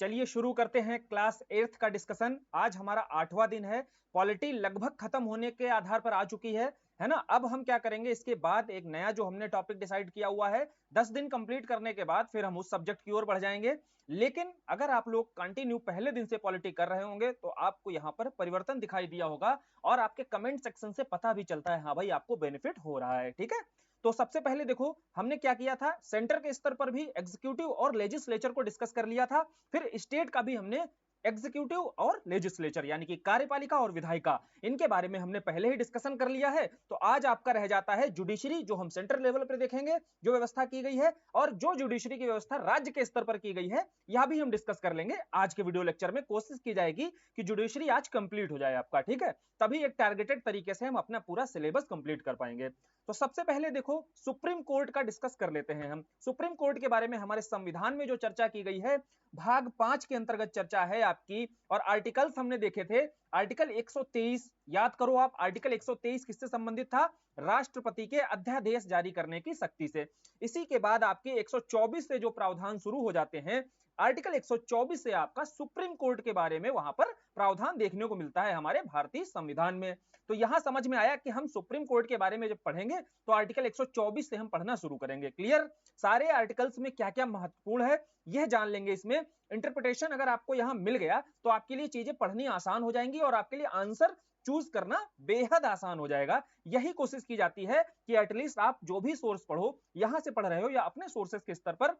चलिए शुरू करते हैं क्लास 8th का डिस्कशन। आज हमारा 8वां दिन है। पॉलिटी लगभग खत्म होने के आधार पर आ चुकी है ना। अब हम क्या करेंगे, इसके बाद एक नया जो हमने टॉपिक डिसाइड किया हुआ है, 10 दिन कंप्लीट करने के बाद फिर हम उस सब्जेक्ट की ओर बढ़ जाएंगे। लेकिन अगर आप लोग कंटिन्यू पहले दिन से पॉलिटी कर रहे होंगे तो आपको यहाँ पर परिवर्तन दिखाई दिया होगा और आपके कमेंट सेक्शन से पता भी चलता है, हाँ भाई आपको बेनिफिट हो रहा है। ठीक है, तो सबसे पहले देखो हमने क्या किया था, सेंटर के स्तर पर भी एग्जीक्यूटिव और लेजिस्लेचर को डिस्कस कर लिया था। फिर स्टेट का भी हमने एग्जीक्यूटिव और लेजिस्लेचर यानी कि कार्यपालिका और विधायिका, इनके बारे में हमने पहले ही डिस्कशन कर लिया है। तो आज आपका रह जाता है जुडिशरी, जो हम सेंट्रल लेवल पर देखेंगे जो व्यवस्था की गई है, और जो जुडिशरी की व्यवस्था राज्य के स्तर पर की गई है यह भी हम डिस्कस कर लेंगे आज के वीडियो लेक्चर में। कोशिश की जाएगी कि जुडिशरी आज कंप्लीट हो जाए आपका, ठीक है, तभी एक टारगेटेड तरीके से हम अपना पूरा सिलेबस कंप्लीट कर पाएंगे। तो सबसे पहले देखो सुप्रीम कोर्ट का डिस्कस कर लेते हैं हम। सुप्रीम कोर्ट के बारे में हमारे संविधान में जो चर्चा की गई है, भाग 5 के अंतर्गत चर्चा है आपकी, और आर्टिकल्स हमने देखे थे। आर्टिकल 123 याद करो आप, आर्टिकल 123 किससे संबंधित था, राष्ट्रपति के अध्यादेश जारी करने की शक्ति से। इसी के बाद आपके 124 से जो प्रावधान शुरू हो जाते हैं, आर्टिकल 124 से आपका सुप्रीम कोर्ट के बारे में वहां पर प्रावधान देखने को मिलता है हमारे भारतीय संविधान में। तो यहां समझ में आया कि हम सुप्रीम कोर्ट के बारे में जब पढ़ेंगे तो आर्टिकल 124 से हम पढ़ना शुरू करेंगे। क्लियर, सारे आर्टिकल्स में क्या क्या महत्वपूर्ण है यह जान लेंगे। इसमें इंटरप्रिटेशन अगर आपको यहां मिल गया तो आपके लिए चीजें पढ़नी आसान हो जाएंगी और आपके लिए आंसर चूज करना बेहद आसान हो जाएगा। यही कोशिश की जाती है कि एटलीस्ट आप जो भी सोर्स पढ़ो, यहां से पढ़ रहे हो या अपने सोर्सेस के स्तर पर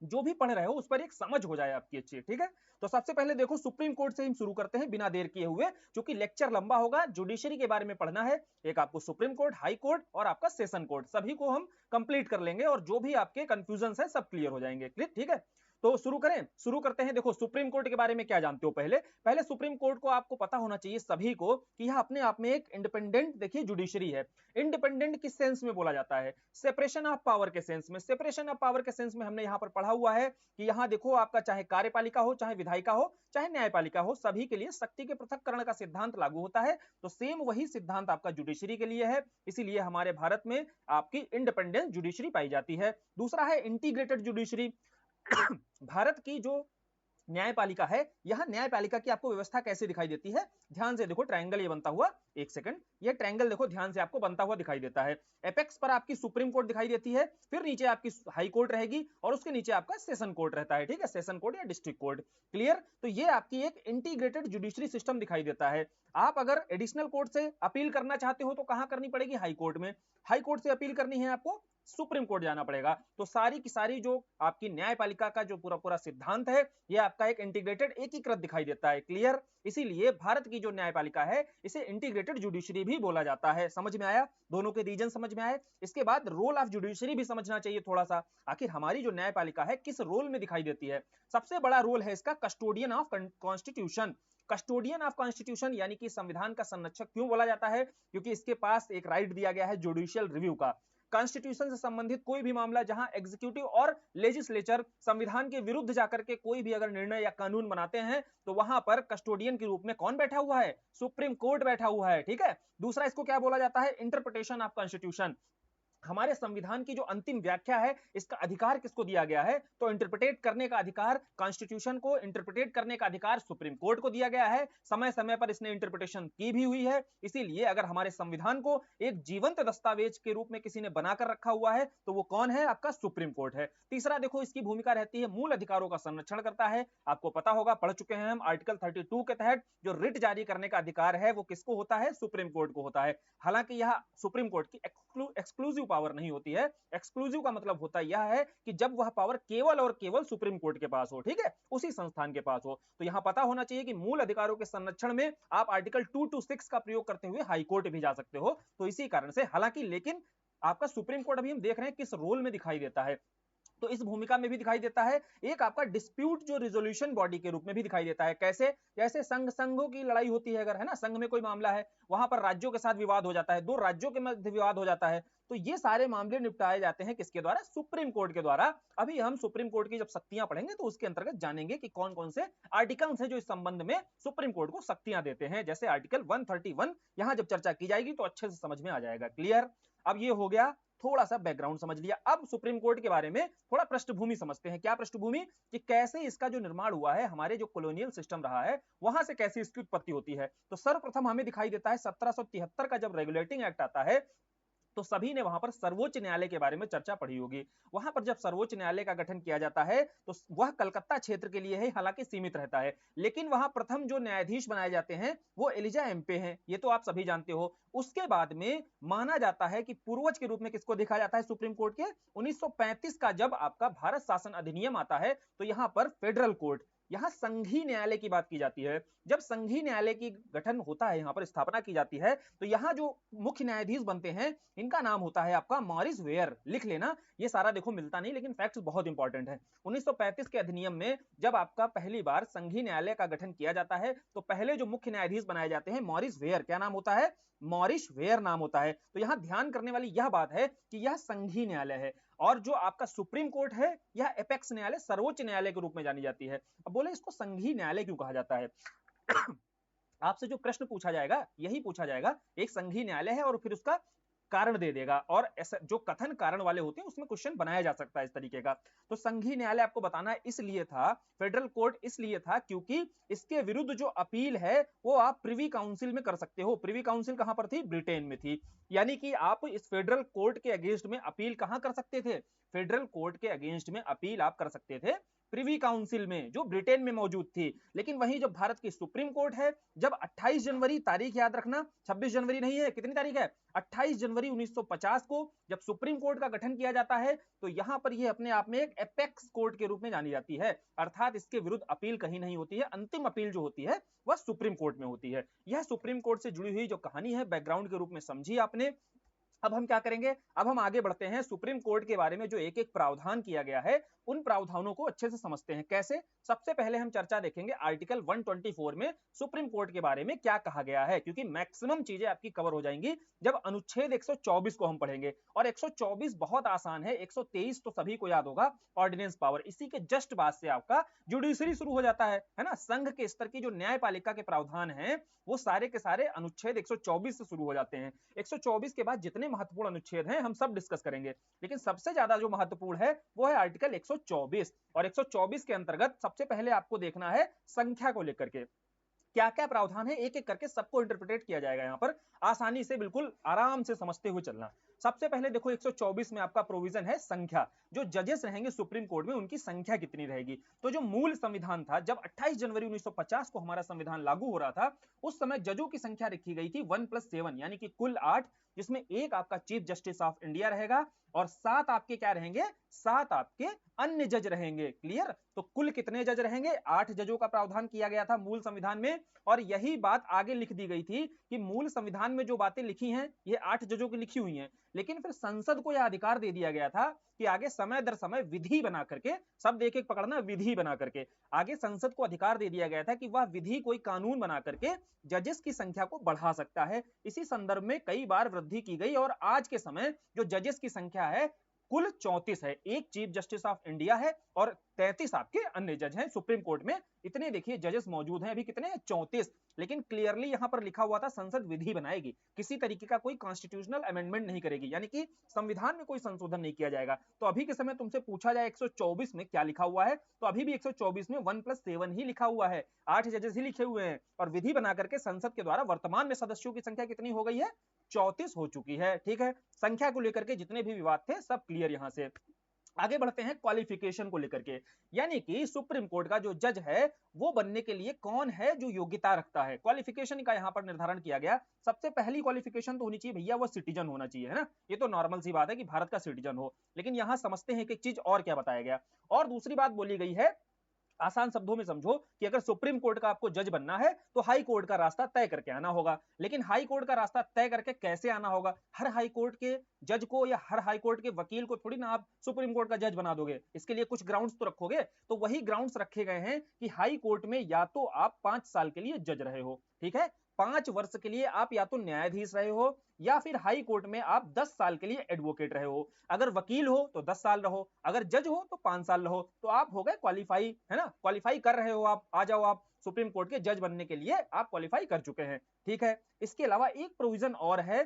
जो भी पढ़ रहे हो उस पर एक समझ हो जाए आपकी अच्छी। ठीक है, तो सबसे पहले देखो सुप्रीम कोर्ट से हम शुरू करते हैं बिना देर किए हुए, क्योंकि लेक्चर लंबा होगा। जुडिशरी के बारे में पढ़ना है, एक आपको सुप्रीम कोर्ट, हाई कोर्ट और आपका सेशन कोर्ट, सभी को हम कंप्लीट कर लेंगे और जो भी आपके कंफ्यूजन है सब क्लियर हो जाएंगे। ठीक है, तो शुरू करें, शुरू करते हैं। देखो सुप्रीम कोर्ट के बारे में क्या जानते हो, पहले पहले सुप्रीम कोर्ट को आपको पता होना चाहिए सभी को कि यह अपने आप में एक इंडिपेंडेंट देखिए जुडिशरी है। इंडिपेंडेंट किस सेंस में बोला जाता है, सेपरेशन ऑफ पावर के सेंस में। सेपरेशन ऑफ पावर के सेंस में हमने यहां पर पढ़ा हुआ है कि यहां देखो आपका चाहे कार्यपालिका हो, चाहे विधायिका हो, चाहे न्यायपालिका हो, सभी के लिए शक्ति के पृथक्करण का सिद्धांत लागू होता है। तो सेम वही सिद्धांत आपका जुडिशरी के लिए है, इसीलिए हमारे भारत में आपकी इंडिपेंडेंट जुडिशरी पाई जाती है। दूसरा है इंटीग्रेटेड जुडिशरी। भारत की जो न्यायपालिका है, यह न्यायपालिका की आपको व्यवस्था कैसे दिखाई देती है, ध्यान से देखो। ट्रायंगल ये बनता हुआ, एक सेकंड, ये ट्रायंगल देखो ध्यान से, आपको बनता हुआ दिखाई देता है। एपेक्स पर आपकी सुप्रीम कोर्ट दिखाई देती है, फिर नीचे आपकी हाई कोर्ट रहेगी और उसके नीचे आपका सेशन कोर्ट रहता है। ठीक है, सेशन कोर्ट या डिस्ट्रिक्ट कोर्ट। क्लियर, तो ये आपकी एक इंटीग्रेटेड जुडिशरी सिस्टम दिखाई देता है। आप अगर एडिशनल कोर्ट से अपील करना चाहते हो तो कहां करनी पड़ेगी, हाई कोर्ट में। हाई कोर्ट से अपील करनी है आपको, सुप्रीम कोर्ट जाना पड़ेगा। तो सारी की सारी जो आपकी न्यायपालिका का जो पूरा पूरा सिद्धांत है, यह आपका एक इंटीग्रेटेड एकीकृत दिखाई देता है। क्लियर, इसीलिए भारत की जो न्यायपालिका है इसे इंटीग्रेटेड जुडिशरी भी बोला जाता है। समझ में आया, दोनों के रीजन समझ में आए। इसके बाद रोल ऑफ जुडिशरी भी समझना चाहिए थोड़ा सा, आखिर हमारी जो न्यायपालिका है किस रोल में दिखाई देती है। सबसे बड़ा रोल है इसका custodian of constitution. Custodian of constitution यानी कि संविधान का संरक्षक क्यों बोला जाता है, क्योंकि इसके पास एक राइट दिया गया है जुडिशियल रिव्यू का। कॉन्स्टिट्यूशन से संबंधित कोई भी मामला जहां एग्जीक्यूटिव और लेजिस्लेचर संविधान के विरुद्ध जाकर के कोई भी अगर निर्णय या कानून बनाते हैं तो वहां पर कस्टोडियन के रूप में कौन बैठा हुआ है, सुप्रीम कोर्ट बैठा हुआ है। ठीक है, दूसरा इसको क्या बोला जाता है, इंटरप्रिटेशन ऑफ कॉन्स्टिट्यूशन। हमारे संविधान की जो अंतिम व्याख्या है, इसका अधिकार किसको दिया गया है, तो इंटरप्रिटेट करने का अधिकार, कॉन्स्टिट्यूशन को इंटरप्रिटेट करने का अधिकार सुप्रीम कोर्ट को दिया गया है। समय समय पर इसने इंटरप्रिटेशन की भी हुई है। इसीलिए अगर हमारे संविधान को एक जीवंत दस्तावेज के रूप में किसी ने बनाकर रखा हुआ है तो वो कौन है, आपका सुप्रीम कोर्ट है। तीसरा देखो इसकी भूमिका रहती है, मूल अधिकारों का संरक्षण करता है। आपको पता होगा, पढ़ चुके हैं हम, आर्टिकल 32 के तहत जो रिट जारी करने का अधिकार है वो किसको होता है, सुप्रीम कोर्ट को होता है। हालांकि यह सुप्रीम कोर्ट की एक्सक्लूसिव पावर नहीं होती है। एक्सक्लूसिव का मतलब होता यह है कि जब वह पावर केवल और केवल सुप्रीम कोर्ट के पास हो, ठीक है, उसी संस्थान के पास हो। तो यहां पता होना चाहिए कि मूल अधिकारों के संरक्षण में आप आर्टिकल 2 to 6 का प्रयोग करते हुए हाई कोर्ट भी जा सकते हो। तो इसी कारण से, हालांकि लेकिन आपका सुप्रीम कोर्ट अभी हम देख रहे हैं किस रोल में दिखाई देता है, तो इस भूमिका में भी दिखाई देता है। एक आपका डिस्प्यूट जो रिजोल्यूशन बॉडी के रूप में भी दिखाई देता है। कैसे, जैसे संघों की लड़ाई होती है, अगर है ना, संघ में कोई मामला है, वहां पर राज्यों के साथ विवाद हो जाता है, दो राज्यों के मध्य विवाद हो जाता है, तो ये सारे मामले निपटाए जाते हैं किसके द्वारा, सुप्रीम कोर्ट के द्वारा। अभी हम सुप्रीम कोर्ट की जब शक्तियां पढ़ेंगे तो उसके अंतर्गत जानेंगे कि कौन कौन से आर्टिकल्स हैं जो इस संबंध में सुप्रीम कोर्ट को शक्तियां देते हैं। जैसे आर्टिकल 131, यहां जब चर्चा की जाएगी तो अच्छे से समझ में आ जाएगा। क्लियर, अब ये हो गया थोड़ा सा बैकग्राउंड समझ लिया। अब सुप्रीम कोर्ट के बारे में थोड़ा पृष्ठभूमि समझते हैं। क्या पृष्ठभूमि? कि कैसे इसका जो निर्माण हुआ है, हमारे जो कॉलोनियल सिस्टम रहा है वहां से कैसे इसकी उत्पत्ति होती है। तो सर्वप्रथम हमें दिखाई देता है 1773 का जब रेगुलेटिंग एक्ट आता है, तो सभी ने वहां पर सर्वोच्च न्यायालय के बारे में चर्चा पढ़ी होगी। वहां पर जब सर्वोच्च न्यायालय का गठन किया जाता है तो वह कलकत्ता क्षेत्र के लिए है, हालांकि सीमित रहता है, लेकिन वहां प्रथम जो न्यायाधीश बनाए जाते हैं वो एलिजा एम्पे हैं, ये तो आप सभी जानते हो। उसके बाद में माना जाता है कि पूर्वज के रूप में किसको देखा जाता है सुप्रीम कोर्ट के? 1935 का जब आपका भारत शासन अधिनियम आता है तो यहां पर फेडरल कोर्ट, यहां संघीय न्यायालय की बात की जाती है। जब संघीय न्यायालय की गठन होता है, यहां पर स्थापना की जाती है, तो यहां जो मुख्य न्यायाधीश बनते हैं इनका नाम होता है आपका मॉरिस वेयर। लिख लेना, ये सारा देखो मिलता नहीं लेकिन फैक्ट्स बहुत इंपॉर्टेंट है। 1935 के अधिनियम में जब आपका पहली बार संघीय न्यायालय का गठन किया जाता है तो पहले जो मुख्य न्यायाधीश बनाए जाते हैं मॉरिस वेयर। क्या नाम होता है? मॉरिस वेयर नाम होता है। तो यहां ध्यान करने वाली यह बात है कि यह संघीय न्यायालय है, और जो आपका सुप्रीम कोर्ट है यह एपेक्स न्यायालय, सर्वोच्च न्यायालय के रूप में जानी जाती है। अब बोले इसको संघीय न्यायालय क्यों कहा जाता है? आपसे जो प्रश्न पूछा जाएगा यही पूछा जाएगा, एक संघीय न्यायालय है और फिर उसका कारण दे देगा, और ऐसा जो कथन कारण वाले होते हैं उसमें क्वेश्चन बनाया जा सकता है इस तरीके का। तो संघीय न्यायालय आपको बताना है इसलिए था, फेडरल कोर्ट इसलिए था क्योंकि इसके विरुद्ध जो अपील है वो आप प्रिवी काउंसिल में कर सकते हो। प्रिवी काउंसिल कहां पर थी? ब्रिटेन में थी। यानी कि आप इस फेडरल कोर्ट के अगेंस्ट में अपील कहां कर सकते थे? फेडरल कोर्ट के अगेंस्ट में अपील आप कर सकते थे प्रिवी काउंसिल में, जो ब्रिटेन में मौजूद थी। लेकिन वहीं जब भारत की सुप्रीम कोर्ट है, जब 28 जनवरी, तारीख याद रखना, 26 जनवरी नहीं है, कितनी तारीख है? 28 जनवरी 1950 को जब सुप्रीम कोर्ट का गठन किया जाता है तो यहां पर यह अपने आप में एक एपेक्स कोर्ट के रूप में जानी जाती है, अर्थात इसके विरुद्ध अपील कहीं नहीं होती है, अंतिम अपील जो होती है वह सुप्रीम कोर्ट में होती है। यह सुप्रीम कोर्ट से जुड़ी हुई जो कहानी है बैकग्राउंड के रूप में समझी आपने। अब हम क्या करेंगे? अब हम आगे बढ़ते हैं, सुप्रीम कोर्ट के बारे में जो एक एक प्रावधान किया गया है उन प्रावधानों को अच्छे से समझते हैं। कैसे? सबसे पहले हम चर्चा देखेंगे आर्टिकल 124 में सुप्रीम कोर्ट के बारे में क्या कहा गया है, क्योंकि मैक्सिमम चीजें आपकी कवर हो जाएंगी जब अनुच्छेद 124 को हम पढ़ेंगे। और 124 बहुत आसान है, 123 तो सभी को याद होगा, ऑर्डिनेंस पावर। इसी के जस्ट बाद से आपका जुडिशरी शुरू हो जाता है ना। संघ के स्तर की जो न्यायपालिका के प्रावधान हैं वो सारे के सारे अनुच्छेद 124 से शुरू हो जाते हैं। 124 के बाद जितने महत्वपूर्ण अनुच्छेद हैं हम सब डिस्कस करेंगे, लेकिन सबसे ज्यादा जो महत्वपूर्ण है वो है आर्टिकल 124। और 124 के अंतर्गत सबसे पहले आपको देखना है संख्या को लेकर के क्या क्या प्रावधान है, एक एक करके सबको इंटरप्रेट किया जाएगा यहां पर, आसानी से बिल्कुल आराम से समझते हुए चलना। सबसे पहले देखो 124 में आपका प्रोविजन है संख्या, जो जजेस रहेंगे सुप्रीम कोर्ट में उनकी संख्या कितनी रहेगी। तो जो मूल संविधान था, जब 28 जनवरी 1950 को हमारा संविधान लागू हो रहा था, उस समय जजों की संख्या रखी गई थी 1+7, यानी कि कुल 8, जिसमें एक आपका चीफ जस्टिस ऑफ इंडिया रहेगा और 7 आपके क्या रहेंगे? 7 आपके अन्य जज रहेंगे। क्लियर? तो कुल कितने जज रहेंगे? 8 जजों का प्रावधान किया गया था मूल संविधान में, और यही बात आगे लिख दी गई थी कि मूल संविधान में जो बातें लिखी हैं ये 8 जजों की लिखी हुई हैं, लेकिन फिर संसद को यह अधिकार दे दिया गया था कि आगे समय दर समय विधि बना करके, सब एक एक पकड़ना, विधि बना करके आगे संसद को अधिकार दे दिया गया था कि वह विधि, कोई कानून बना करके जजेस की संख्या को बढ़ा सकता है। इसी संदर्भ में कई बार वृद्धि की गई और आज के समय जो जजेस की संख्या है कुल 34 है। एक चीफ जस्टिस ऑफ इंडिया है और 33 आपके अन्य जज हैं सुप्रीम कोर्ट में। इतने देखिए जजेस मौजूद हैं, अभी कितने हैं? 34। लेकिन क्लियरली यहां पर लिखा हुआ था संसद विधि बनाएगी, किसी तरीके का कोई कॉन्स्टिट्यूशनल अमेंडमेंट नहीं करेगी, यानी कि संविधान में कोई संशोधन नहीं किया जाएगा। तो अभी के समय तुमसे पूछा जाए 124 में क्या लिखा हुआ है, तो अभी भी 124 में 1+7 ही लिखा हुआ है, 8 जजेस ही लिखे हुए हैं, और विधि बना करके संसद के द्वारा वर्तमान में सदस्यों की संख्या कितनी हो गई है? 34 हो चुकी है। ठीक है, संख्या को लेकर के जितने भी विवाद थे सब क्लियर। यहां से आगे बढ़ते हैं क्वालिफिकेशन को लेकर के, यानी कि सुप्रीम कोर्ट का जो जज है वो बनने के लिए कौन है जो योग्यता रखता है, क्वालिफिकेशन का यहां पर निर्धारण किया गया। सबसे पहली क्वालिफिकेशन तो होनी चाहिए भैया, वो सिटीजन होना चाहिए, है ना। ये तो नॉर्मल सी बात है कि भारत का सिटीजन हो, लेकिन यहां समझते हैं कि एक चीज और क्या बताया गया। और दूसरी बात बोली गई है, आसान शब्दों में समझो कि अगर सुप्रीम कोर्ट का आपको जज बनना है तो हाई कोर्ट का रास्ता तय करके आना होगा। लेकिन हाई कोर्ट का रास्ता तय करके कैसे आना होगा? हर हाई कोर्ट के जज को या हर हाई कोर्ट के वकील को थोड़ी ना आप सुप्रीम कोर्ट का जज बना दोगे, इसके लिए कुछ ग्राउंड्स तो रखोगे। तो वही ग्राउंड्स रखे गए हैं कि हाई कोर्ट में या तो आप 5 साल के लिए जज रहे हो, ठीक है, 5 वर्ष के लिए आप या तो न्यायाधीश रहे हो, या फिर हाई कोर्ट में आप 10 साल के लिए एडवोकेट रहे हो। अगर वकील हो तो 10 साल रहो, अगर जज हो तो 5 साल रहो, तो आप हो गए क्वालिफाई, है ना, क्वालिफाई कर रहे हो आप, आ जाओ आप सुप्रीम कोर्ट के जज बनने के लिए आप क्वालिफाई कर चुके हैं। ठीक है, इसके अलावा एक प्रोविजन और है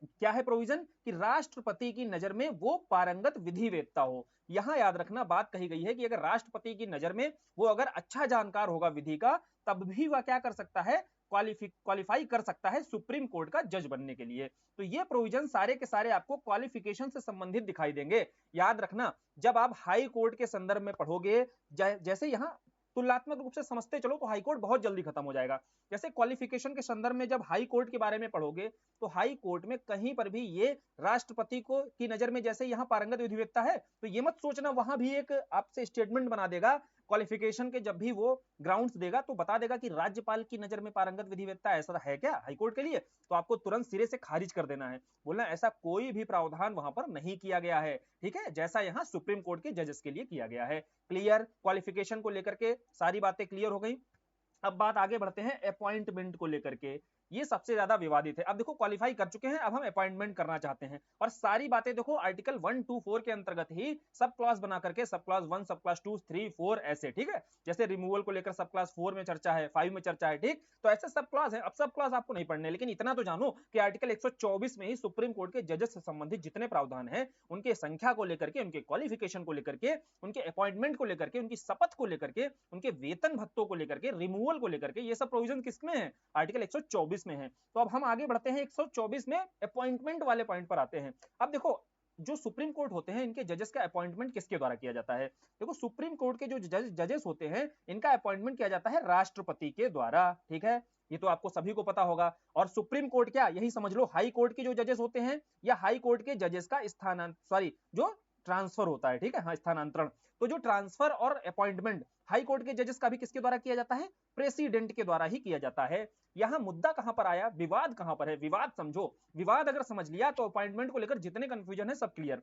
क्या है प्रोविजन कि राष्ट्रपति की नजर में वो पारंगत विधिवेत्ता हो। यहां याद रखना बात कही गई है कि अगर राष्ट्रपति की नजर में वो अगर अच्छा जानकार होगा विधि का, तब भी वह क्या कर सकता है, क्वालिफाई कर सकता है सुप्रीम कोर्ट का जज बनने के लिए। तो ये प्रोविजन सारे के सारे आपको क्वालिफिकेशन से संबंधित दिखाई देंगे। याद रखना जब आप हाई कोर्ट के संदर्भ में पढ़ोगे, जैसे यहां तुलनात्मक रूप से समझते चलो तो हाई कोर्ट बहुत जल्दी खत्म हो जाएगा। जैसे क्वालिफिकेशन के संदर्भ में जब हाई कोर्ट के बारे में पढ़ोगे, तो हाई कोर्ट में कहीं पर भी ये राष्ट्रपति को की नजर में जैसे यहाँ पारंगत विधिवेत्ता है, तो ये मत सोचना वहां भी एक आपसे स्टेटमेंट बना देगा क्वालिफिकेशन के, जब भी वो ग्राउंड्स देगा तो बता देगा कि राज्यपाल की नजर में पारंगत विधिवेत्ता ऐसा है क्या हाईकोर्ट के लिए, तो आपको तुरंत सिरे से खारिज कर देना है, बोलना ऐसा कोई भी प्रावधान वहां पर नहीं किया गया है, ठीक है, जैसा यहाँ सुप्रीम कोर्ट के जजेस के लिए किया गया है। क्लियर, क्वालिफिकेशन को लेकर के सारी बातें क्लियर हो गई। अब बात आगे बढ़ते हैं अपॉइंटमेंट को लेकर के, ये सबसे ज्यादा विवादित है। अब देखो क्वालिफाई कर चुके हैं, अब हम अपॉइंटमेंट करना चाहते हैं, और सारी बातें देखो आर्टिकल 124 के अंतर्गत ही सब क्लॉज बना करके, सब क्लॉज 1, सब क्लॉज 2, 3, 4 ऐसे, ठीक है, जैसे रिमूवल को लेकर सब क्लॉज 4 में चर्चा है, 5 में चर्चा है, ठीक, तो ऐसे सब क्लॉज है। अब सब क्लॉज आपको नहीं पढ़ने, लेकिन इतना तो जानो कि आर्टिकल 124 में ही सुप्रीम कोर्ट के जजेस से संबंधित जितने प्रावधान है, उनके संख्या को लेकर के, उनके क्वालिफिकेशन को लेकर के, उनके अपॉइंटमेंट को लेकर के, उनकी शपथ को लेकर के, उनके वेतन भत्तों को लेकर के, रिमूवल को लेकर के, ये सब प्रोविजन किसमें है, आर्टिकल 124 में है। तो अब हम आगे बढ़ते हैं 124 में अपॉइंटमेंट वाले पॉइंट पर आते हैं। अब देखो जो सुप्रीम कोर्ट होते हैं, इनके जजेस का अपॉइंटमेंट किसके द्वारा किया जाता है, देखो सुप्रीम कोर्ट के जो जजेस होते हैं, इनका अपॉइंटमेंट किया जाता है राष्ट्रपति के द्वारा, ठीक है, ये तो आपको सभी को पता होगा। और सुप्रीम कोर्ट क्या, यही समझ लो हाई कोर्ट के जो जजेस होते हैं, या हाई कोर्ट के जजेस का जो ट्रांसफर होता है, ठीक है, हाँ, स्थानांतरण, तो जो ट्रांसफर और अपॉइंटमेंट हाई कोर्ट के जजेस का भी किसके द्वारा किया जाता है, प्रेसिडेंट के द्वारा ही किया जाता है। यहां मुद्दा कहां पर आया, विवाद कहां पर है, विवाद समझो, विवाद अगर समझ लिया तो अपॉइंटमेंट को लेकर जितने कंफ्यूजन है सब क्लियर।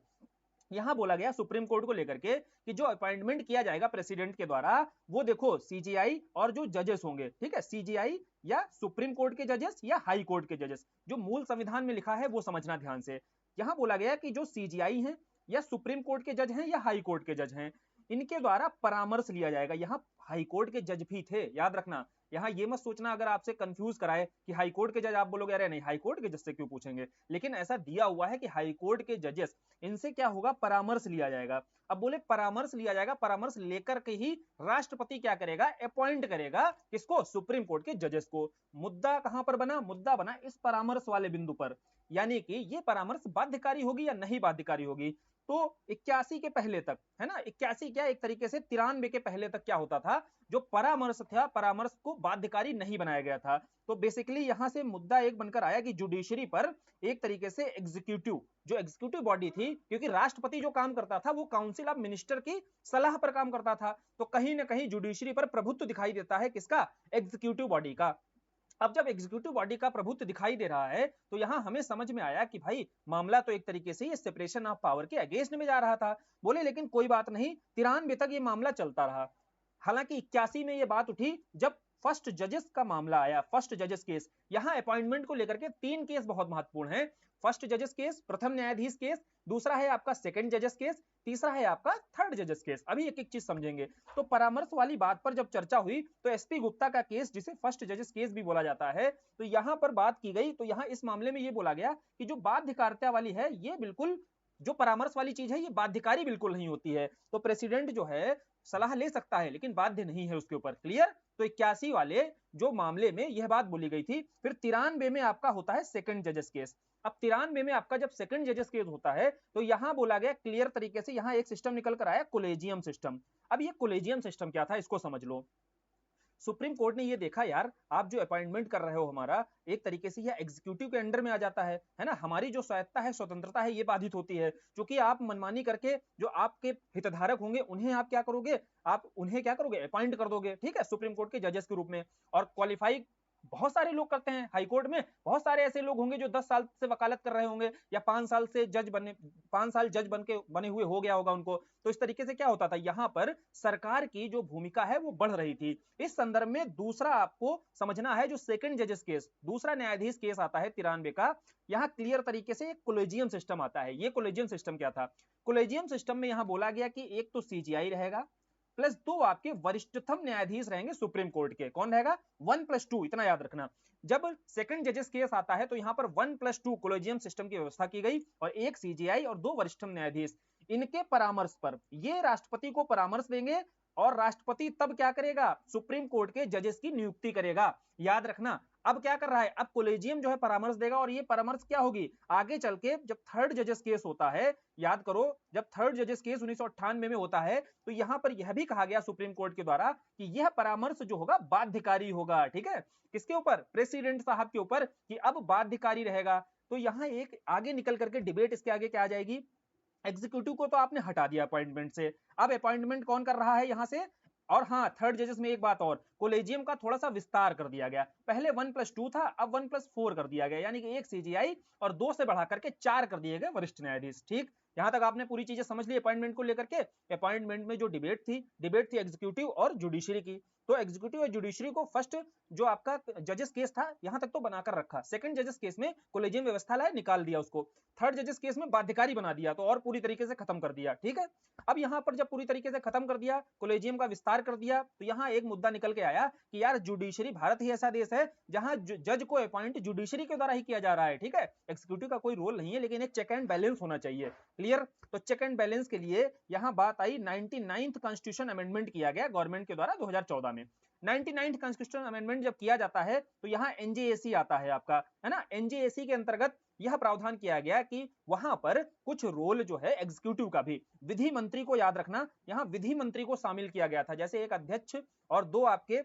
यहां बोला गया सुप्रीम कोर्ट को लेकर के कि जो अपॉइंटमेंट किया जाएगा प्रेसिडेंट के द्वारा, वो देखो सीजीआई और जो जजेस होंगे, ठीक है, सीजीआई या सुप्रीम कोर्ट के जजेस या हाई कोर्ट के जजेस, जो मूल संविधान में लिखा है वो समझना ध्यान से। यहां बोला गया कि जो सीजीआई हैं या सुप्रीम कोर्ट के जज हैं या हाई कोर्ट के जज हैं, इनके द्वारा परामर्श लिया जाएगा। यहां हाई कोर्ट के जज भी थे, याद रखना, यहाँ ये मत सोचना अगर आपसे कंफ्यूज कराए कि हाई कोर्ट के जज, आप बोलोगे अरे नहीं हाई कोर्ट के जज से क्यों पूछेंगे, लेकिन ऐसा दिया हुआ है कि हाई कोर्ट के जजेस, इनसे क्या होगा, परामर्श लिया जाएगा। अब बोले परामर्श लिया जाएगा, परामर्श लेकर के ही राष्ट्रपति क्या करेगा, अपॉइंट करेगा किसको, सुप्रीम कोर्ट के जजेस को। मुद्दा कहां पर बना, मुद्दा बना इस परामर्श वाले बिंदु पर, यानी कि ये परामर्श बाध्यकारी होगी या नहीं बाध्यकारी होगी। तो 81 के पहले तक, है ना, 81 क्या एक तरीके से 93 के पहले तक क्या होता था, जो परामर्श था, परामर्श को बाध्यकारी नहीं बनाया गया था। तो बेसिकली यहां से मुद्दा एक बनकर आया कि जुडिशरी पर एक तरीके से जो एग्जीक्यूटिव बॉडी थी, क्योंकि राष्ट्रपति जो काम करता था वो काउंसिल ऑफ मिनिस्टर की सलाह पर काम करता था, तो कहीं ना कहीं जुडिशरी पर प्रभुत्व दिखाई देता है किसका, एग्जीक्यूटिव बॉडी का। अब जब एग्जीक्यूटिव बॉडी का प्रभुत्व दिखाई दे रहा है, तो यहां हमें समझ में आया कि भाई मामला तो एक तरीके से ये सेपरेशन ऑफ पावर के अगेंस्ट में जा रहा था। बोले लेकिन कोई बात नहीं, 93 तक ये मामला चलता रहा। हालांकि 81 में ये बात उठी जब फर्स्ट जजेस का मामला आया, फर्स्ट जजेस केस। यहां अपॉइंटमेंट को लेकर के 3 केस बहुत महत्वपूर्ण है। फर्स्ट जजेस केस, प्रथम न्यायाधीश केस, दूसरा है आपका सेकंड जजेस केस, तीसरा है आपका थर्ड जजेस केस। अभी एक एक चीज समझेंगे। तो परामर्श वाली बात पर जब चर्चा हुई, तो एसपी गुप्ता का केस, जिसे फर्स्ट जजेस केस भी बोला जाता है, तो यहां पर बात की गई। तो यहां इस मामले में ये बोला गया कि जो बाध्यकारिता वाली है, ये बिल्कुल, जो परामर्श वाली चीज है, ये बाध्यकारी बिल्कुल नहीं होती है। तो प्रेसिडेंट जो है सलाह ले सकता है, लेकिन बाध्य नहीं है उसके ऊपर। क्लियर। तो 81 वाले जो मामले में यह बात बोली गई थी। फिर 93 में आपका होता है सेकंड जजेस केस। अब 93 में आपका जब सेकंड जजेस केस होता है, तो यहां बोला गया क्लियर तरीके से, यहां एक सिस्टम निकल कर आया, कोलेजियम सिस्टम। अब ये कोलेजियम सिस्टम क्या था, इसको समझ लो। सुप्रीम कोर्ट ने ये देखा, यार आप जो अपॉइंटमेंट कर रहे हो हमारा, एक तरीके से यह एग्जीक्यूटिव के अंडर में आ जाता है ना, हमारी जो स्वायत्ता है, स्वतंत्रता है, ये बाधित होती है। क्योंकि आप मनमानी करके जो आपके हितधारक होंगे उन्हें आप क्या करोगे, आप उन्हें क्या करोगे, अपॉइंट कर दोगे, ठीक है, सुप्रीम कोर्ट के जजेस के रूप में। और क्वालिफाई बहुत सारे लोग करते हैं हाईकोर्ट में। बहुत सारे ऐसे लोग होंगे जो 10 साल से वकालत कर रहे होंगे, या 5 साल से जज बने, 5 साल जज बने हुए हो गया होगा उनको। तो इस तरीके से क्या होता था, यहां पर सरकार की जो भूमिका है वो बढ़ रही थी। इस संदर्भ में दूसरा आपको समझना है, जो सेकंड जजेस केस, दूसरा न्यायाधीश केस आता है 93 का, यहां क्लियर तरीके से एक कोलेजियम सिस्टम आता है। ये कोलेजियम सिस्टम क्या था, कोलेजियम सिस्टम में यहां बोला गया कि एक तो सीजीआई रहेगा, प्लस 2 आपके वरिष्ठतम न्यायाधीश रहेंगे सुप्रीम कोर्ट के। कौन रहेगा? 1+2, इतना याद रखना। जब सेकंड जजेस केस आता है तो यहाँ पर 1+2 कोलेजियम सिस्टम की व्यवस्था की गई और एक सीजीआई और 2 वरिष्ठतम न्यायाधीश। इनके परामर्श पर ये राष्ट्रपति को परामर्श देंगे और राष्ट्रपति तब क्या करेगा? सुप्रीम कोर्ट के जजेस की नियुक्ति करेगा। याद रखना, अब क्या कर रहा है? अब कोलेजियम जो है परामर्श देगा और ये परामर्श क्या होगी? आगे चल के जब थर्ड जजेस केस होता है, याद करो, जब थर्ड जजेस केस 1998 में होता है तो यहां पर यह भी कहा गया सुप्रीम कोर्ट के द्वारा कि यह परामर्श जो होगा बाध्यकारी होगा। ठीक है, किसके ऊपर? प्रेसिडेंट साहब के ऊपर, कि अब बाध्यकारी रहेगा। तो यहां एक आगे निकल करके डिबेट इसके आगे क्या आ जाएगी? एग्जीक्यूटिव को तो आपने हटा दिया अपॉइंटमेंट से, अब अपॉइंटमेंट कौन कर रहा है यहां से? और हाँ, थर्ड जजेस में एक बात और, कोलेजियम का थोड़ा सा विस्तार कर दिया गया। पहले 1+2 था, अब 1+4 कर दिया गया, यानी कि एक सीजीआई और 2 से बढ़ा करके 4 कर दिए गए वरिष्ठ न्यायाधीश। ठीक, यहां तक आपने पूरी चीजें समझ ली अपॉइंटमेंट को लेकर के। अपॉइंटमेंट में जो डिबेट थी एग्जीक्यूटिव और जुडिशरी की। तो एग्जीक्यूटिव और जुडिशरी को फर्स्ट जो आपका जजेस केस था यहां तक तो बनाकर रखा, सेकंड जजेस केस में कोलेजियम व्यवस्था लाए, निकाल दिया उसको, थर्ड जजेस केस में बाध्यकारी बना दिया, तो और पूरी तरीके से खत्म कर दिया। ठीक है, अब यहां पर जब पूरी तरीके से खत्म कर दिया, कोलेजियम का विस्तार कर दिया, तो यहां एक मुद्दा निकल के आया कि यार जुडिशरी, भारत ही ऐसा देश है जहां जज को अपॉइंट जुडिशरी के द्वारा ही किया जा रहा है। ठीक है, एक्जीक्यूटिव का कोई रोल नहीं है, लेकिन एक चेक एंड बैलेंस होना चाहिए। क्लियर? तो चेक एंड बैलेंस के लिए यहां बात आई, 99th कॉन्स्टिट्यूशन अमेंडमेंट किया गया गवर्नमेंट के द्वारा 2014 में। 99th कॉन्स्टिट्यूशन अमेंडमेंट जब किया जाता है तो यहाँ एनजेएसी आता है आपका, है ना। एनजेएसी के अंतर्गत यह प्रावधान किया गया कि वहां पर कुछ रोल जो है एग्जीक्यूटिव का भी, विधि मंत्री को याद रखना, यहाँ विधि मंत्री को शामिल किया गया था, जैसे एक अध्यक्ष और 2 आपके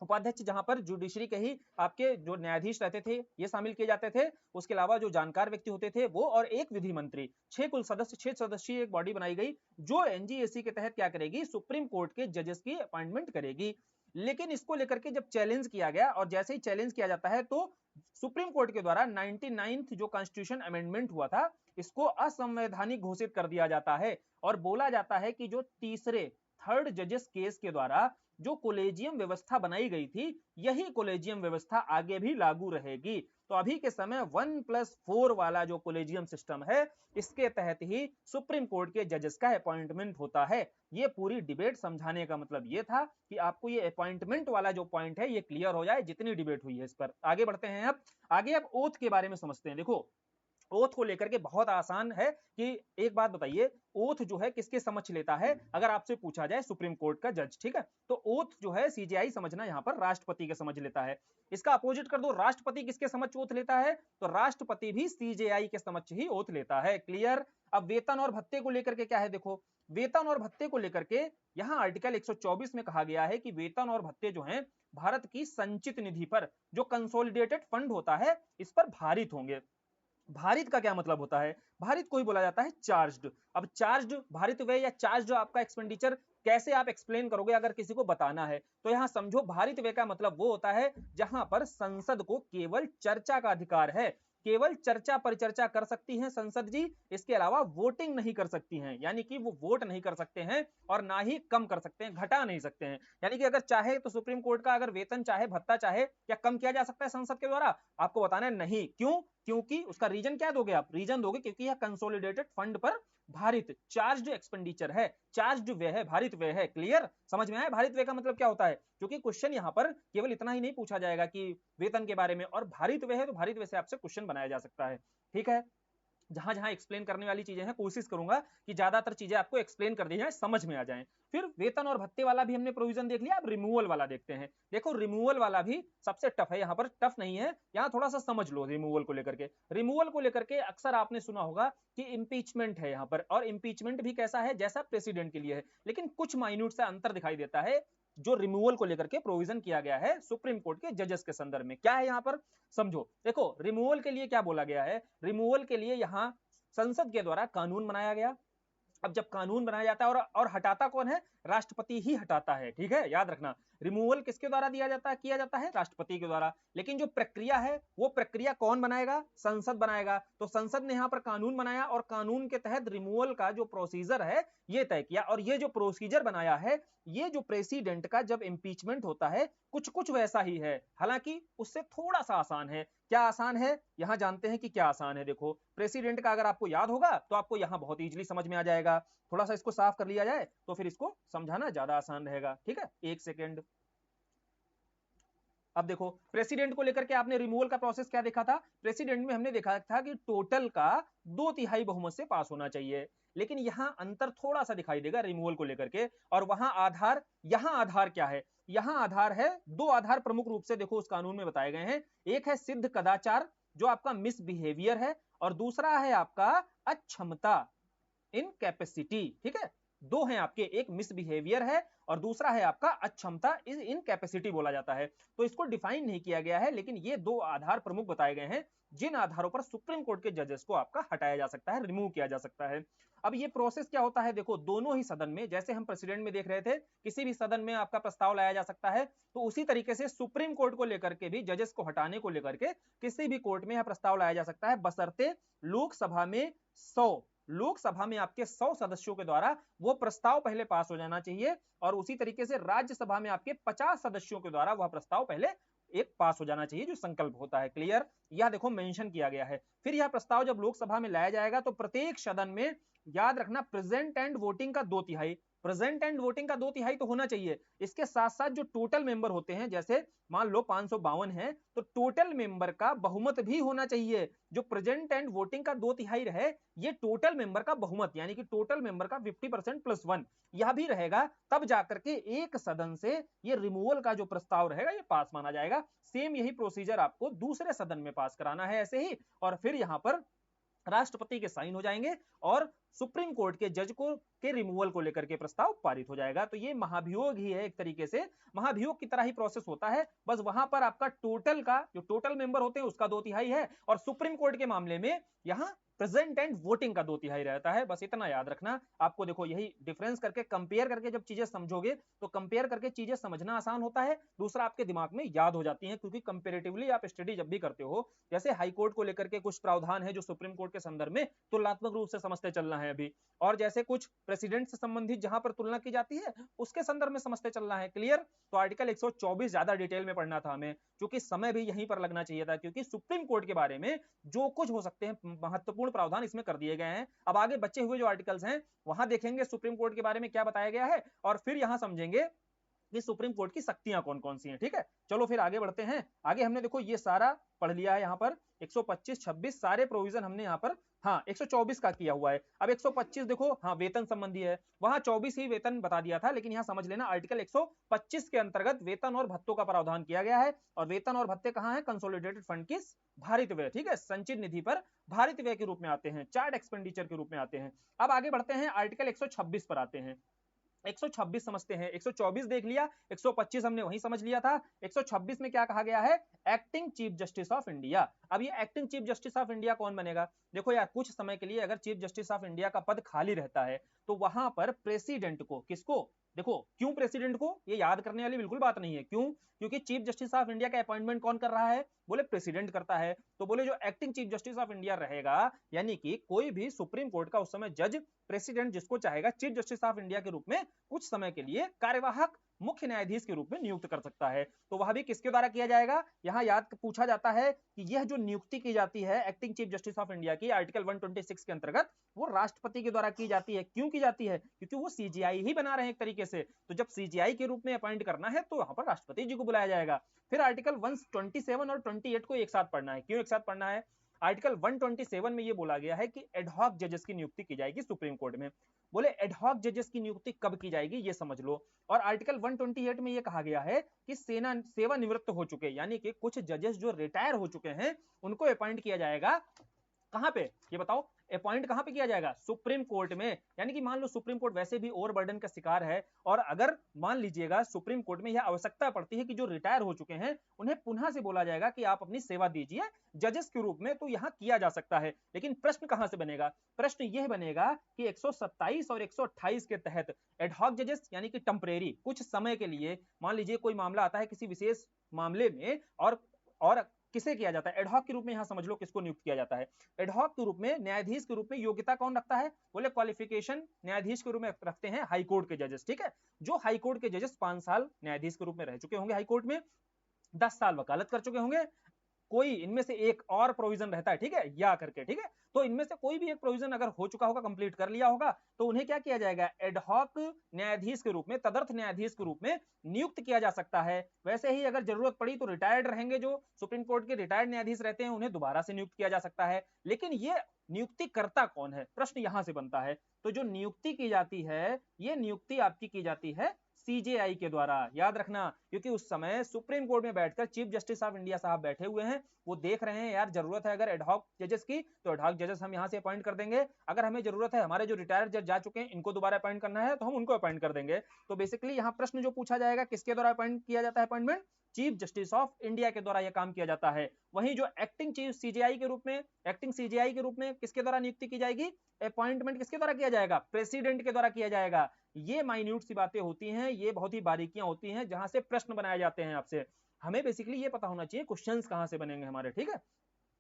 उपाध्यक्ष, जहां पर जुडिशरी के ही आपके जो न्यायाधीश रहते थे ये शामिल किए जाते थे। उसके अलावा जो जानकार व्यक्ति होते थे वो, और एक विधि मंत्री, 6 कुल सदस्य, 6 सदस्यीय एक बॉडी बनाई गई जो एनजीएसी के तहत क्या करेगी? सुप्रीम कोर्ट के जजेस की अपॉइंटमेंट करेगी। लेकिन इसको लेकर के जब चैलेंज किया गया, और जैसे ही चैलेंज किया जाता है तो सुप्रीम कोर्ट के द्वारा 99th जो कॉन्स्टिट्यूशन अमेंडमेंट हुआ था इसको असंवैधानिक घोषित कर दिया जाता है और बोला जाता है कि जो तीसरे थर्ड जजेस केस के द्वारा जो कोलेजियम व्यवस्था बनाई गई थी यही कोलेजियम व्यवस्था आगे भी लागू रहेगी। तो अभी के समय 1+4 वाला जो कोलेजियम सिस्टम है इसके तहत ही सुप्रीम कोर्ट के जजेस का अपॉइंटमेंट होता है। ये पूरी डिबेट समझाने का मतलब ये था कि आपको ये अपॉइंटमेंट वाला जो पॉइंट है ये क्लियर हो जाए, जितनी डिबेट हुई है इस पर। आगे बढ़ते हैं, अब आगे अब ओथ के बारे में समझते हैं। देखो, ओथ को लेकर के बहुत आसान है कि एक बात बताइए, ओथ जो है किसके समक्ष लेता है? अगर आपसे पूछा जाए सुप्रीम कोर्ट का जज, ठीक है, तो ओथ जो है सीजीआई समझना यहाँ पर राष्ट्रपति के समझ लेता है। इसका अपोजिट कर दो, राष्ट्रपति किसके समक्ष ओथ लेता है? तो राष्ट्रपति भी सीजीआई के समक्ष ही ओथ लेता है। क्लियर? अब वेतन और भत्ते को लेकर के क्या है? देखो, वेतन और भत्ते को लेकर के यहाँ आर्टिकल 124 में कहा गया है कि वेतन और भत्ते जो हैं भारत की संचित निधि पर, जो कंसोलिडेटेड फंड होता है, इस पर भारित होंगे। भारित का क्या मतलब होता है? भारित को ही बोला जाता है चार्ज्ड। अब चार्ज्ड, भारित व्यय या चार्ज आपका एक्सपेंडिचर कैसे आप एक्सप्लेन करोगे अगर किसी को बताना है? तो यहां समझो, भारित व्यय का मतलब वो होता है जहां पर संसद को केवल चर्चा का अधिकार है, केवल चर्चा परिचर्चा कर सकती हैं संसद जी, इसके अलावा वोटिंग नहीं कर सकती हैं, यानी कि वो वोट नहीं कर सकते हैं और ना ही कम कर सकते हैं, घटा नहीं सकते हैं। यानी कि अगर चाहे तो सुप्रीम कोर्ट का अगर वेतन चाहे, भत्ता चाहे, क्या कम किया जा सकता है संसद के द्वारा? आपको बताना है नहीं। क्यों? क्योंकि उसका रीजन क्या दोगे आप? रीजन दोगे क्योंकि यह कंसोलिडेटेड फंड पर भारित चार्ज्ड एक्सपेंडिचर है, चार्ज्ड व्यय है, भारित व्यय है। क्लियर? समझ में आया भारित व्यय का मतलब क्या होता है? क्योंकि क्वेश्चन यहाँ पर केवल इतना ही नहीं पूछा जाएगा कि वेतन के बारे में, और भारित व्यय है तो भारित व्यय से आपसे क्वेश्चन बनाया जा सकता है। ठीक है, जहां जहां एक्सप्लेन करने वाली चीजें हैं कोशिश करूंगा कि ज्यादातर चीजें आपको एक्सप्लेन कर दी जाए, समझ में आ जाएं। फिर वेतन और भत्ते वाला भी हमने प्रोविजन देख लिया, अब रिमूवल वाला देखते हैं। देखो, रिमूवल वाला भी सबसे टफ है, यहाँ पर टफ नहीं है, यहाँ थोड़ा सा समझ लो रिमूवल को लेकर के। रिमूवल को लेकर के अक्सर आपने सुना होगा कि इंपीचमेंट है यहाँ पर, और इंपीचमेंट भी कैसा है? जैसा प्रेसिडेंट के लिए है, लेकिन कुछ माइन्यूट सा अंतर दिखाई देता है जो रिमूवल को लेकर के प्रोविजन किया गया है सुप्रीम कोर्ट के जजेस के संदर्भ में। क्या है यहाँ पर? समझो, देखो रिमूवल के लिए क्या बोला गया है? रिमूवल के लिए यहाँ संसद के द्वारा कानून बनाया गया। अब जब कानून बनाया जाता है और हटाता कौन है? राष्ट्रपति ही हटाता है। ठीक है, याद रखना, रिमूवल किसके द्वारा दिया जाता है, किया जाता है? राष्ट्रपति के द्वारा। लेकिन जो प्रक्रिया है वो प्रक्रिया कौन बनाएगा? संसद बनाएगा। तो संसद ने यहाँ पर कानून बनाया और कानून के तहत रिमूवल का जो प्रोसीजर है ये तय किया, और ये जो प्रोसीजर बनाया है, ये जो प्रेसिडेंट का जब इंपीचमेंट होता है कुछ कुछ वैसा ही है, हालांकि उससे थोड़ा सा आसान है। क्या आसान है, यहां जानते हैं कि क्या आसान है। देखो प्रेसिडेंट का अगर आपको याद होगा तो आपको यहां बहुत इजीली समझ में आ जाएगा। थोड़ा सा इसको साफ कर लिया जाए तो फिर इसको समझाना ज्यादा आसान रहेगा। ठीक है, एक सेकेंड। अब देखो प्रेसिडेंट को लेकर के आपने रिमूवल का प्रोसेस क्या देखा था, प्रेसिडेंट में हमने देखा था कि टोटल का 2/3 बहुमत से पास होना चाहिए, लेकिन यहां अंतर थोड़ा सा दिखाई देगा रिमूवल को लेकर के। और वहां आधार, यहां आधार क्या है, यहां आधार है, दो आधार प्रमुख रूप से देखो उस कानून में बताए गए हैं। एक है सिद्ध कदाचार जो आपका मिसबिहेवियर है, और दूसरा है आपका अक्षमता, इनकैपेसिटी। ठीक है, दो हैं आपके, एक मिसबिहेवियर है और दूसरा है आपका अक्षमता, इस इनकैपेसिटी बोला जाता है। तो इसको डिफाइन नहीं किया गया है, लेकिन ये दो आधार प्रमुख बताए गए हैं जिन आधारों पर सुप्रीम कोर्ट के जजेस को आपका हटाया जा सकता है, रिमूव किया जा सकता है। अब ये प्रोसेस क्या होता है, देखो दोनों ही सदन में, जैसे हम प्रेसिडेंट में देख रहे थे किसी भी सदन में आपका प्रस्ताव लाया जा सकता है, तो उसी तरीके से सुप्रीम कोर्ट को लेकर के भी, जजेस को हटाने को लेकर के किसी भी कोर्ट में यह प्रस्ताव लाया जा सकता है, बशर्ते लोकसभा में 100, लोकसभा में आपके 100 सदस्यों के द्वारा वो प्रस्ताव पहले पास हो जाना चाहिए, और उसी तरीके से राज्यसभा में आपके 50 सदस्यों के द्वारा वह प्रस्ताव पहले एक पास हो जाना चाहिए, जो संकल्प होता है। क्लियर, यह देखो मेंशन किया गया है। फिर यह प्रस्ताव जब लोकसभा में लाया जाएगा तो प्रत्येक सदन में, याद रखना, प्रेजेंट एंड वोटिंग का 2/3, प्रेजेंट एंड वोटिंग का 2/3 तो होना चाहिए। इसके साथ साथ जो टोटल मेंबर होते हैं, जैसे मान लो 552 है, तो टोटल मेंबर का बहुमत भी होना चाहिए। जो प्रेजेंट एंड वोटिंग का 2/3 रहे, ये टोटल मेंबर का बहुमत, यानी कि टोटल मेंबर का 50% + 1, यह भी रहेगा, तब जाकर के एक सदन से ये रिमूवल का जो प्रस्ताव रहेगा ये पास माना जाएगा। सेम यही प्रोसीजर आपको दूसरे सदन में पास कराना है ऐसे ही, और फिर यहां पर राष्ट्रपति के साइन हो जाएंगे और सुप्रीम कोर्ट के जज को के रिमूवल को लेकर के प्रस्ताव पारित हो जाएगा। तो ये महाभियोग ही है, एक तरीके से महाभियोग की तरह ही प्रोसेस होता है, बस वहां पर आपका टोटल का, जो टोटल मेंबर होते हैं उसका 2/3 है, और सुप्रीम कोर्ट के मामले में यहां प्रेजेंट एंड वोटिंग का 2/3 रहता है। बस इतना याद रखना आपको। देखो यही डिफरेंस करके, कंपेयर करके जब चीजें समझोगे तो कंपेयर करके चीजें समझना आसान होता है, दूसरा आपके दिमाग में याद हो जाती है, क्योंकि कंपेरेटिवली आप स्टडी जब भी करते हो, जैसे हाई कोर्ट को लेकर के कुछ प्रावधान है जो सुप्रीम कोर्ट के संदर्भ में तुलनात्मक रूप से समझते चलना है अभी, और जैसे कुछ प्रेसिडेंट से संबंधित जहां पर तुलना की जाती है उसके संदर्भ में समझते चलना है। क्लियर, तो आर्टिकल 124 ज्यादा डिटेल में पढ़ना था हमें, क्योंकि समय भी यहीं पर लगना चाहिए था, क्योंकि सुप्रीम कोर्ट के बारे में जो कुछ हो सकते हैं महत्वपूर्ण प्रावधान इसमें कर दिए गए हैं। अब आगे बचे हुए जो आर्टिकल्स हैं वहां देखेंगे सुप्रीम कोर्ट के बारे में क्या बताया गया है, और फिर यहां समझेंगे कि सुप्रीम कोर्ट की शक्तियां कौन कौन सी हैं। ठीक है, चलो फिर आगे बढ़ते हैं। आगे हमने देखो ये सारा पढ़ लिया है, यहाँ पर 125, 26 सारे प्रोविजन हमने यहाँ पर, हाँ 124 का किया हुआ है। अब 125 देखो, हाँ वेतन संबंधी है, वहां 24 ही वेतन बता दिया था, लेकिन यहाँ समझ लेना आर्टिकल 125 के अंतर्गत वेतन और भत्तों का प्रावधान किया गया है, और वेतन और भत्ते कहाँ है, कंसोलिडेटेड फंड की भारित व्यय, ठीक है, संचित निधि पर भारित व्यय के रूप में आते हैं, चार्ट एक्सपेंडिचर के रूप में आते हैं। अब आगे बढ़ते हैं, आर्टिकल 126 पर आते हैं। 126 समझते हैं, 124 देख लिया, 125 हमने वही समझ लिया था। 126 में क्या कहा गया है, acting chief justice of India. अब ये acting chief justice of India कौन बनेगा, देखो यार कुछ समय के लिए अगर चीफ जस्टिस ऑफ इंडिया का पद खाली रहता है तो वहां पर प्रेसिडेंट को, किसको, देखो क्यों प्रेसिडेंट को, ये याद करने वाली बिल्कुल बात नहीं है, क्यों, क्योंकि चीफ जस्टिस ऑफ इंडिया का अपॉइंटमेंट कौन कर रहा है, बोले प्रेसिडेंट करता है, तो बोले जो acting chief justice of India रहेगा, यानी कि कोई भी सुप्रीम कोर्ट का उस समय जज प्रेसिडेंट जिसको चाहेगा चीफ जस्टिस ऑफ इंडिया के रूप में कुछ समय के लिए कार्यवाहक मुख्य न्यायाधीश के रूप में नियुक्त कर सकता है। तो वह भी किसके द्वारा किया जाएगा, यहां याद पूछा जाता है कि यह जो नियुक्ति की जाती है acting chief justice of India की आर्टिकल 126 के अंतर्गत, वो राष्ट्रपति के द्वारा की जाती है। क्यों की जाती है, क्योंकि वो सीजीआई ही बना रहे हैं एक तरीके से, तो जब सीजीआई के रूप में अपॉइंट करना है तो वहां पर राष्ट्रपति जी को बुलाया जाएगा। फिर आर्टिकल 127 और 28 को एक साथ पढ़ना है। क्यों एक साथ पढ़ना है, आर्टिकल 127 में ये बोला गया है कि एडहॉक जजेस की नियुक्ति की जाएगी सुप्रीम कोर्ट में। बोले एडहॉक जजेस की नियुक्ति कब की जाएगी ये समझ लो। और आर्टिकल 128 में ये कहा गया है कि सेवानिवृत्त हो चुके, यानी कि कुछ जजेस जो रिटायर हो चुके हैं उनको अपॉइंट किया जाएगा, कहां पे ये बताओ, अपॉइंट कहां पे किया जाएगा, सुप्रीम कोर्ट में। यानी कि मान लो सुप्रीम कोर्ट वैसे भी ओवरबर्डन का शिकार है, और अगर मान लीजिएगा सुप्रीम कोर्ट में यह आवश्यकता पड़ती है कि जो रिटायर हो चुके हैं उन्हें पुनः से बोला जाएगा कि आप अपनी सेवा दीजिए जजेस के रूप में, तो यहां किया जा सकता है। लेकिन प्रश्न कहां से बनेगा, प्रश्न यह बनेगा कि 127 और 128 के तहत एडहॉक जजेस यानी कि टेम्परेरी, कुछ समय के लिए, मान लीजिए कोई मामला आता है किसी विशेष मामले में, और किसे किया जाता है, एडहॉक के रूप में, यहां समझ लो किसको नियुक्त किया जाता है, एडहॉक के रूप में न्यायाधीश के रूप में योग्यता कौन रखता है, बोले क्वालिफिकेशन न्यायाधीश के रूप में रखते हैं हाई कोर्ट के जजेस। ठीक है, जो हाई कोर्ट के जजेस 5 साल न्यायाधीश के रूप में रह चुके होंगे हाई कोर्ट में, 10 साल वकालत कर चुके होंगे, कोई इनमें से एक और प्रोविजन रहता है, ठीक है, या करके, ठीक है, तो इनमें से कोई भी एक प्रोविजन अगर हो चुका होगा, कंप्लीट कर लिया होगा, तो उन्हें क्या किया जाएगा, एडहॉक न्यायाधीश के रूप में, तदर्थ न्यायाधीश के रूप में नियुक्त किया जा सकता है। वैसे ही अगर जरूरत पड़ी तो रिटायर्ड रहेंगे, जो सुप्रीम कोर्ट के रिटायर्ड न्यायाधीश रहते हैं, उन्हें दोबारा से नियुक्त किया जा सकता है। लेकिन ये नियुक्ति करता कौन है, प्रश्न यहां से बनता है। तो जो नियुक्ति की जाती है, ये नियुक्ति आपकी की जाती है सीजेआई के द्वारा, याद रखना, क्योंकि उस समय सुप्रीम कोर्ट में बैठकर चीफ जस्टिस ऑफ इंडिया साहब बैठे हुए हैं, वो देख रहे हैं यार जरूरत है अगर एडहॉक जजेस की, तो एडहॉक जजेस हम यहाँ से अपॉइंट कर देंगे। अगर हमें जरूरत है हमारे जो रिटायर्ड जज जा चुके हैं इनको दोबारा अपॉइंट करना है, तो हम उनको अपॉइंट कर देंगे। तो बेसिकली यहाँ प्रश्न जो पूछा जाएगा, किसके द्वारा अपॉइंट किया जाता है appointment, chief justice of India के द्वारा यह काम किया जाता है। वहीं जो एक्टिंग चीफ सीजेआई के रूप में, एक्टिंग सीजेआई के रूप में किसके द्वारा नियुक्ति की जाएगी, अपॉइंटमेंट किसके द्वारा किया जाएगा, प्रेसिडेंट के द्वारा किया जाएगा। ये माइन्यूट सी बातें होती हैं, ये बहुत ही बारीकियां होती हैं, जहां से प्रश्न बनाए जाते हैं आपसे। हमें बेसिकली ये पता होना चाहिए क्वेश्चंस कहां से बनेंगे हमारे, ठीक है।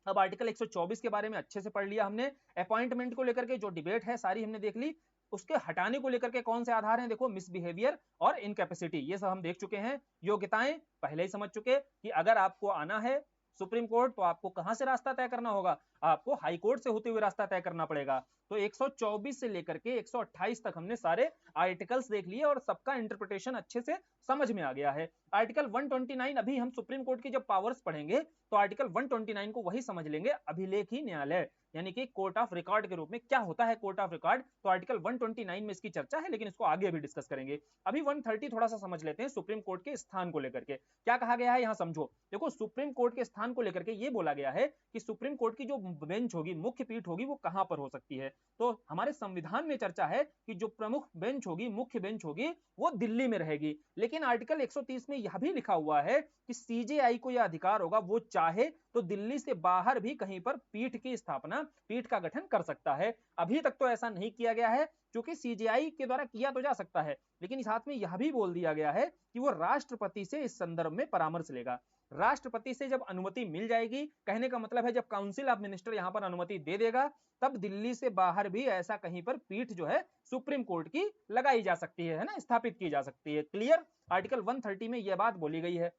अब आर्टिकल 124 के बारे में अच्छे से पढ़ लिया हमने। अपॉइंटमेंट को लेकर के जो डिबेट है सारी हमने देख ली। उसके हटाने को लेकर के कौन से आधार हैं, देखो मिसबिहेवियर और इनकैपेसिटी, ये सब हम देख चुके हैं। योग्यताएं पहले ही समझ चुके कि अगर आपको आना है सुप्रीम कोर्ट तो आपको कहां से रास्ता तय करना होगा, आपको हाई कोर्ट से होते हुए रास्ता तय करना पड़ेगा। तो 124 से लेकर के 128 तक हमने सारे आर्टिकल्स देख लिए और सबका इंटरप्रिटेशन अच्छे से समझ में आ गया है। आर्टिकल 129, अभी हम सुप्रीम कोर्ट की जब पावर्स पढ़ेंगे तो आर्टिकल 129 को वही समझ लेंगे, अभिलेखी न्यायालय यानी कि कोर्ट ऑफ रिकॉर्ड के रूप में। क्या होता है कोर्ट ऑफ रिकॉर्ड, तो आर्टिकल 129 में इसकी चर्चा है, लेकिन इसको आगे भी डिस्कस करेंगे। अभी 130 थोड़ा सा समझ लेते हैं, सुप्रीम कोर्ट के स्थान को लेकर के क्या कहा गया है, यहां समझो। देखो सुप्रीम कोर्ट के स्थान को लेकर के ये बोला गया है कि सुप्रीम कोर्ट की जो बेंच होगी, मुख्य पीठ होगी, वो कहां पर हो सकती है। तो हमारे संविधान में चर्चा है कि जो प्रमुख बेंच होगी, मुख्य बेंच होगी, वो दिल्ली में रहेगी। लेकिन आर्टिकल 130 में यह भी लिखा हुआ है कि सीजेआई को यह अधिकार होगा, वो चाहे तो दिल्ली से बाहर भी कहीं पर पीठ की स्थापना, पीठ का गठन कर सकता है। अभी तक तो ऐसा नहीं किया गया है, क्योंकि सीजेआई के द्वारा किया तो जा सकता है, लेकिन साथ में यह भी बोल दिया गया है कि वो राष्ट्रपति से इस संदर्भ में परामर्श लेगा। राष्ट्रपति से जब अनुमति मिल जाएगी, कहने का मतलब है जब काउंसिल ऑफ मिनिस्टर यहां पर अनुमति दे देगा, तब दिल्ली से बाहर भी ऐसा कहीं पर पीठ जो है सुप्रीम कोर्ट की लगाई जा सकती है ना, स्थापित की जा सकती है। क्लियर, आर्टिकल 130 में यह बात बोली गई है।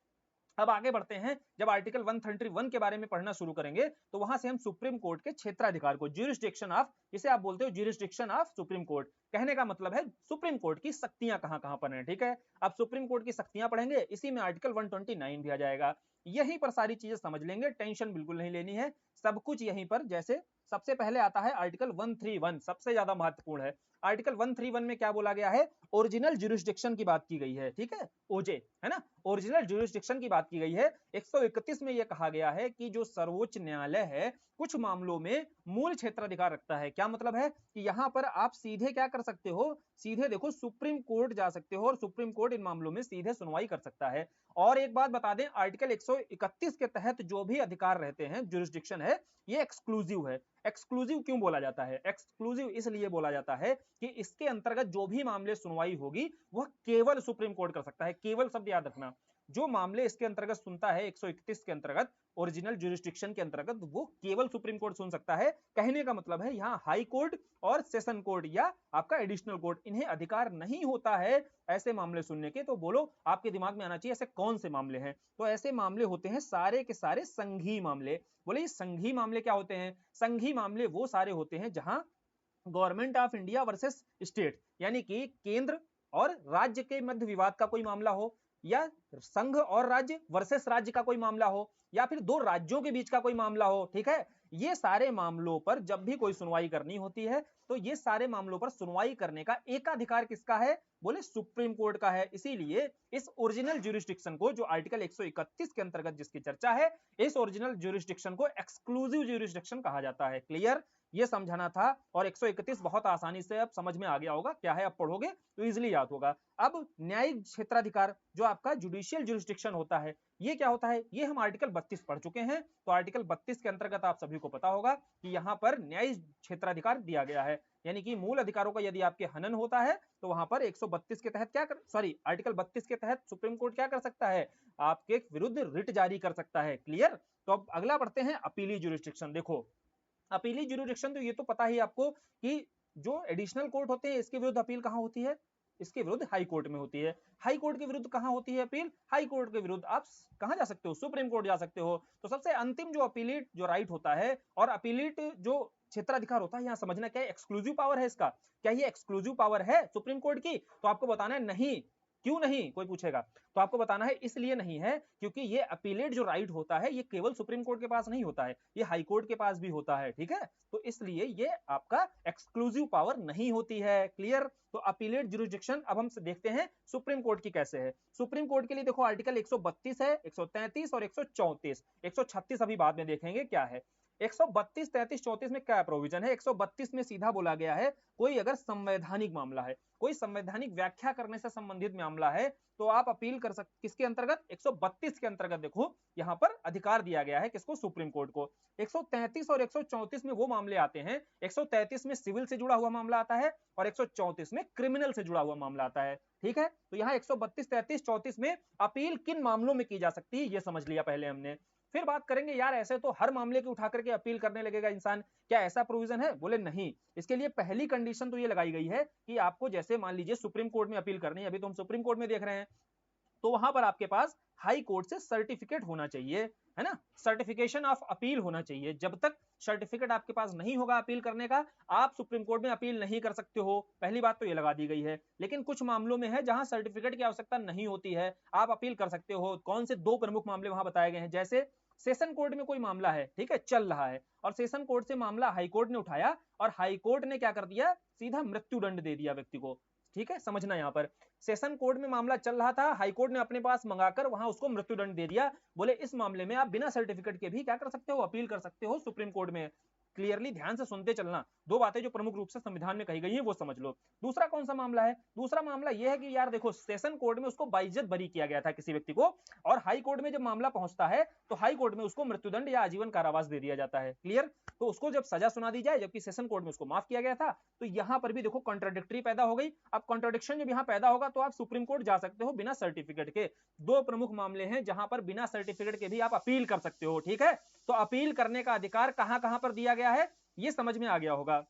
अब आगे बढ़ते हैं, जब आर्टिकल 131 के बारे में पढ़ना शुरू करेंगे तो वहां से हम सुप्रीम कोर्ट के क्षेत्राधिकार को, ज्यूरिसडिक्शन ऑफ, जिसे आप बोलते हो ज्यूरिसडिक्शन ऑफ सुप्रीम कोर्ट, कहने का मतलब है सुप्रीम कोर्ट की शक्तियां कहां कहां पर हैं, ठीक है। अब सुप्रीम कोर्ट की शक्तियां पढ़ेंगे, इसी में आर्टिकल 129 भी आ जाएगा। यहीं पर सारी चीजें समझ लेंगे, टेंशन बिल्कुल नहीं लेनी है, सब कुछ यहीं पर। जैसे सबसे पहले आता है आर्टिकल 131, सबसे ज्यादा महत्वपूर्ण है। आर्टिकल 131 में क्या बोला गया है, ओरिजिनल ज्यूरिसडिक्शन की बात की गई है, ठीक है, ओजे, है ना, ओरिजिनल ज्यूरिसडिक्शन की बात की गई है। 131 में यह कहा गया है कि जो सर्वोच्च न्यायालय है कुछ मामलों में मूल क्षेत्राधिकार रखता है। क्या मतलब है कि यहां पर आप सीधे क्या कर सकते हो, सीधे देखो सुप्रीम कोर्ट जा सकते हो और सुप्रीम कोर्ट इन मामलों में सीधे सुनवाई कर सकता है। और एक बात बता दें, आर्टिकल 131 के तहत जो भी अधिकार रहते हैं, ज्यूरिसडिक्शन है, ये एक्सक्लूसिव है। एक्सक्लूसिव क्यों बोला जाता है, एक्सक्लूसिव इसलिए बोला जाता है कि इसके अंतर्गत जो भी मामले सुनवाई होगी वह केवल सुप्रीम कोर्ट कर सकता है। केवल शब्द याद रखना, जो मामले इसके अंतर्गत सुनता है 131 के अंतर्गत, ओरिजिनल ज्यूरिसडिक्शन के अंतर्गत, वो केवल सुप्रीम कोर्ट सुन सकता है। कहने का मतलब है यहाँ हाई कोर्ट और सेशन कोर्ट या आपका एडिशनल कोर्ट, इन्हें अधिकार नहीं होता है ऐसे मामले सुनने के। तो बोलो, आपके दिमाग में आना चाहिए ऐसे कौन से मामले हैं, तो ऐसे मामले होते हैं सारे के सारे संघीय मामले। बोले ये संघीय मामले क्या होते हैं, संघीय मामले वो सारे होते हैं जहां government of India versus state, यानी कि केंद्र और राज्य के मध्य विवाद का कोई मामला हो, या संघ और राज्य वर्सेस राज्य का कोई मामला हो, या फिर दो राज्यों के बीच का कोई मामला हो, ठीक है। ये सारे मामलों पर जब भी कोई सुनवाई करनी होती है तो ये सारे मामलों पर सुनवाई करने का एकाधिकार किसका है, बोले सुप्रीम कोर्ट का है। इसीलिए इस ओरिजिनल ज्यूरिसडिक्शन को, जो आर्टिकल 131 के अंतर्गत जिसकी चर्चा है, इस ओरिजिनल ज्यूरिसडिक्शन को एक्सक्लूसिव ज्यूरिसडिक्शन कहा जाता है। क्लियर, ये समझाना था। और 131 बहुत आसानी से अब समझ में आ गया होगा क्या है, अब पढ़ोगे तो इजिली याद होगा। अब न्यायिक क्षेत्राधिकार, जो आपका जुडिशियल ज्यूरिसडिक्शन होता है, ये क्या होता है, ये हम आर्टिकल 32 पढ़ चुके हैं। तो आर्टिकल 32 के अंतर्गत आप सभी को पता होगा कि यहाँ पर न्यायिक क्षेत्राधिकार दिया गया है, यानी कि मूल अधिकारों का यदि आपके हनन होता है तो वहां पर 132 के तहत क्या कर, सॉरी आर्टिकल 32 के तहत सुप्रीम कोर्ट क्या कर सकता है, आपके विरुद्ध रिट जारी कर सकता है। क्लियर, तो अब अगला बढ़ते हैं अपीली ज्यूरिसडिक्शन। देखो अपीली ज्यूरिसडिक्शन, तो ये तो पता ही आपको कि जो एडिशनल कोर्ट होते हैं इसके विरुद्ध अपील कहां होती है, इसके विरुद्ध हाई कोर्ट में होती है। हाई कोर्ट के विरुद्ध कहां होती है अपील? हाई कोर्ट के विरुद्ध आप कहां जा सकते हो? सुप्रीम कोर्ट जा सकते हो। तो सबसे अंतिम जो अपीलेट जो राइट होता है और अपीलेट जो क्षेत्राधिकार होता है, यहां समझना क्या है, एक्सक्लूसिव पावर है इसका। क्या ये एक्सक्लूसिव पावर है सुप्रीम कोर्ट की? तो आपको बताना है नहीं। क्यों नहीं, कोई पूछेगा तो आपको बताना है इसलिए नहीं है क्योंकि ये अपीलेट जो राइट होता है ये केवल सुप्रीम कोर्ट के पास नहीं होता है, ये हाई कोर्ट के पास भी होता है, ठीक है। तो इसलिए ये आपका एक्सक्लूसिव पावर नहीं होती है। क्लियर? तो अपीलेट जुरिसडिक्शन अब हम देखते हैं सुप्रीम कोर्ट की कैसे है। सुप्रीम कोर्ट के लिए देखो आर्टिकल 132 है, 133 और 134, 136 अभी बाद में देखेंगे क्या है। 132, 33, 34 में क्या प्रोविजन है? 132 में सीधा बोला गया है कोई अगर संवैधानिक मामला है, कोई संवैधानिक व्याख्या करने से संबंधित मामला है तो आप अपील कर सकते। किसके अंतर्गत? 132 के अंतर्गत देखो यहां पर अधिकार दिया गया है किसको? सुप्रीम कोर्ट को। 133 और 134 में वो मामले आते हैं, 133 में सिविल से जुड़ा हुआ मामला आता है और 134 में क्रिमिनल से जुड़ा हुआ मामला आता है, ठीक है। तो यहाँ 132, 33, 34 में अपील किन मामलों में की जा सकती है ये समझ लिया पहले हमने। फिर बात करेंगे यार ऐसे तो हर मामले की उठा करके अपील करने लगेगा इंसान, क्या ऐसा प्रोविजन है? बोले नहीं। इसके लिए पहली कंडीशन तो ये लगाई गई है कि आपको जैसे मान लीजिए सुप्रीम कोर्ट में अपील करनी है, अभी तो हम सुप्रीम कोर्ट में देख रहे हैं, तो वहां पर आपके पास हाई कोर्ट से सर्टिफिकेट होना चाहिए, है ना, सर्टिफिकेशन ऑफ अपील होना चाहिए। जब तक सर्टिफिकेट आपके पास नहीं होगा अपील करने का, आप सुप्रीम कोर्ट में अपील नहीं कर सकते हो। पहली बात तो ये लगा दी गई है। लेकिन कुछ मामलों में है जहां सर्टिफिकेट की आवश्यकता नहीं होती है, आप अपील कर सकते हो। कौन से? दो प्रमुख मामले वहां बताए गए हैं। जैसे सेशन कोर्ट में कोई मामला है, ठीक है, चल रहा है, और सेशन कोर्ट से मामला हाई कोर्ट ने उठाया और हाई कोर्ट ने क्या कर दिया? सीधा मृत्यु दंड दे दिया व्यक्ति को, ठीक है, समझना। यहां पर सेशन कोर्ट में मामला चल रहा था, हाई कोर्ट ने अपने पास मंगाकर वहां उसको मृत्युदंड दे दिया। बोले इस मामले में आप बिना सर्टिफिकेट के भी क्या कर सकते हो? अपील कर सकते हो सुप्रीम कोर्ट में। क्लियरली ध्यान से सुनते चलना, दो बातें जो प्रमुख रूप से संविधान में कही गई हैं वो समझ लो। दूसरा कौन सा मामला है? दूसरा मामला यह है कि यार देखो सेशन कोर्ट में उसको बाइज्जत बरी किया गया था किसी व्यक्ति को, और हाई कोर्ट में जब मामला पहुंचता है तो हाई कोर्ट में उसको मृत्युदंड या आजीवन कारावास दे दिया जाता है। क्लियर? तो उसको जब सजा सुना दी जाए, जबकि सेशन कोर्ट में उसको माफ किया गया था, तो यहां पर भी देखो कॉन्ट्राडिक्टरी पैदा हो गई। अब कॉन्ट्राडिक्शन जब यहां पैदा होगा तो आप सुप्रीम कोर्ट जा सकते हो बिना सर्टिफिकेट के। दो प्रमुख मामले हैं जहां पर बिना सर्टिफिकेट के भी आप अपील कर सकते हो, ठीक है। तो अपील करने का अधिकार कहां कहां पर दिया गया है ये समझ में आ गया होगा।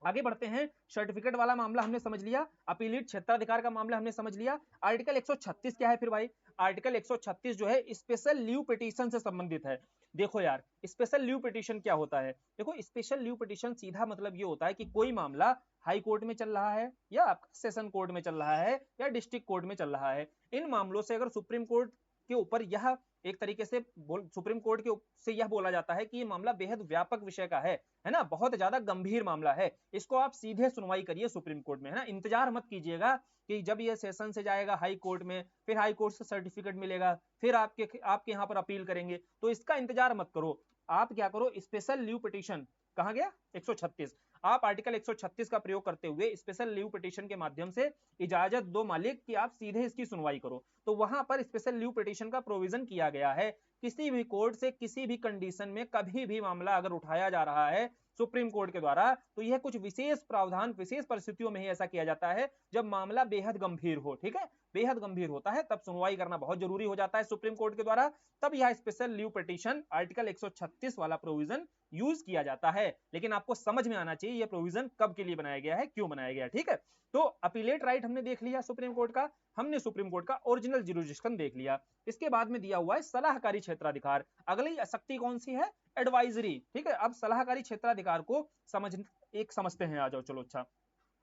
आगे बढ़ते हैं। सर्टिफिकेट वाला मामला हमने समझ लिया, अपीलीट क्षेत्राधिकार का मामला हमने समझ लिया। आर्टिकल 136 क्या है फिर भाई? आर्टिकल 136 जो है स्पेशल लीव पिटीशन से संबंधित है। देखो यार स्पेशल लीव पिटीशन क्या होता है? देखो स्पेशल लीव पिटीशन सीधा मतलब ये होता है कि कोई मामला हाई कोर्ट में चल रहा है या सेशन कोर्ट में चल रहा है या डिस्ट्रिक्ट कोर्ट में चल रहा है, इन मामलों से अगर सुप्रीम कोर्ट के ऊपर यह एक तरीके से सुप्रीम कोर्ट के से यह बोला जाता है कि ये मामला बेहद व्यापक विषय का है ना, बहुत ज्यादा गंभीर मामला है, इसको आप सीधे सुनवाई करिए सुप्रीम कोर्ट में, है ना, इंतजार मत कीजिएगा कि जब ये सेशन से जाएगा हाई कोर्ट में, फिर हाई कोर्ट से सर्टिफिकेट मिलेगा, फिर आपके यहाँ पर अपील करेंगे, तो इसका इंतजार मत करो। आप क्या करो? स्पेशल लीव पिटीशन, कहा गया 136, आप आर्टिकल 136 का प्रयोग करते हुए स्पेशल लीव पिटीशन के माध्यम से इजाजत दो मालिक कि आप सीधे इसकी सुनवाई करो। तो वहां पर स्पेशल लीव पिटीशन का प्रोविजन किया गया है। किसी भी कोर्ट से किसी भी कंडीशन में कभी भी मामला अगर उठाया जा रहा है सुप्रीम कोर्ट के द्वारा, तो यह कुछ विशेष प्रावधान विशेष परिस्थितियों में ही ऐसा किया जाता है जब मामला बेहद गंभीर हो, ठीक है, बेहद गंभीर होता है, तब सुनवाई करना बहुत जरूरी हो जाता है सुप्रीम कोर्ट के द्वारा। तब यह स्पेशल लीव पिटीशन आर्टिकल 136 वाला प्रोविजन यूज किया जाता है। लेकिन आपको समझ में आना चाहिए यह प्रोविजन कब के लिए बनाया गया है, क्यों बनाया गया, ठीक है। तो अपीलेट राइट हमने देख लिया सुप्रीम कोर्ट का, हमने सुप्रीम कोर्ट का ओरिजिनल जुरिसडिक्शन देख लिया। इसके बाद में दिया हुआ है सलाहकारी क्षेत्राधिकार। अगली शक्ति कौन सी है? एडवाइजरी, ठीक है। अब सलाहकारी क्षेत्राधिकार को समझते हैं, आ जाओ चलो। अच्छा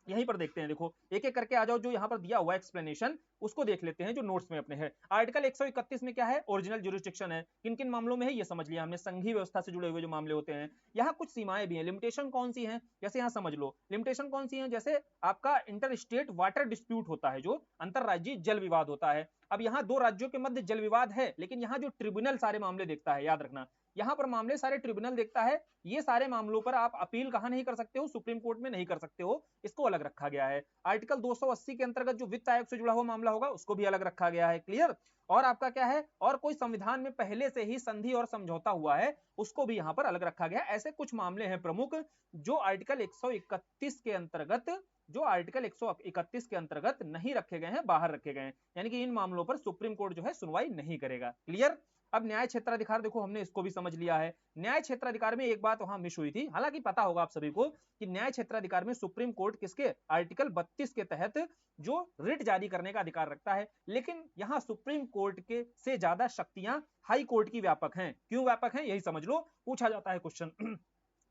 यहीं पर देखते हैं, देखो एक एक करके आ जाओ, जो यहाँ पर दिया हुआ एक्सप्लेनेशन उसको देख लेते हैं जो नोट्स में अपने है। आर्टिकल 131 में क्या है? ओरिजिनल जुरिसडिक्शन है। किन किन मामलों में है ये समझ लिया हमने, संघीय व्यवस्था से जुड़े हुए जो मामले होते हैं। यहाँ कुछ सीमाएं भी हैं, लिमिटेशन कौन सी हैं, जैसे यहाँ समझ लो लिमिटेशन कौन सी है। जैसे आपका इंटर स्टेट वाटर डिस्प्यूट होता है, जो अंतरराज्यीय जल विवाद होता है। अब यहाँ दो राज्यों के मध्य जल विवाद है, लेकिन यहाँ जो ट्रिब्यूनल सारे मामले देखता है, याद रखना यहाँ पर मामले सारे ट्रिब्यूनल देखता है। ये सारे मामलों पर आप अपील कहां नहीं कर सकते हो? सुप्रीम कोर्ट में नहीं कर सकते हो, इसको अलग रखा गया है। आर्टिकल 280 के अंतर्गत जो वित्त आयोग से जुड़ा हुआ मामला होगा उसको भी अलग रखा गया है। क्लियर? और आपका क्या है? और कोई संविधान में पहले से ही संधि और समझौता हुआ है उसको भी यहाँ पर अलग रखा गया है। ऐसे कुछ मामले हैं प्रमुख जो आर्टिकल 131 के अंतर्गत जो आर्टिकल 131 के अंतर्गत नहीं रखे गए हैं, बाहर रखे गए हैं, यानी कि इन मामलों पर सुप्रीम कोर्ट जो है सुनवाई नहीं करेगा। क्लियर? अब न्याय क्षेत्राधिकार देखो हमने इसको भी समझ लिया है। न्याय क्षेत्राधिकार में एक बात वहां मिस हुई थी, हालांकि पता होगा आप सभी को कि न्याय क्षेत्राधिकार में सुप्रीम कोर्ट किसके आर्टिकल 32 के तहत जो रिट जारी करने का अधिकार रखता है, लेकिन यहां सुप्रीम कोर्ट के से ज्यादा शक्तियां हाई कोर्ट की व्यापक हैं। क्यों व्यापक हैं यही समझ लो, पूछा जाता है क्वेश्चन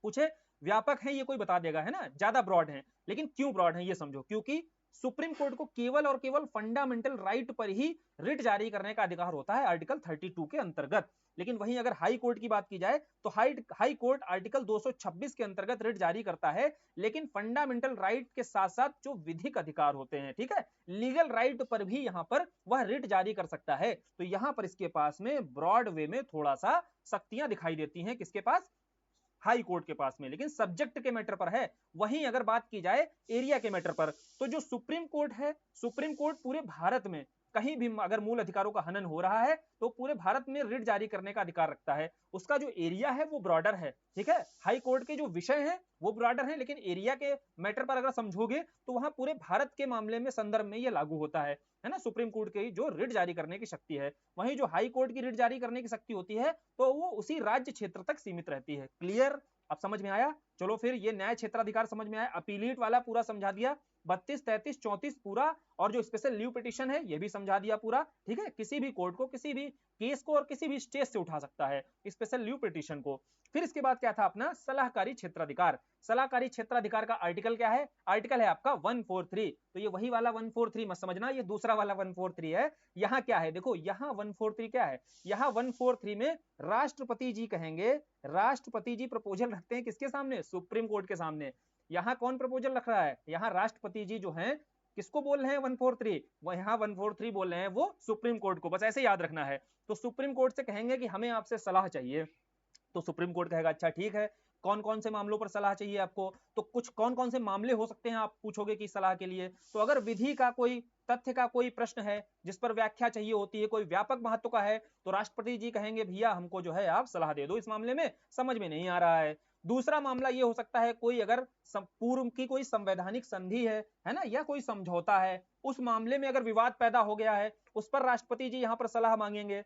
पूछे व्यापक है ये कोई बता देगा, है ना, ज्यादा ब्रॉड है, लेकिन क्यों ब्रॉड है ये समझो, क्योंकि सुप्रीम कोर्ट को केवल और केवल फंडामेंटल राइट पर ही रिट जारी करने का अधिकार होता है आर्टिकल 32 के अंतर्गत। लेकिन वहीं अगर हाई कोर्ट की बात की जाए तो हाई कोर्ट आर्टिकल 226 के अंतर्गत रिट जारी करता है, लेकिन फंडामेंटल राइट के साथ साथ जो विधिक अधिकार होते हैं, ठीक है, लीगल राइट पर भी यहां पर वह रिट जारी कर सकता है। तो यहां पर इसके पास में ब्रॉड वे में थोड़ा सा शक्तियां दिखाई देती हैं, किसके पास, हाई कोर्ट के पास में, लेकिन सब्जेक्ट के मैटर पर है। वहीं अगर बात की जाए एरिया के मैटर पर, तो जो सुप्रीम कोर्ट है, सुप्रीम कोर्ट पूरे भारत में कहीं भी अगर मूल अधिकारों का हनन हो रहा है तो पूरे भारत में रिट जारी करने का अधिकार रखता है। उसका जो एरिया है वो ब्रॉडर है, ठीक है, हाई कोर्ट के जो विषय हैं वो ब्रॉडर हैं, लेकिन एरिया के मैटर पर अगर समझोगे तो वहां पूरे भारत के मामले में संदर्भ में ये लागू होता है ना, सुप्रीम कोर्ट की जो रिट जारी करने की शक्ति है। वहीं जो हाई कोर्ट की रिट जारी करने की शक्ति होती है तो वो उसी राज्य क्षेत्र तक सीमित रहती है। क्लियर? अब समझ में आया? चलो फिर ये न्याय क्षेत्राधिकार समझ में आया, अपीलीट वाला पूरा समझा दिया, 32, 33, 34 पूरा, और जो स्पेशल लीव पिटीशन है ये भी समझा दिया पूरा, ठीक है, किसी भी कोर्ट को किसी भी केस को और किसी भी स्टेज से उठा सकता है स्पेशल लीव पिटीशन को। फिर इसके बाद क्या था अपना सलाहकारी क्षेत्राधिकार। सलाहकारी क्षेत्राधिकार का आर्टिकल क्या है? आर्टिकल है आपका 143। तो ये वही वाला 143 मत समझना, ये दूसरा वाला 143 है। यहाँ क्या है देखो, यहाँ 143 क्या है, यहाँ 143 में राष्ट्रपति जी कहेंगे, राष्ट्रपति जी प्रपोजल रखते हैं किसके सामने, सुप्रीम कोर्ट के सामने। यहाँ कौन प्रपोजल रख रहा है, यहाँ राष्ट्रपति जी जो हैं किसको बोल रहे हैं 143, वो यहाँ 143 बोल रहे हैं वो सुप्रीम कोर्ट को, बस ऐसे याद रखना है। तो सुप्रीम कोर्ट से कहेंगे कि हमें आपसे सलाह चाहिए, तो सुप्रीम कोर्ट कहेगा अच्छा ठीक है, कौन कौन से मामलों पर सलाह चाहिए आपको, तो कुछ कौन कौन से मामले हो सकते हैं आप पूछोगे कि सलाह के लिए, तो अगर विधि का कोई तथ्य का कोई प्रश्न है जिस पर व्याख्या चाहिए होती है, कोई व्यापक महत्व का है, तो राष्ट्रपति जी कहेंगे भैया हमको जो है आप सलाह दे दो, इस मामले में समझ में नहीं आ रहा है। दूसरा मामला ये हो सकता है कोई अगर पूर्व की कोई संवैधानिक संधि है ना, या कोई समझौता है, उस मामले में अगर विवाद पैदा हो गया है, उस पर राष्ट्रपति जी यहाँ पर सलाह मांगेंगे,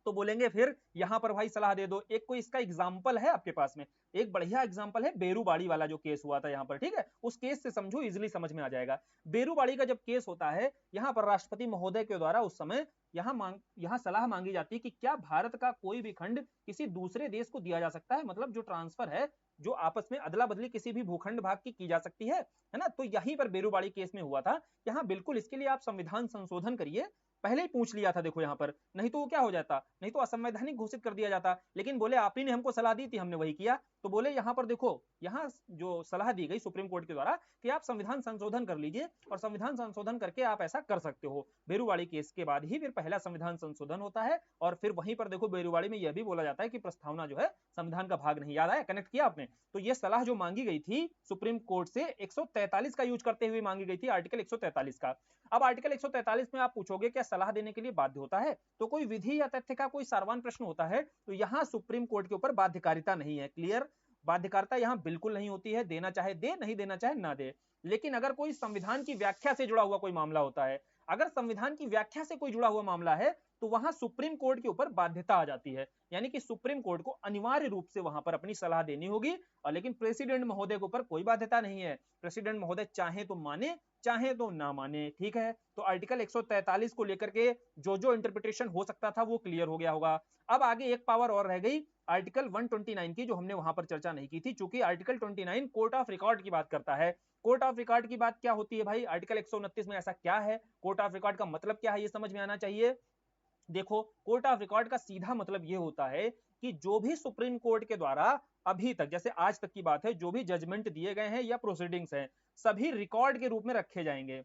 तो बोलेंगे फिर यहां पर भाई सलाह दे दो। एक कोई इसका एग्जाम्पल है आपके पास में, एक बढ़िया एग्जाम्पल है बेरूबाड़ी वाला जो केस हुआ था यहाँ पर, ठीक है, उस केस से समझो, इजिली समझ में आ जाएगा। बेरूबाड़ी का जब केस होता है, यहाँ पर राष्ट्रपति महोदय के द्वारा उस समय यहाँ सलाह मांगी जाती है कि क्या भारत का कोई भी खंड किसी दूसरे देश को दिया जा सकता है, मतलब जो ट्रांसफर है, जो आपस में अदला बदली किसी भी भूखंड भाग की जा सकती है ना। तो यहीं पर बेरूबाड़ी केस में हुआ था। यहाँ बिल्कुल इसके लिए आप संविधान संशोधन करिए, पहले ही पूछ लिया था देखो यहाँ पर, नहीं तो वो क्या हो जाता, नहीं तो असंवैधानिक घोषित कर दिया जाता, लेकिन बोले आप ही ने हमको सलाह दी थी, हमने वही किया। तो बोले यहाँ पर देखो, यहाँ जो सलाह दी गई सुप्रीम कोर्ट के द्वारा कि आप संविधान संशोधन कर लीजिए, और संविधान संशोधन करके आप ऐसा कर सकते हो। बेरूबाड़ी केस के बाद ही फिर पहला संविधान संशोधन होता है, और फिर वहीं पर देखो बेरूबाड़ी में यह भी बोला जाता है कि प्रस्तावना जो है संविधान का भाग नहीं। याद आया, कनेक्ट किया आपने। तो ये सलाह जो मांगी गई थी सुप्रीम कोर्ट से 143 का यूज करते हुए मांगी गई थी, आर्टिकल 143 का। अब आर्टिकल 143 में आप पूछोगे क्या सलाह देने के लिए बाध्य होता है, तो कोई विधि या तथ्य का कोई सारवान प्रश्न होता है, तो यहाँ सुप्रीम कोर्ट के ऊपर बाध्यकारिता नहीं है। क्लियर? बाध्यकारिता यहाँ बिल्कुल नहीं होती है, देना चाहे दे, नहीं देना चाहे ना दे। लेकिन अगर कोई संविधान की व्याख्या से जुड़ा हुआ कोई मामला होता है, अगर संविधान की व्याख्या से कोई जुड़ा हुआ मामला है, तो वहां सुप्रीम कोर्ट के ऊपर बाध्यता आ जाती है, यानी कि सुप्रीम कोर्ट को अनिवार्य रूप से वहां पर अपनी सलाह देनी होगी। और लेकिन प्रेसिडेंट महोदय के ऊपर कोई बाध्यता नहीं है, प्रेसिडेंट महोदय चाहे तो माने चाहे तो ना माने, ठीक है। तो आर्टिकल 143 को लेकर के जो इंटरप्रिटेशन हो सकता था वो क्लियर हो गया होगा। अब आगे एक पावर और रह गई आर्टिकल 129 की, जो हमने वहां पर चर्चा नहीं की थी, चूंकि आर्टिकल 29 कोर्ट ऑफ रिकॉर्ड की बात करता है। कोर्ट ऑफ रिकॉर्ड की बात क्या होती है भाई, आर्टिकल 129 में ऐसा क्या है, कोर्ट ऑफ रिकॉर्ड का मतलब क्या है, ये समझ में आना चाहिए। देखो, कोर्ट ऑफ रिकॉर्ड का सीधा मतलब ये होता है कि जो भी सुप्रीम कोर्ट के द्वारा अभी तक, जैसे आज तक की बात है, जो भी जजमेंट दिए गए हैं या प्रोसीडिंग्स हैं, सभी रिकॉर्ड के रूप में रखे जाएंगे,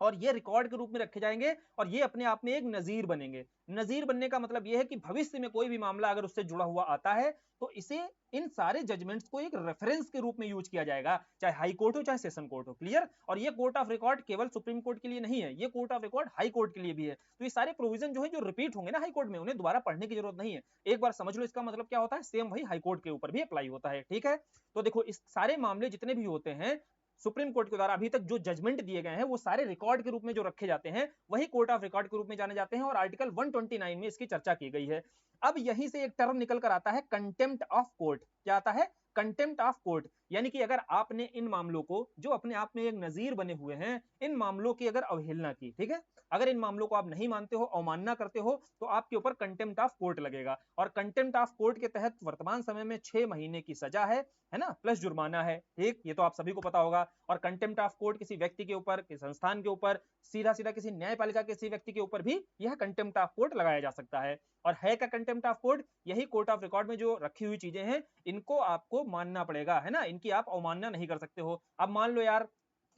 और ये रिकॉर्ड के रूप में रखे जाएंगे, और ये अपने आप में एक नजीर बनेंगे। नजीर बनने का मतलब ये है कि भविष्य में कोई भी मामला अगर उससे जुड़ा हुआ आता है, तो इसे, इन सारे जजमेंट्स को एक रेफरेंस के रूप में यूज किया जाएगा, चाहे हाई कोर्ट हो चाहे सेशन कोर्ट हो। क्लियर? और ये कोर्ट ऑफ रिकॉर्ड केवल सुप्रीम कोर्ट के लिए नहीं है, ये court of record high court के लिए भी है। तो ये सारे प्रोविजन जो है, जो रिपीट होंगे ना हाई कोर्ट में, उन्हें दोबारा पढ़ने की जरूरत नहीं है, एक बार समझ लो इसका मतलब क्या होता है, सेम वही हाई कोर्ट के ऊपर भी अप्लाई होता है, ठीक है। तो देखो, इस सारे मामले जितने भी होते हैं, सुप्रीम कोर्ट के द्वारा अभी तक जो जजमेंट दिए गए हैं वो सारे रिकॉर्ड के रूप में जो रखे जाते हैं वही कोर्ट ऑफ रिकॉर्ड के रूप में जाने जाते हैं, और आर्टिकल 129 में इसकी चर्चा की गई है। अब यहीं से एक टर्म निकल कर आता है कंटेम्प्ट ऑफ कोर्ट। क्या आता है? Contempt of court. यानी कि अगर आपने इन मामलों को, जो अपने आप में एक नजीर बने हुए हैं, इन मामलों की अगर अवहेलना की, ठीक है, अगर इन मामलों को आप नहीं मानते हो, अवमानना करते हो, तो आपके ऊपर कंटेम्प्ट ऑफ कोर्ट लगेगा। और कंटेम्प्ट ऑफ कोर्ट के तहत वर्तमान समय में 6 महीने की सजा है ना, प्लस जुर्माना है। एक ये तो आप सभी को पता होगा। और कंटेम्प्ट ऑफ कोर्ट किसी व्यक्ति के ऊपर, किसी संस्थान के ऊपर, सीधा सीधा किसी न्यायपालिका के किसी व्यक्ति के ऊपर भी यह कंटेम्प्ट ऑफ कोर्ट लगाया जा सकता है। और है क्या कंटेम्प्ट ऑफ कोर्ट? यही कोर्ट ऑफ रिकॉर्ड में जो रखी हुई चीजें हैं, इनको आपको मानना पड़ेगा, है ना, इनकी आप अवमानना नहीं कर सकते हो। अब मान लो यार,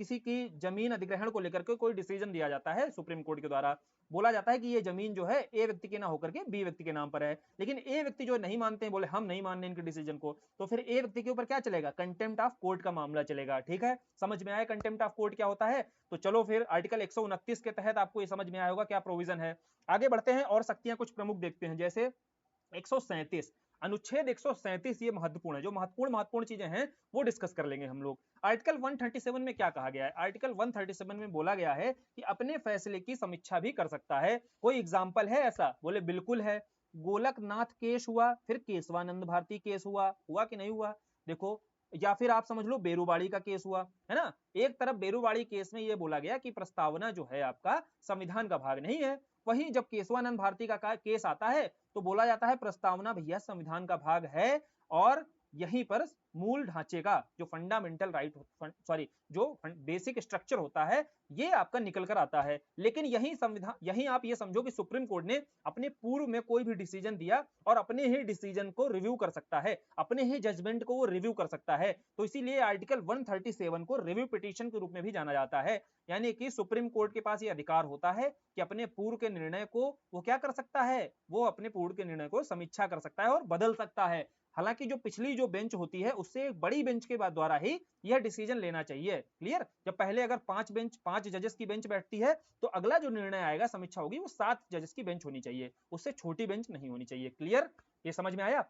किसी की जमीन अधिग्रहण को लेकर के कोई डिसीजन दिया जाता है सुप्रीम कोर्ट के द्वारा, बोला जाता है कि ये जमीन जो है ए व्यक्ति के ना होकर के बी व्यक्ति के नाम पर है, लेकिन ए व्यक्ति जो नहीं मानते हैं, बोले हम नहीं मान रहे इनके डिसीजन को, तो फिर ए व्यक्ति के ऊपर क्या चलेगा? कंटेम्प्ट ऑफ कोर्ट का मामला चलेगा। ठीक है, समझ में आया कंटेम्प्ट ऑफ कोर्ट क्या होता है? तो चलो फिर आर्टिकल 129 के तहत आपको ये समझ में आया होगा क्या प्रोविजन है। आगे बढ़ते हैं और शक्तियां कुछ प्रमुख देखते हैं। जैसे 137 अनुच्छेद 137, ये महत्वपूर्ण है। जो महत्वपूर्ण चीजें हैं वो डिस्कस कर लेंगे हम लोग। आर्टिकल 137 में क्या कहा गया है? आर्टिकल 137 में बोला गया है कि अपने फैसले की समीक्षा भी कर सकता है। कोई एग्जाम्पल है ऐसा? बोले बिल्कुल है। गोलकनाथ केस हुआ, फिर केशवानंद भारती केस हुआ कि नहीं हुआ? देखो, या फिर आप समझ लो बेरुबाड़ी का केस हुआ, है ना। एक तरफ बेरुबाड़ी केस में यह बोला गया कि प्रस्तावना जो है आपका संविधान का भाग नहीं है, वहीं जब केशवानंद भारती का केस आता है तो बोला जाता है प्रस्तावना भैया संविधान का भाग है, और यहीं पर मूल ढांचे का जो फंडामेंटल राइट, सॉरी, जो बेसिक स्ट्रक्चर होता है, ये आपका निकल कर आता है। लेकिन यही आप ये समझो कि सुप्रीम कोर्ट ने अपने पूर्व में कोई भी डिसीजन दिया और अपने ही डिसीजन को रिव्यू कर सकता है, अपने ही जजमेंट को वो रिव्यू कर सकता है। तो इसीलिए आर्टिकल 137 को रिव्यू पिटीशन के रूप में भी जाना जाता है। यानी कि सुप्रीम कोर्ट के पास ये अधिकार होता है कि अपने पूर्व के निर्णय को वो क्या कर सकता है? वो अपने पूर्व के निर्णय को समीक्षा कर सकता है और बदल सकता है। हालांकि जो पिछली जो बेंच होती है, उससे एक बड़ी बेंच के बाद द्वारा ही यह डिसीजन लेना चाहिए। क्लियर? जब पहले अगर 5 जजेस की बेंच बैठती है, तो अगला जो निर्णय आएगा, समीक्षा होगी, वो 7 जजेस की बेंच होनी चाहिए, उससे छोटी बेंच नहीं होनी चाहिए। क्लियर? ये समझ में आया?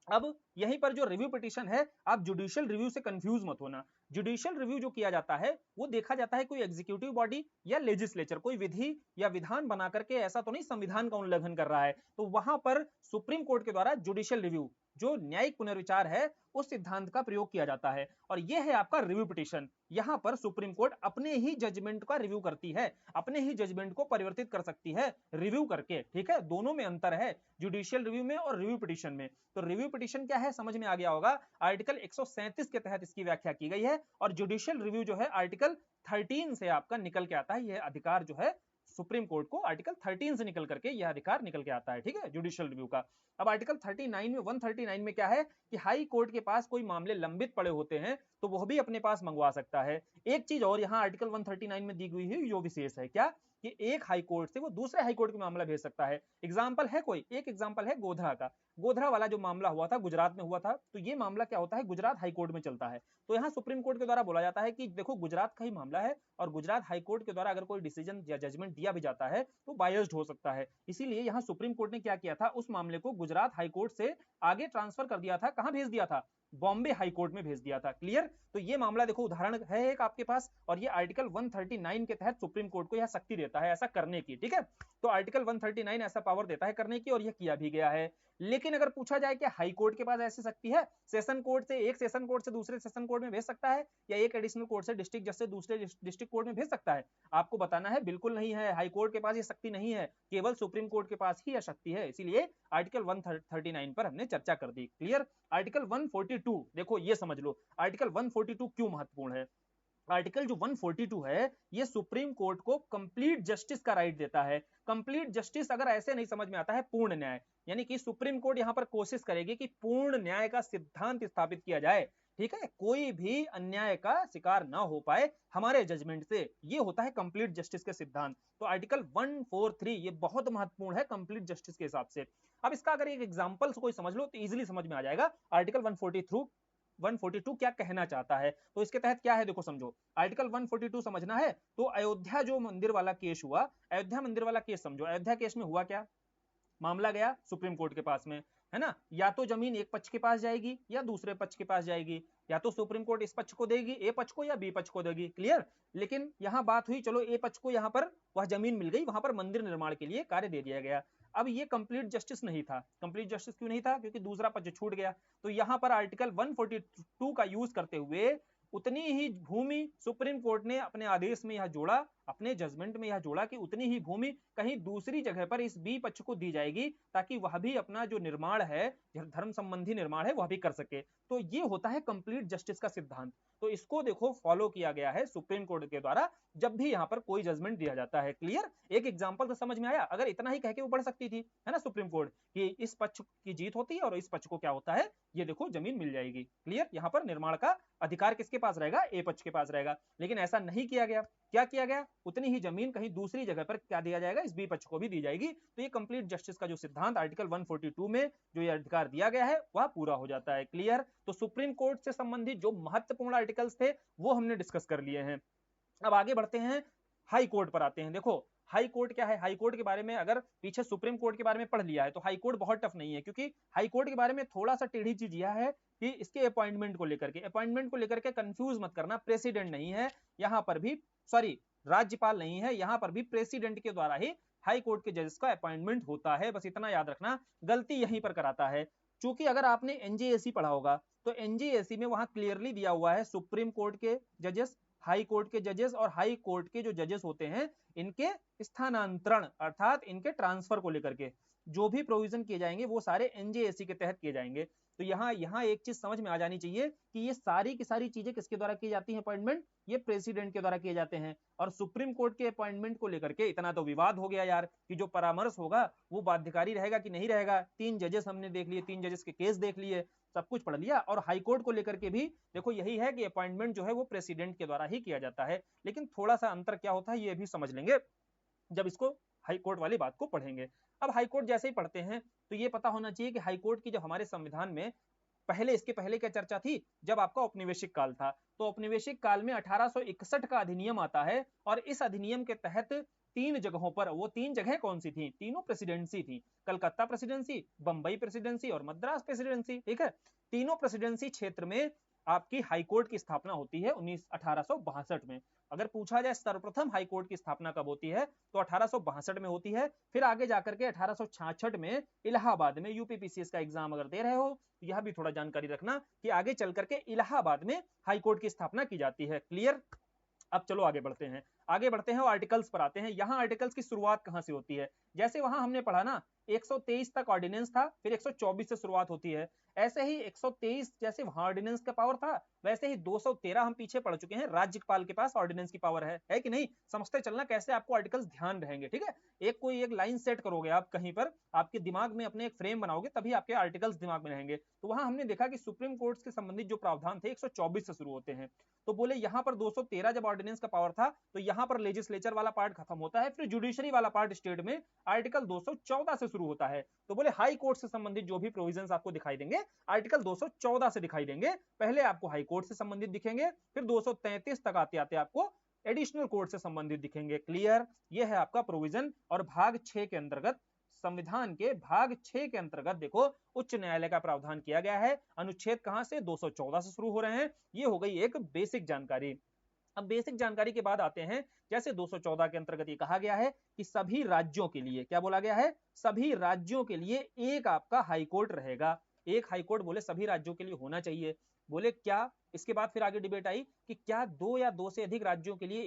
अब यहीं पर जो रिव्यू पिटीशन है, आप जुडिशियल रिव्यू से कंफ्यूज मत होना। जुडिशियल रिव्यू जो किया जाता है, वो देखा जाता है कोई एग्जीक्यूटिव बॉडी या लेजिस्लेचर कोई विधि या विधान बना करके ऐसा तो नहीं संविधान का उल्लंघन कर रहा है, तो वहां पर सुप्रीम कोर्ट के द्वारा जुडिशियल रिव्यू, जो न्यायिक पुनर्विचार है, उस सिद्धांत का प्रयोग किया जाता है। और यह है आपका रिव्यू पिटीशन। यहां पर सुप्रीम कोर्ट अपने ही जजमेंट का रिव्यू करती है, अपने ही जजमेंट को परिवर्तित कर सकती है रिव्यू करके। ठीक है, दोनों में अंतर है, जुडिशियल रिव्यू में और रिव्यू पिटीशन में। तो रिव्यू पिटीशन क्या है, समझ में आ गया होगा। आर्टिकल 137 के तहत इसकी व्याख्या की गई है, और जुडिशियल रिव्यू जो है आर्टिकल 13 से आपका निकल के आता है। यह अधिकार जो है सुप्रीम कोर्ट को आर्टिकल 13 से निकल करके यह अधिकार निकल के आता है। ठीक है, जुडिशियल रिव्यू का। अब आर्टिकल 39 में 139 में क्या है कि हाई कोर्ट के पास कोई मामले लंबित पड़े होते हैं, तो वह भी अपने पास मंगवा सकता है। एक चीज और यहाँ आर्टिकल 139 में दी गई है, जो विशेष है क्या, कि एक हाई कोर्ट से वो दूसरे हाई कोर्ट में मामला भेज सकता है। एग्जाम्पल है कोई? एक एग्जाम्पल है गोधरा का। गोधरा वाला जो मामला हुआ था, गुजरात में हुआ था, तो ये मामला क्या होता है, गुजरात हाई कोर्ट में चलता है। तो यहाँ सुप्रीम कोर्ट के द्वारा बोला जाता है कि देखो, गुजरात का ही मामला है, और गुजरात हाई कोर्ट के द्वारा अगर कोई डिसीजन या जजमेंट दिया भी जाता है तो बायस्ड हो सकता है। इसीलिए यहाँ सुप्रीम कोर्ट ने क्या किया था, उस मामले को गुजरात हाई कोर्ट से आगे ट्रांसफर कर दिया था। कहां भेज दिया था? बॉम्बे हाई कोर्ट में भेज दिया था। क्लियर? तो ये मामला देखो, उदाहरण है एक आपके पास, और ये आर्टिकल 139 के तहत सुप्रीम कोर्ट को यह शक्ति देता है ऐसा करने की। ठीक है, तो आर्टिकल 139 ऐसा पावर देता है करने की, और यह किया भी गया है। लेकिन अगर पूछा जाए कि हाई कोर्ट के पास ऐसी शक्ति है, सेशन कोर्ट से, एक सेशन कोर्ट से दूसरे सेशन कोर्ट में भेज सकता है, या एक एडिशनल कोर्ट से डिस्ट्रिक्ट जज से दूसरे डिस्ट्रिक्ट कोर्ट में भेज सकता है? आपको बताना है बिल्कुल नहीं है। हाई कोर्ट के पास ये शक्ति नहीं है, केवल सुप्रीम कोर्ट के पास ही यह शक्ति है। इसीलिए आर्टिकल 139 पर हमने चर्चा कर दी। क्लियर? आर्टिकल 142 देखो, ये समझ लो आर्टिकल 142 क्यों महत्वपूर्ण है। आर्टिकल जो 142 है, ये सुप्रीम कोर्ट को कंप्लीट जस्टिस का राइट देता है। कंप्लीट जस्टिस अगर ऐसे नहीं समझ में आता है, पूर्ण न्याय, यानी कि सुप्रीम कोर्ट यहां पर कोशिश करेगी कि पूर्ण न्याय का सिद्धांत स्थापित किया जाए। ठीक है, कोई भी अन्याय का शिकार ना हो पाए हमारे जजमेंट से, ये होता है कंप्लीट जस्टिस के सिद्धांत। तो आर्टिकल 143 ये बहुत महत्वपूर्ण है कंप्लीट जस्टिस के हिसाब से। अब इसका अगर एक एग्जांपल से कोई समझ लो तो इजीली समझ में आ जाएगा आर्टिकल 142 क्या कहना चाहता है। तो इसके तहत क्या है, देखो समझो, आर्टिकल 142 समझना है तो अयोध्या जो मंदिर वाला केस हुआ, अयोध्या मंदिर वाला केस समझो। अयोध्या केस में हुआ क्या, मामला गया सुप्रीम कोर्ट के पास में, है ना, या तो जमीन एक पक्ष के पास जाएगी या दूसरे पक्ष के पास जाएगी, या तो सुप्रीम कोर्ट इस पक्ष को देगी, ए पक्ष को, या बी पक्ष को देगी, क्लियर। लेकिन यहाँ बात हुई, चलो ए पक्ष को यहाँ पर वह जमीन मिल गई, वहां पर मंदिर निर्माण के लिए कार्य दे दिया गया। अब ये कंप्लीट जस्टिस नहीं था। कंप्लीट जस्टिस क्यों नहीं था? क्योंकि दूसरा पक्ष छूट गया। तो यहाँ पर आर्टिकल 142 का यूज करते हुए उतनी ही भूमि सुप्रीम कोर्ट ने अपने आदेश में यह जोड़ा, अपने जजमेंट में यह जोड़ा कि उतनी ही भूमि कहीं दूसरी जगह पर इस बी पक्ष को दी जाएगी, ताकि वह भी अपना जो निर्माण है, धर्म संबंधी निर्माण है, वह भी कर सके। तो ये होता है कंप्लीट जस्टिस का सिद्धांत। तो इसको देखो फॉलो किया गया है सुप्रीम कोर्ट के द्वारा जब भी यहाँ पर कोई जजमेंट दिया जाता है, क्लियर। एक एग्जाम्पल तो समझ में आया। अगर इतना ही कह के वो बढ़ सकती थी, है ना, सुप्रीम कोर्ट कि इस पक्ष की जीत होती है और इस पक्ष को क्या होता है, ये देखो जमीन मिल जाएगी, क्लियर। यहाँ पर निर्माण का अधिकार किसके पास रहेगा? ए पक्ष के पास रहेगा। लेकिन ऐसा नहीं किया गया। क्या किया गया? उतनी ही जमीन कहीं दूसरी जगह पर क्या दिया जाएगा? इस बी पक्ष को भी दी जाएगी। तो ये कंप्लीट जस्टिस का जो सिद्धांत आर्टिकल 142 में जो ये अधिकार दिया गया है वह पूरा हो जाता है, क्लियर। तो सुप्रीम कोर्ट से संबंधित जो महत्वपूर्ण आर्टिकल्स थे वो हमने डिस्कस कर लिए हैं। अब आगे बढ़ते हैं, हाई कोर्ट पर आते हैं। देखो हाई कोर्ट क्या है? हाई कोर्ट के बारे में अगर पीछे सुप्रीम कोर्ट के बारे में पढ़ लिया है तो हाई कोर्ट बहुत टफ नहीं है, क्योंकि हाई कोर्ट के बारे में थोड़ा सा टेढ़ी चीज यह है कि इसके अपॉइंटमेंट को लेकर के कंफ्यूज मत करना। प्रेसिडेंट नहीं है यहाँ पर भी, सॉरी राज्यपाल नहीं है यहाँ पर भी, प्रेसिडेंट के द्वारा ही हाई कोर्ट के जजेस का अपॉइंटमेंट होता है। बस इतना याद रखना, गलती यहीं पर कराता है। चूंकि अगर आपने एनजेएसी पढ़ा होगा तो एनजेएसी में वहां क्लियरली दिया हुआ है सुप्रीम कोर्ट के जजेस, हाई कोर्ट के जजेस और हाई कोर्ट के जो जजेस होते हैं इनके स्थानांतरण अर्थात इनके ट्रांसफर को लेकर के जो भी प्रोविजन किए जाएंगे वो सारे एनजेएसी के तहत किए जाएंगे। तो यहाँ एक चीज समझ में आ जानी चाहिए कि ये सारी की सारी चीजें किसके द्वारा की जाती हैं? अपॉइंटमेंट ये प्रेसिडेंट के द्वारा किए जाते हैं। और सुप्रीम कोर्ट के अपॉइंटमेंट को लेकर के इतना तो विवाद हो गया यार कि जो परामर्श होगा वो बाध्यकारी रहेगा कि नहीं रहेगा। 3 जजेस हमने देख लिए, 3 जजेस के केस देख लिए, सब कुछ पढ़ लिया। और हाईकोर्ट को लेकर के भी देखो यही है कि अपॉइंटमेंट जो है वो प्रेसिडेंट के द्वारा ही किया जाता है। लेकिन थोड़ा सा अंतर क्या होता है ये भी समझ लेंगे जब इसको हाईकोर्ट वाली बात को पढ़ेंगे। अब हाईकोर्ट जैसे ही पढ़ते हैं तो ये पता होना चाहिए कि हाईकोर्ट की जब हमारे संविधान में इसके पहले क्या चर्चा थी, जब आपका औपनिवेशिक काल था, तो औपनिवेशिक काल में 1861 का अधिनियम आता है और इस अधिनियम के तहत 3 जगहों पर, वो 3 जगह कौन सी थी? तीनों प्रेसिडेंसी थी, कलकत्ता प्रेसिडेंसी, बंबई प्रेसिडेंसी और मद्रास प्रेसिडेंसी, ठीक है। तीनों प्रेसिडेंसी क्षेत्र में आपकी हाईकोर्ट की स्थापना होती है 1862 में। अगर पूछा जाए सर्वप्रथम हाईकोर्ट की स्थापना कब होती है तो 1862 में होती है। फिर आगे जाकर के 1866 में इलाहाबाद में, यूपीपीसीएस का एग्जाम अगर दे रहे हो तो यह भी थोड़ा जानकारी रखना कि आगे चल करके इलाहाबाद में हाईकोर्ट की स्थापना की जाती है, क्लियर। अब चलो आगे बढ़ते हैं और आर्टिकल्स पर आते हैं। यहाँ आर्टिकल्स की शुरुआत कहां से होती है? जैसे वहां हमने पढ़ा ना 123 तक ऑर्डिनेंस था, फिर 124 से शुरुआत होती है। ऐसे ही 123 जैसे वहां ऑर्डिनेंस का पावर था, वैसे ही 213 हम पीछे पढ़ चुके हैं, राज्यपाल के पास ऑर्डिनेंस की पावर है कि नहीं? समझते चलना कैसे आपको आर्टिकल्स ध्यान रहेंगे, ठीक है। कोई एक लाइन सेट करोगे आप कहीं पर, आपके दिमाग में अपने एक फ्रेम बनाओगे तभी आपके आर्टिकल्स दिमाग में रहेंगे। तो वहां हमने देखा कि सुप्रीम कोर्ट से संबंधित जो प्रावधान थे 124 से शुरू होते हैं। तो बोले यहाँ पर 213 जब ऑर्डिनेंस का पावर था तो यहाँ पर लेजिस्लेचर वाला पार्ट खत्म होता है, फिर जुडिशरी वाला पार्ट स्टेट में आर्टिकल 214 से शुरू होता है। तो बोले हाई कोर्ट से संबंधित जो भी प्रोविजंस आपको दिखाई देंगे आर्टिकल 214 से दिखाई देंगे। पहले आपको हाई कोर्ट से संबंधित दिखेंगे, फिर 233 तक आते आते आपको एडिशनल कोर्ट से संबंधित दिखेंगे, क्लियर। यह है आपका प्रोविजन। और भाग 6 के अंतर्गत, संविधान के भाग 6 के अंतर्गत देखो उच्च न्यायालय का प्रावधान किया गया है। अनुच्छेद कहां से? 214 से शुरू हो रहे हैं। ये हो गई एक बेसिक जानकारी। अब बेसिक जानकारी के बाद आते हैं, जैसे 214 के अंतर्गत ये कहा गया है कि सभी राज्यों के लिए, क्या बोला गया है? सभी राज्यों के लिए एक आपका हाईकोर्ट रहेगा। एक हाईकोर्ट बोले सभी राज्यों के लिए होना चाहिए। बोले क्या? इसके बाद फिर आगे डिबेट आई कि क्या 2 या 2 से अधिक राज्यों के लिए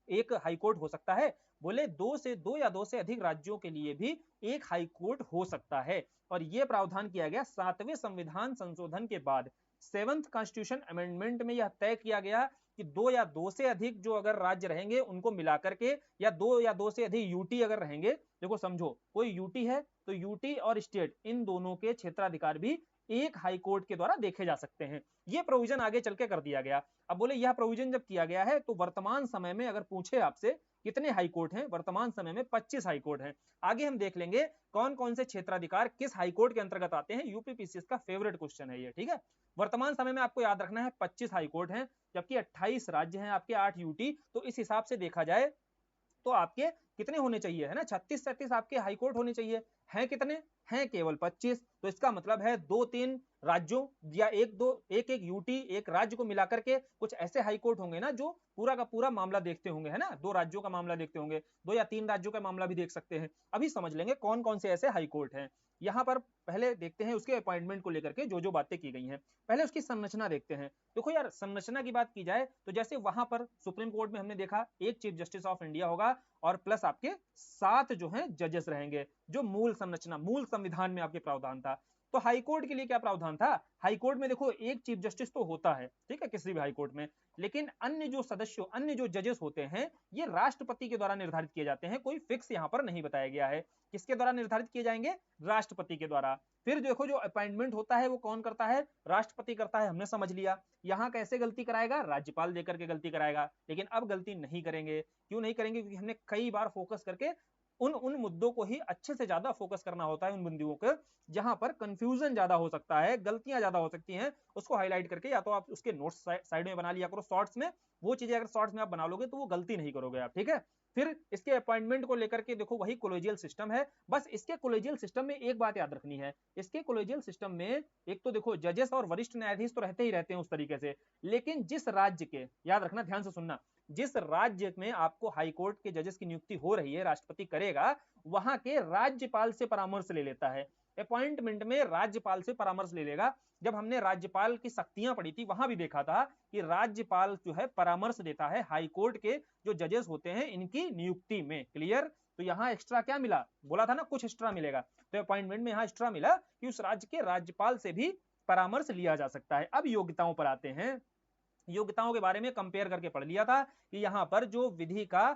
एक हाईकोर्ट हो सकता है? बोले 2 या 2 से अधिक राज्यों के लिए भी एक हाईकोर्ट हो सकता है। और यह प्रावधान किया गया 7वें संविधान संशोधन के बाद। 7th कॉन्स्टिट्यूशन अमेंडमेंट में यह तय किया गया कि 2 या 2 से अधिक जो अगर राज्य रहेंगे उनको मिलाकर के, या 2 या 2 से अधिक यूटी अगर रहेंगे, देखो समझो कोई यूटी है तो यूटी और स्टेट इन दोनों के क्षेत्राधिकार भी एक हाई कोर्ट के द्वारा देखे जा सकते हैं। यह प्रोविजन आगे चल के कर दिया गया। अब बोले यह प्रोविजन जब किया गया है तो वर्तमान समय में अगर पूछे आपसे कितने हाई कोर्ट हैं, वर्तमान समय में 25 हाई कोर्ट हैं। आगे हम देख लेंगे कौन कौन से क्षेत्राधिकार किस हाई कोर्ट के अंतर्गत आते हैं। यूपीपीसीएस का फेवरेट क्वेश्चन है ये, ठीक है। वर्तमान समय में आपको याद रखना है 25 हाई कोर्ट हैं, जबकि 28 राज्य हैं आपके, 8 यूटी। तो इस हिसाब से देखा जाए तो आपके कितने होने चाहिए, है ना? 36-37 आपके हाईकोर्ट होने चाहिए। हैं कितने? हैं केवल 25। तो इसका मतलब है 2-3 राज्यों या एक यूटी एक राज्य को मिलाकर के कुछ ऐसे हाईकोर्ट होंगे ना जो पूरा का पूरा मामला देखते होंगे, है ना, 2 राज्यों का मामला देखते होंगे, 2 या 3 राज्यों का मामला भी देख सकते हैं। अभी समझ लेंगे कौन कौन से ऐसे हाईकोर्ट हैं। यहाँ पर पहले देखते हैं उसके अपॉइंटमेंट को लेकर के जो जो बातें की गई हैं। पहले उसकी संरचना देखते हैं। देखो यार, संरचना की बात की जाए तो जैसे वहां पर सुप्रीम कोर्ट में हमने देखा एक चीफ जस्टिस ऑफ इंडिया होगा और प्लस आपके 7 जो हैं जजेस रहेंगे, जो मूल संरचना मूल संविधान में आपके प्रावधान था। तो हाईकोर्ट के लिए क्या प्रावधान था? हाईकोर्ट में देखो एक चीफ जस्टिस तो होता है, ठीक है, किसी भी हाईकोर्ट में, लेकिन अन्य जो सदस्य अन्य जो जजेस होते हैं ये राष्ट्रपति के द्वारा निर्धारित किए जाते हैं। कोई फिक्स यहाँ पर नहीं बताया गया है। किसके द्वारा निर्धारित किए जाएंगे? राष्ट्रपति के द्वारा। फिर देखो जो अपॉइंटमेंट होता है वो कौन करता है? राष्ट्रपति करता है, हमने समझ लिया। यहाँ कैसे गलती कराएगा? राज्यपाल देकर के गलती कराएगा। लेकिन अब गलती नहीं करेंगे। क्यों नहीं करेंगे? क्योंकि हमने कई बार फोकस करके उन मुद्दों को ही अच्छे से ज्यादा फोकस करना होता है, उन बिंदुओं को जहां पर कंफ्यूजन ज्यादा हो सकता है, गलतियां ज्यादा हो सकती हैं, उसको हाईलाइट करके या तो आप उसके नोट्स साइड में बना लिया करो शॉर्ट्स में। वो चीजें अगर शॉर्ट्स में आप बना लोगे तो वो गलती नहीं करोगे आप, ठीक है। फिर इसके अपॉइंटमेंट को लेकर के देखो वही कोलेजियल सिस्टम है। बस इसके कोलेजियल सिस्टम में एक बात याद रखनी है, इसके कोलेजियल सिस्टम में एक तो देखो जजेस और वरिष्ठ न्यायाधीश तो रहते ही रहते हैं उस तरीके से, लेकिन जिस राज्य के, याद रखना ध्यान से सुनना, जिस राज्य में आपको हाईकोर्ट के जजेस की नियुक्ति हो रही है, राष्ट्रपति करेगा, वहां के राज्यपाल से परामर्श ले लेता है। अपॉइंटमेंट में राज्यपाल से परामर्श ले लेगा। जब हमने राज्यपाल की शक्तियां पढ़ी थी वहां भी देखा था कि राज्यपाल जो है परामर्श देता है हाईकोर्ट के जो जजेस होते हैं इनकी नियुक्ति में। क्लियर? तो यहाँ एक्स्ट्रा क्या मिला? बोला था ना कुछ एक्स्ट्रा मिलेगा, तो अपॉइंटमेंट में यहाँ एक्स्ट्रा मिला कि उस राज्य के राज्यपाल से भी परामर्श लिया जा सकता है। अब योग्यताओं पर आते हैं। योग्यताओं के बारे में कंपेयर करके पढ़ लिया था कि यहाँ पर जो विधि का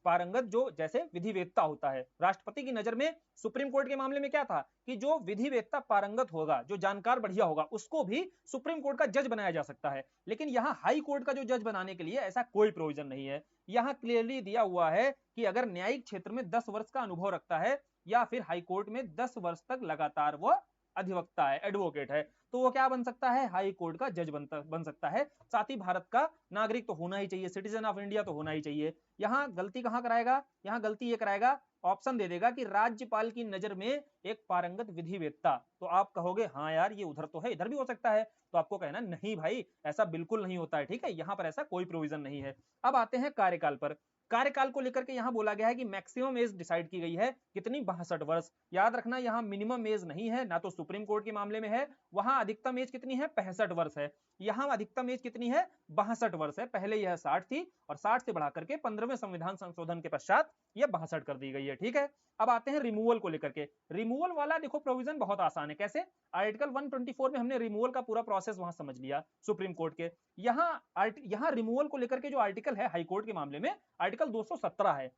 पारंगत, जो जैसे विधिवेत्ता होता है, राष्ट्रपति की नजर में सुप्रीम कोर्ट के मामले में क्या था कि जो विधिवेत्ता पारंगत होगा, जो जानकार बढ़िया होगा, उसको भी सुप्रीम कोर्ट का जज बनाया जा सकता है। लेकिन यहाँ हाई कोर्ट का जो जज बनाने के लिए ऐसा कोई प्रोविजन नहीं है। यहाँ क्लियरली दिया हुआ है कि अगर न्यायिक क्षेत्र में 10 वर्ष का अनुभव रखता है या फिर हाईकोर्ट में 10 वर्ष तक लगातार वो अधिवक्ता है, एडवोकेट है, तो वो क्या बन सकता है? हाई कोर्ट का जज बन सकता है। साथ ही भारत का नागरिक तो होना ही चाहिए, सिटीजन ऑफ इंडिया तो होना ही चाहिए। यहाँ गलती कहाँ कराएगा? यहाँ गलती ये कराएगा, ऑप्शन दे देगा कि राज्यपाल की नजर में एक पारंगत विधिवेत्ता। तो आप कहोगे हाँ यार ये उधर तो है, इधर भी हो सकता है, तो आपको कहना नहीं भाई ऐसा बिल्कुल नहीं होता है, ठीक है, यहाँ पर ऐसा कोई प्रोविजन नहीं है। अब आते हैं कार्यकाल पर। कार्यकाल को लेकर के यहाँ बोला गया है कि मैक्सिमम एज डिसाइड की गई है कितनी? 62 वर्ष। याद रखना यहाँ मिनिमम एज नहीं है, ना तो सुप्रीम कोर्ट के मामले में है, वहां अधिकतम एज कितनी है? 65 वर्ष है। यहाँ अधिकतम एज कितनी है? 62 वर्ष है। पहले यह 60 थी और 60 से बढ़ा करके 15वें संविधान संशोधन के पश्चात यह 62 कर दी गई है, ठीक है। अब आते हैं रिमूवल को लेकर के। रिमूवल वाला देखो प्रोविजन बहुत आसान है। कैसे? आर्टिकल 124 में हमने रिमूवल का पूरा प्रोसेस वहां समझ लिया सुप्रीम कोर्ट के। यहाँ रिमूवल को लेकर के जो आर्टिकल है हाईकोर्ट के मामले में आर्टिकल 217 है।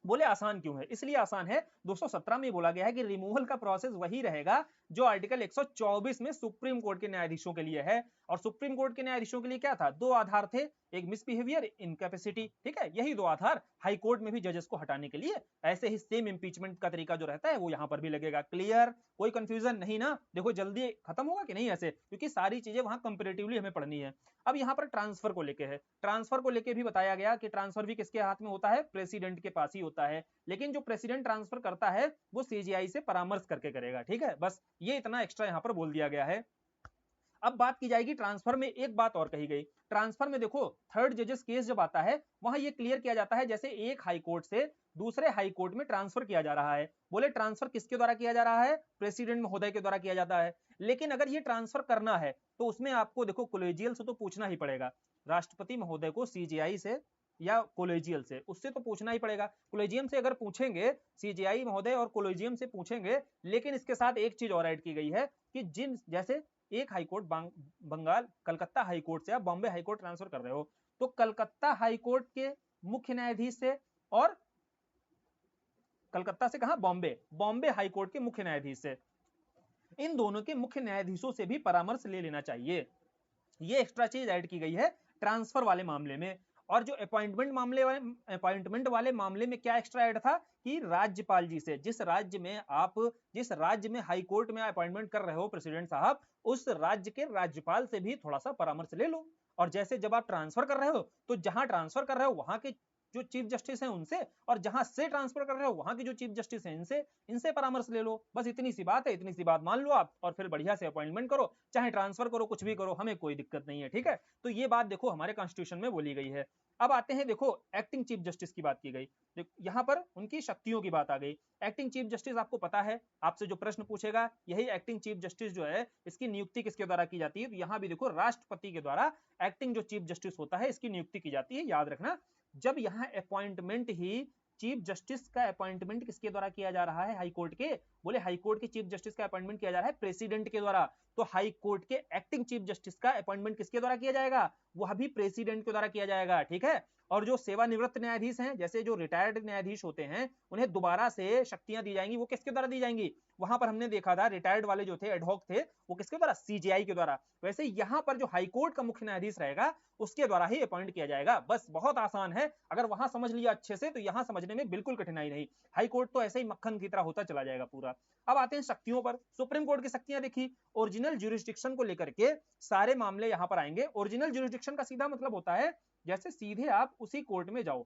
बोले आसान क्यों है? इसलिए आसान है, 217 में बोला गया है कि रिमूवल का प्रोसेस वही रहेगा जो आर्टिकल 124 में सुप्रीम कोर्ट के न्यायाधीशों के लिए है। और सुप्रीम कोर्ट के न्यायाधीशों के लिए क्या था? 2 आधार थे, एक मिसबिहेवियर, इनकैपेसिटी, ठीक है, यही 2 आधार हाई कोर्ट में भी जजेस को हटाने के लिए। ऐसे ही सेम इंपीचमेंट का तरीका जो रहता है वो यहाँ पर भी लगेगा। क्लियर? कोई कंफ्यूजन नहीं ना? देखो जल्दी खत्म होगा कि नहीं ऐसे, क्योंकि सारी चीजें वहां कंपेरेटिवली हमें पढ़नी है। अब यहाँ पर ट्रांसफर को लेके है। ट्रांसफर को लेके भी बताया गया कि ट्रांसफर भी किसके हाथ में होता है? प्रेसिडेंट के पास ही होता है। लेकिन जो प्रेसिडेंट ट्रांसफर करता है वो सीजीआई से परामर्श करके करेगा, ठीक है। बस ये इतना एक्स्ट्रा यहाँ पर बोल दिया गया है। अब बात की जाएगी ट्रांसफर में, एक बात और कही गई। ट्रांसफर में देखो थर्ड जजेस केस जब आता है वहां ये क्लियर किया जाता है, जैसे एक हाई कोर्ट से दूसरे हाई कोर्ट में ट्रांसफर किया जा रहा है। बोले ट्रांसफर किसके द्वारा किया जा रहा है? प्रेसिडेंट महोदय के द्वारा किया जाता है। लेकिन अगर ये ट्रांसफर करना है तो उसमें आपको देखो कोलेजियल से तो पूछना ही पड़ेगा। राष्ट्रपति महोदय को सीजीआई से या कोलेजियल से, उससे तो पूछना ही पड़ेगा। कोलेजियम से अगर पूछेंगे, सीजीआई महोदय और कोलेजियम से पूछेंगे, लेकिन इसके साथ एक चीज और ऐड की गई है कि जिन जैसे एक हाईकोर्ट बंगाल कलकत्ता हाईकोर्ट से आप बॉम्बे हाईकोर्ट ट्रांसफर कर रहे हो, तो कलकत्ता हाईकोर्ट के मुख्य न्यायाधीश से और कलकत्ता से कहा? बॉम्बे हाईकोर्ट के मुख्य न्यायाधीश से, इन दोनों के मुख्य न्यायाधीशों से भी परामर्श ले लेना चाहिए। ये एक्स्ट्रा चीज ऐड की गई है ट्रांसफर वाले मामले में। और जो अपॉइंटमेंट वाले मामले में क्या एक्स्ट्रा ऐड था कि राज्यपाल जी से, जिस राज्य में हाई कोर्ट में अपॉइंटमेंट कर रहे हो प्रेसिडेंट साहब, उस राज्य के राज्यपाल से भी थोड़ा सा परामर्श ले लो। और जैसे जब आप ट्रांसफर कर रहे हो तो जहां ट्रांसफर कर रहे हो वहां के जो चीफ जस्टिस हैं उनसे, और जहां से ट्रांसफर कर रहे हो वहां की जो चीफ जस्टिस हैं इनसे परामर्श ले लो। बस इतनी सी बात है, इतनी सी बात मान लो आप और फिर बढ़िया से अपॉइंटमेंट करो, चाहे ट्रांसफर करो, कुछ भी करो, हमें कोई दिक्कत नहीं है। ठीक है, तो ये बात देखो हमारे कॉन्स्टिट्यूशन में बोली गई है। अब आते हैं, देखो एक्टिंग चीफ जस्टिस की बात की गई, यहाँ पर उनकी शक्तियों की बात आ गई। एक्टिंग चीफ जस्टिस आपको पता है, आपसे जो प्रश्न पूछेगा यही एक्टिंग चीफ जस्टिस जो है इसकी नियुक्ति किसके द्वारा की जाती है, तो यहाँ भी देखो राष्ट्रपति के द्वारा एक्टिंग जो चीफ जस्टिस होता है इसकी नियुक्ति की जाती है। याद रखना, जब यहाँ अपॉइंटमेंट ही चीफ जस्टिस का अपॉइंटमेंट किसके द्वारा किया जा रहा है, हाई कोर्ट के, बोले हाई कोर्ट के चीफ जस्टिस का अपॉइंटमेंट किया जा रहा है प्रेसिडेंट के द्वारा, तो हाई कोर्ट के एक्टिंग चीफ जस्टिस का अपॉइंटमेंट किसके द्वारा किया जाएगा, वह भी प्रेसिडेंट के द्वारा किया जाएगा। ठीक है, और जो सेवानिवृत्त न्यायाधीश हैं, जैसे जो रिटायर्ड न्यायाधीश होते हैं, उन्हें दोबारा से शक्तियां दी जाएंगी, वो किसके द्वारा दी जाएंगी, वहां पर हमने देखा था रिटायर्ड वाले जो थे एडहॉक थे, वो किसके द्वारा, सीजेआई के द्वारा। वैसे यहाँ पर जो हाईकोर्ट का मुख्य न्यायाधीश रहेगा उसके द्वारा ही अपॉइंट किया जाएगा। बस बहुत आसान है, अगर वहां समझ लिया अच्छे से तो यहाँ समझने में बिल्कुल कठिनाई नहीं। हाईकोर्ट तो ऐसे ही मक्खन की तरह होता चला जाएगा पूरा। अब आते हैं शक्तियों पर। सुप्रीम कोर्ट की शक्तियां देखी, ओरिजिनल ज्यूरिसडिक्शन को लेकर के सारे मामले यहाँ पर आएंगे। ओरिजिनल ज्यूरिसडिक्शन का सीधा मतलब होता है जैसे सीधे आप उसी कोर्ट में जाओ।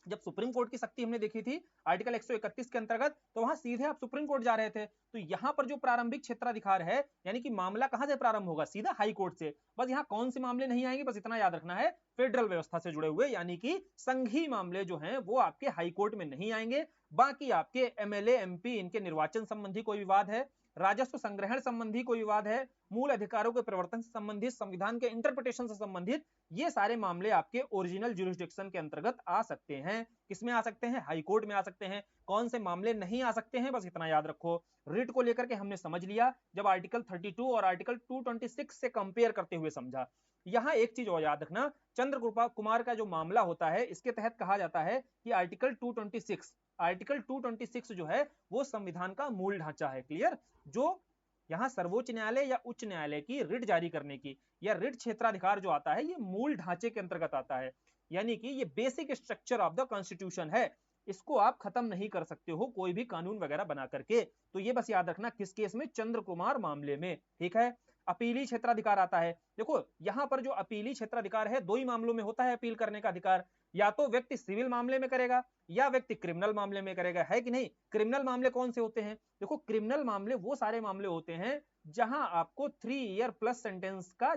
जब सुप्रीम कोर्ट की शक्ति हमने देखी थी आर्टिकल 131 के अंतर्गत, तो वहां सीधे आप सुप्रीम कोर्ट जा रहे थे, तो यहां पर जो प्रारंभिक क्षेत्राधिकार है, यानी कि मामला कहां से प्रारंभ होगा, सीधा हाई कोर्ट से। बस यहाँ कौन से मामले नहीं आएंगे, बस इतना याद रखना है, फेडरल व्यवस्था से जुड़े हुए, यानी कि संघीय मामले जो हैं वो आपके हाई कोर्ट में नहीं आएंगे। बाकी आपके एमएलए एमपी इनके निर्वाचन संबंधी कोई विवाद है, राजस्व संग्रहण संबंधी कोई विवाद है, मूल अधिकारों के प्रवर्तन से संबंधित, संविधान के इंटरप्रिटेशन से संबंधित, ये सारे मामले आपके ओरिजिनल ज्यूरिसडिक्शन के अंतर्गत आ सकते हैं। किसमें आ सकते हैं, हाई कोर्ट में आ सकते हैं। कौन से मामले नहीं आ सकते हैं, बस इतना याद रखो। रिट को लेकर के हमने समझ लिया, जब आर्टिकल 32 और आर्टिकल 226 से कंपेयर करते हुए समझा। यहाँ एक चीज और याद रखना, चंद्र कुमार का जो मामला होता है इसके तहत कहा जाता है कि आर्टिकल 226 जो है वो संविधान का मूल ढांचा है। क्लियर, जो यहाँ सर्वोच्च न्यायालय या उच्च न्यायालय की रिट जारी करने की या रिट क्षेत्राधिकार जो आता है ये मूल ढांचे के अंतर्गत आता है, यानी कि ये basic structure of the constitution है। इसको आप खत्म नहीं कर सकते हो कोई भी कानून वगैरह बना करके। तो ये बस याद रखना, किस केस में, चंद्र कुमार मामले में। ठीक है, अपीली क्षेत्राधिकार आता है। देखो यहाँ पर जो अपीली क्षेत्राधिकार है दो ही मामलों में होता है अपील करने का अधिकार, या तो व्यक्ति सिविल मामले में करेगा या व्यक्ति क्रिमिनल मामले में करेगा, है कि नहीं। क्रिमिनल मामले कौन से होते हैं, देखो क्रिमिनल मामले वो सारे मामले होते हैं जहां आपको 3 ईयर प्लस सेंटेंस का,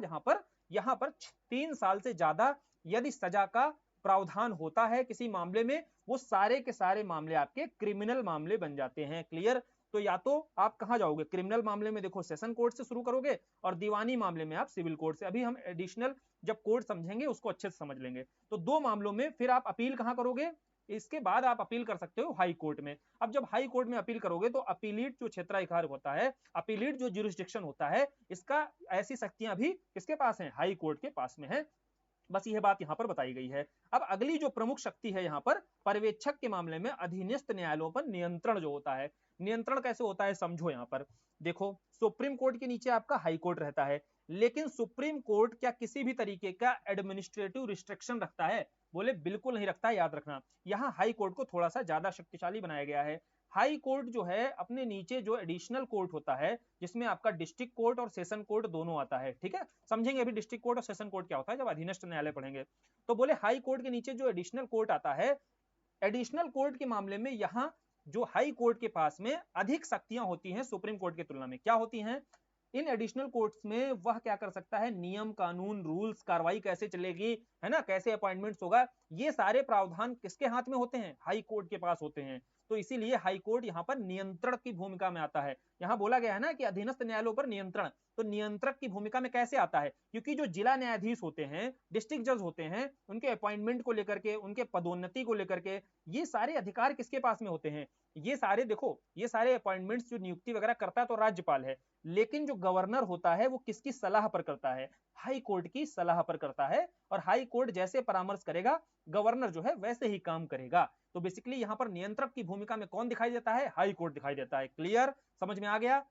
यहाँ पर 3 साल से ज्यादा यदि सजा का प्रावधान होता है किसी मामले में, वो सारे के सारे मामले आपके क्रिमिनल मामले बन जाते हैं। क्लियर, तो या तो आप कहां जाओगे, क्रिमिनल मामले में देखो सेशन कोर्ट से शुरू करोगे, और दीवानी मामले में आप सिविल कोर्ट से। अभी हम एडिशनल जब कोर्ट समझेंगे उसको अच्छे से समझ लेंगे। तो दो मामलों में फिर आप अपील कहां करोगे, इसके बाद आप अपील कर सकते हो हाई कोर्ट में। अब जब हाई कोर्ट में अपील करोगे तो अपीलीट जो क्षेत्राधिकार होता है, अपीलीट जो ज्यूरिसडिक्शन होता है, इसका ऐसी शक्तियां भी किसके पास हैं, हाई कोर्ट के पास में है। बस यह बात यहाँ पर बताई गई है। अब अगली जो प्रमुख शक्ति है यहाँ पर, पर्यवेक्षक के मामले में अधीनस्थ न्यायालयों पर नियंत्रण जो होता है। नियंत्रण कैसे होता है समझो। यहाँ पर देखो, सुप्रीम कोर्ट के नीचे आपका हाई कोर्ट रहता है, लेकिन सुप्रीम कोर्ट क्या किसी भी तरीके का एडमिनिस्ट्रेटिव रिस्ट्रिक्शन रखता है, बोले बिल्कुल नहीं रखता है। याद रखना, यहाँ हाई कोर्ट को थोड़ा सा ज्यादा शक्तिशाली बनाया गया है। हाई कोर्ट जो है अपने नीचे जो एडिशनल कोर्ट होता है, जिसमें आपका डिस्ट्रिक्ट कोर्ट और सेशन कोर्ट दोनों आता है। ठीक है, समझेंगे अभी डिस्ट्रिक्ट कोर्ट और सेशन कोर्ट क्या होता है जब अधीनस्थ न्यायालय पढ़ेंगे। तो बोले हाई कोर्ट के नीचे जो एडिशनल कोर्ट आता है, एडिशनल कोर्ट के मामले में यहाँ जो हाई कोर्ट के पास में अधिक शक्तियां होती हैं सुप्रीम कोर्ट की तुलना में। क्या होती हैं, इन एडिशनल कोर्ट्स में वह क्या कर सकता है, नियम कानून रूल्स, कार्रवाई कैसे चलेगी, है ना, कैसे अपॉइंटमेंट्स होगा, ये सारे प्रावधान किसके हाथ में होते हैं, हाई कोर्ट के पास होते हैं। तो इसीलिए हाई कोर्ट यहाँ पर नियंत्रण की भूमिका में आता है। यहाँ बोला गया है ना कि अधीनस्थ न्यायालयों पर नियंत्रण, तो नियंत्रक की भूमिका में कैसे आता है, क्योंकि जो जिला न्यायाधीश होते हैं, डिस्ट्रिक्ट जज होते हैं, उनके अपॉइंटमेंट को लेकर के, उनके पदोन्नति को लेकर के, ये सारे अधिकार किसके पास में होते हैं, ये सारे देखो, ये सारे अपॉइंटमेंट्स जो नियुक्ति वगैरह करता है तो राज्यपाल है, लेकिन जो गवर्नर होता है वो किसकी सलाह पर करता है, हाई कोर्ट की सलाह पर करता है। और हाई कोर्ट जैसे परामर्श करेगा गवर्नर जो है वैसे ही काम करेगा। तो बेसिकली यहाँ पर नियंत्रक की भूमिका में कौन दिखाई देता है, हाई कोर्ट दिखाई देता है। क्लियर, समझ में आ गया।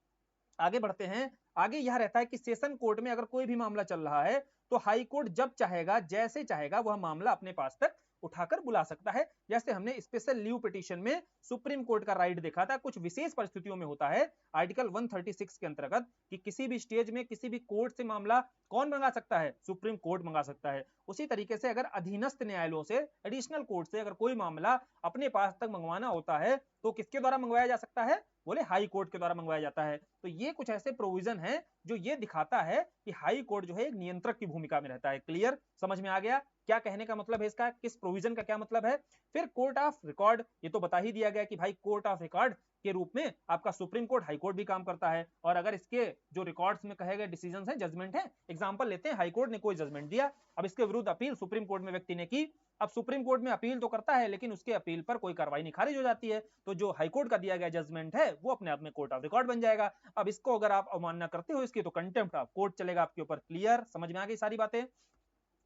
आगे बढ़ते हैं। आगे यह रहता है कि सेशन कोर्ट में अगर कोई भी मामला चल रहा है तो हाई कोर्ट जब चाहेगा, जैसे चाहेगा, वह मामला अपने पास तक उठाकर बुला सकता है। जैसे हमने स्पेशल लीव पिटीशन में सुप्रीम कोर्ट का राइट देखा था, कुछ विशेष परिस्थितियों में होता है आर्टिकल 136 के अंतर्गत कि किसी भी स्टेज में किसी भी कोर्ट से मामला कौन मंगा सकता है, सुप्रीम कोर्ट मंगा सकता है। उसी तरीके से अगर अधीनस्थ न्यायालयों से, एडिशनल कोर्ट से अगर कोई मामला अपने पास तक मंगवाना होता है तो किसके द्वारा मंगवाया जा सकता है, बोले हाई कोर्ट के द्वारा मंगवाया जाता है। तो ये कुछ ऐसे प्रोविजन है जो ये दिखाता है कि हाई कोर्ट जो है एक नियंत्रक की भूमिका में रहता है। क्लियर, समझ में आ गया क्या कहने का मतलब है, इसका किस प्रोविजन का क्या मतलब है। फिर कोर्ट ऑफ रिकॉर्ड, ये तो बता ही दिया गया कि भाई कोर्ट ऑफ रिकॉर्ड के रूप में आपका सुप्रीम कोर्ट, हाई कोर्ट भी काम करता है। और अगर इसके जो रिकॉर्ड्स में कहे गए डिसीजंस हैं, जजमेंट है, एग्जांपल लेते हैं हाई कोर्ट ने कोई जजमेंट दिया, अब इसके विरुद्ध अपील सुप्रीम कोर्ट में व्यक्ति ने की, अब सुप्रीम कोर्ट में अपील तो करता है लेकिन उसके अपील पर कोई कार्रवाई नहीं, खारिज हो जाती है, तो जो हाई कोर्ट का दिया गया जजमेंट है वो अपने आप में कोर्ट ऑफ रिकॉर्ड बन जाएगा। अब इसको अगर आप अवमानना करते हो इसकी तो कंटेम्प्ट ऑफ कोर्ट चलेगा आपके ऊपर। क्लियर, समझ में आ गई सारी बातें।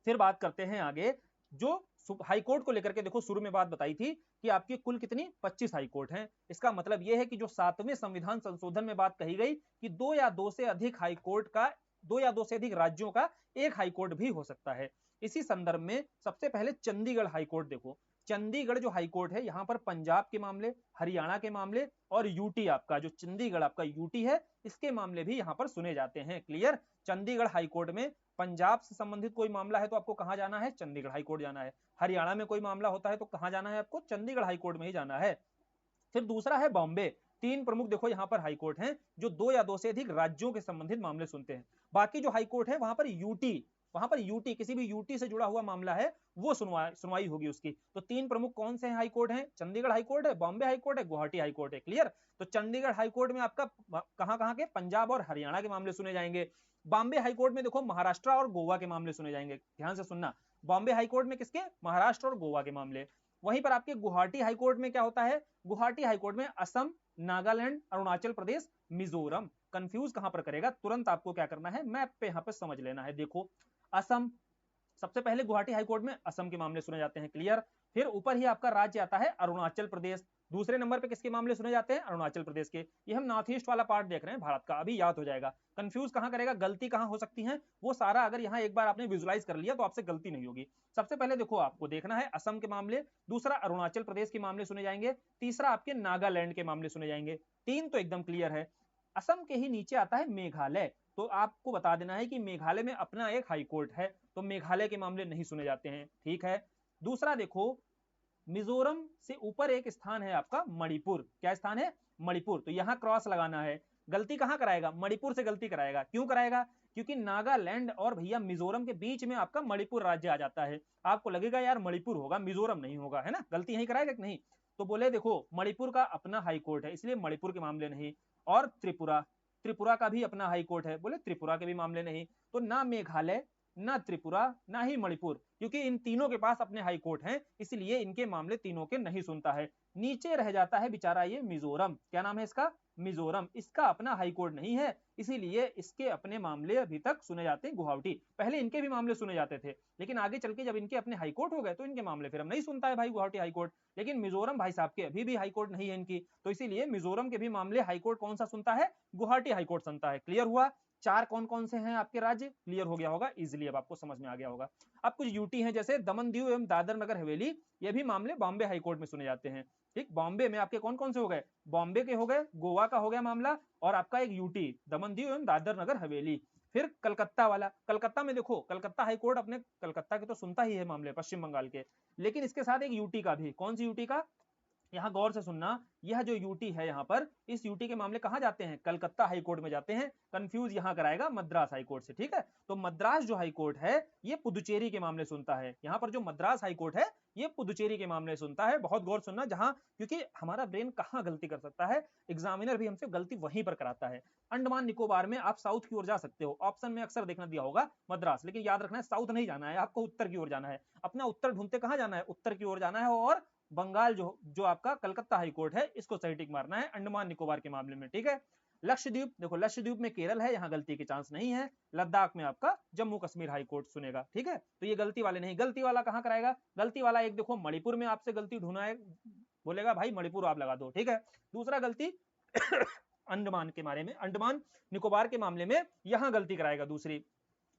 फिर बात करते हैं आगे, जो हाई कोर्ट को लेकर के देखो शुरू में बात बताई थी कि आपकी कुल कितनी 25 हाई कोर्ट हैं। इसका मतलब यह है कि जो 7वें संविधान संशोधन में बात कही गई कि 2 या 2 से अधिक हाई कोर्ट का, 2 या 2 से अधिक राज्यों का एक हाई कोर्ट भी हो सकता है। इसी संदर्भ में सबसे पहले चंडीगढ़ हाई कोर्ट देखो, चंडीगढ़ जो हाई कोर्ट है यहाँ पर पंजाब के मामले, हरियाणा के मामले और यूटी, आपका जो चंडीगढ़ आपका यूटी है इसके मामले भी यहाँ पर सुने जाते हैं। क्लियर, चंडीगढ़ हाई कोर्ट में पंजाब से संबंधित कोई मामला है तो आपको कहां जाना है, चंडीगढ़ हाई कोर्ट जाना है। हरियाणा में कोई मामला होता है तो कहां जाना है आपको, चंडीगढ़ हाई कोर्ट में ही जाना है। फिर दूसरा है बॉम्बे। तीन प्रमुख देखो यहाँ पर हाई कोर्ट हैं जो 2 या 2 से अधिक राज्यों के संबंधित मामले सुनते हैं। बाकी जो हाई कोर्ट है वहां पर यूटी, किसी भी यूटी से जुड़ा हुआ मामला है वो सुनवाई होगी उसकी। तो 3 प्रमुख कौन से हाई कोर्ट हैं, चंडीगढ़ हाई कोर्ट है, बॉम्बे हाई कोर्ट है, गुवाहाटी हाई कोर्ट है। क्लियर, तो चंडीगढ़ हाई कोर्ट में आपका कहां के, पंजाब और हरियाणा के मामले सुने जाएंगे। बॉम्बे हाई कोर्ट में देखो महाराष्ट्र और गोवा के मामले सुने जाएंगे, ध्यान से सुनना, बॉम्बे हाई कोर्ट में किसके, महाराष्ट्र और गोवा के मामले। वहीं पर आपके गुवाहाटी हाई कोर्ट में क्या होता है, गुवाहाटी हाई कोर्ट में असम, नागालैंड, अरुणाचल प्रदेश, मिजोरम। कंफ्यूज कहां पर करेगा, तुरंत आपको क्या करना है, मैप पे यहाँ पे समझ लेना है। देखो असम, सबसे पहले गुवाहाटी हाईकोर्ट में असम के मामले सुने जाते हैं। क्लियर, फिर ऊपर ही आपका राज्य आता है अरुणाचल प्रदेश, दूसरे नंबर पे किसके मामले सुने जाते हैं, अरुणाचल प्रदेश के। ये हम नॉर्थ ईस्ट वाला पार्ट देख रहे हैं भारत का, अभी याद हो जाएगा। कंफ्यूज कहां करेगा, गलती कहां हो सकती है, वो सारा अगर यहाँ एक बार आपने विजुलाइज कर लिया तो आपसे गलती नहीं होगी। सबसे पहले देखो आपको देखना है असम के मामले, दूसरा अरुणाचल प्रदेश के मामले सुने जाएंगे, तीसरा आपके नागालैंड के मामले सुने जाएंगे। 3 तो एकदम क्लियर है। असम के ही नीचे आता है मेघालय, तो आपको बता देना है कि मेघालय में अपना एक हाई कोर्ट है, तो मेघालय के मामले नहीं सुने जाते हैं। ठीक है, दूसरा देखो मिजोरम से ऊपर एक स्थान है आपका मणिपुर, क्या स्थान है, मणिपुर, तो यहां क्रॉस लगाना है। गलती कहां कराएगा, मणिपुर से गलती कराएगा, क्यों कराएगा, क्योंकि नागालैंड और भैया मिजोरम के बीच में आपका मणिपुर राज्य आ जाता है। आपको लगेगा यार मणिपुर होगा, मिजोरम नहीं होगा, है ना, गलती यही कराएगा कि नहीं। तो बोले देखो मणिपुर का अपना हाई कोर्ट है इसलिए मणिपुर के मामले नहीं, और त्रिपुरा, त्रिपुरा का भी अपना हाई कोर्ट है, बोले त्रिपुरा के भी मामले नहीं। तो ना मेघालय, ना त्रिपुरा, ना ही मणिपुर, क्योंकि इन तीनों के पास अपने हाई कोर्ट हैं इसलिए इनके मामले तीनों के नहीं सुनता है। नीचे रह जाता है बेचारा ये मिजोरम, क्या नाम है इसका, मिजोरम, इसका अपना हाई कोर्ट नहीं है इसीलिए इसके अपने मामले अभी तक सुने जाते हैं गुवाहाटी। पहले इनके भी मामले सुने जाते थे लेकिन आगे चल के जब इनके अपने हाई कोर्ट हो गए तो इनके मामले फिर हम नहीं सुनता है भाई गुवाहाटी हाई कोर्ट। लेकिन मिजोरम भाई साहब के अभी भी हाई कोर्ट नहीं है इनकी, तो इसीलिए मिजोरम के भी मामले हाई कोर्ट कौन सा सुनता है, गुवाहाटी हाई कोर्ट सुनता है। क्लियर हुआ, 4 कौन कौन से हैं आपके राज्य, क्लियर हो गया होगा इजिली, अब आपको समझ में आ गया होगा। अब कुछ यूटी हैं जैसे दमन दीव एवं दादर नगर हवेली, ये भी मामले बॉम्बे हाई कोर्ट में सुने जाते हैं। ठीक, बॉम्बे में आपके कौन कौन से हो गए, बॉम्बे के हो गए, गोवा का हो गया मामला, और आपका एक यूटी दमन दीव एवं दादर नगर हवेली। फिर कलकत्ता वाला, कलकत्ता में देखो कलकत्ता हाई कोर्ट अपने कलकत्ता के तो सुनता ही है मामले पश्चिम बंगाल के, लेकिन इसके साथ एक यूटी का भी, कौन सी यूटी का, यहाँ गौर से सुनना, यह जो यूटी है यहाँ पर, इस यूटी के मामले कहाँ जाते हैं, कलकत्ता हाई कोर्ट में जाते हैं। कंफ्यूज यहाँ कराएगा मद्रास हाई कोर्ट से। ठीक है, तो मद्रास जो हाई कोर्ट है ये पुदुचेरी के मामले सुनता है। यहाँ पर जो मद्रास हाई कोर्ट है ये पुदुचेरी के मामले सुनता है। बहुत गौर सुनना, जहां क्योंकि हमारा ब्रेन कहाँ गलती कर सकता है, एग्जामिनर भी हमसे गलती वहीं पर कराता है। अंडमान निकोबार में आप साउथ की ओर जा सकते हो, ऑप्शन में अक्सर देखना दिया होगा मद्रास, लेकिन याद रखना है साउथ नहीं जाना है, आपको उत्तर की ओर जाना है। अपना उत्तर ढूंढते कहाँ जाना है, उत्तर की ओर जाना है, और बंगाल जो आपका कलकत्ता हाई कोर्ट है इसको सही टिक मारना है अंडमान निकोबार के मामले में। ठीक है, लक्षद्वीप देखो, लक्षद्वीप में केरल है, यहाँ गलती के चांस नहीं है। लद्दाख में आपका जम्मू कश्मीर हाई कोर्ट सुनेगा। ठीक है, तो ये गलती वाले नहीं, गलती वाला कहाँ कराएगा, गलती वाला एक देखो मणिपुर में आपसे गलती ढूंढना है, बोलेगा भाई मणिपुर आप लगा दो। ठीक है, दूसरा गलती अंडमान के बारे में, अंडमान निकोबार के मामले में यहां गलती कराएगा दूसरी।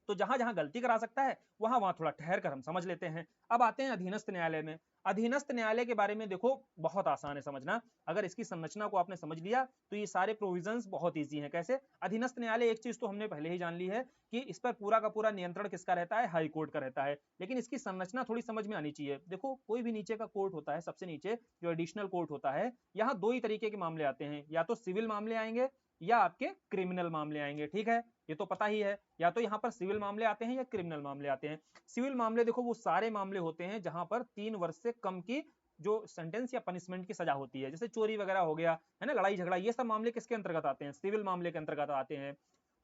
तो जहां जहां गलती करा सकता है वहां वहां थोड़ा ठहर कर हम समझ लेते हैं। अब आते हैं अधीनस्थ न्यायालय में। अधीनस्थ न्यायालय के बारे में देखो बहुत आसान है समझना, अगर इसकी संरचना को आपने समझ लिया तो ये सारे प्रोविजंस बहुत इजी हैं। कैसे? अधीनस्थ न्यायालय, एक चीज तो हमने पहले ही जान ली है कि इस पर पूरा का पूरा नियंत्रण किसका रहता है? हाई कोर्ट का रहता है। लेकिन इसकी संरचना थोड़ी समझ में आनी चाहिए। देखो कोई भी नीचे का कोर्ट होता है, सबसे नीचे जो एडिशनल कोर्ट होता है, यहाँ दो ही तरीके के मामले आते हैं, या तो सिविल मामले आएंगे या आपके क्रिमिनल मामले आएंगे। ठीक है, ये तो पता ही है, या तो यहाँ पर सिविल मामले आते हैं या क्रिमिनल मामले आते हैं। सिविल मामले देखो वो सारे मामले होते हैं जहां पर 3 वर्ष से कम की जो सेंटेंस या पनिशमेंट की सजा होती है, जैसे चोरी वगैरह हो गया है ना, लड़ाई झगड़ा, ये सब मामले किसके अंतर्गत आते हैं? सिविल मामले के अंतर्गत आते हैं।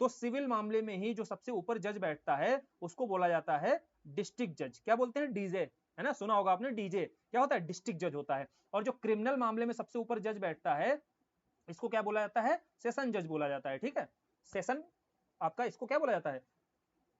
तो सिविल मामले में ही जो सबसे ऊपर जज बैठता है उसको बोला जाता है डिस्ट्रिक्ट जज। क्या बोलते हैं? डीजे, है ना, सुना होगा आपने डीजे। क्या होता है? डिस्ट्रिक्ट जज होता है। और जो क्रिमिनल मामले में सबसे ऊपर जज बैठता है इसको क्या बोला जाता है? सेशन जज बोला जाता है। ठीक है, सेशन आपका इसको क्या बोला जाता है?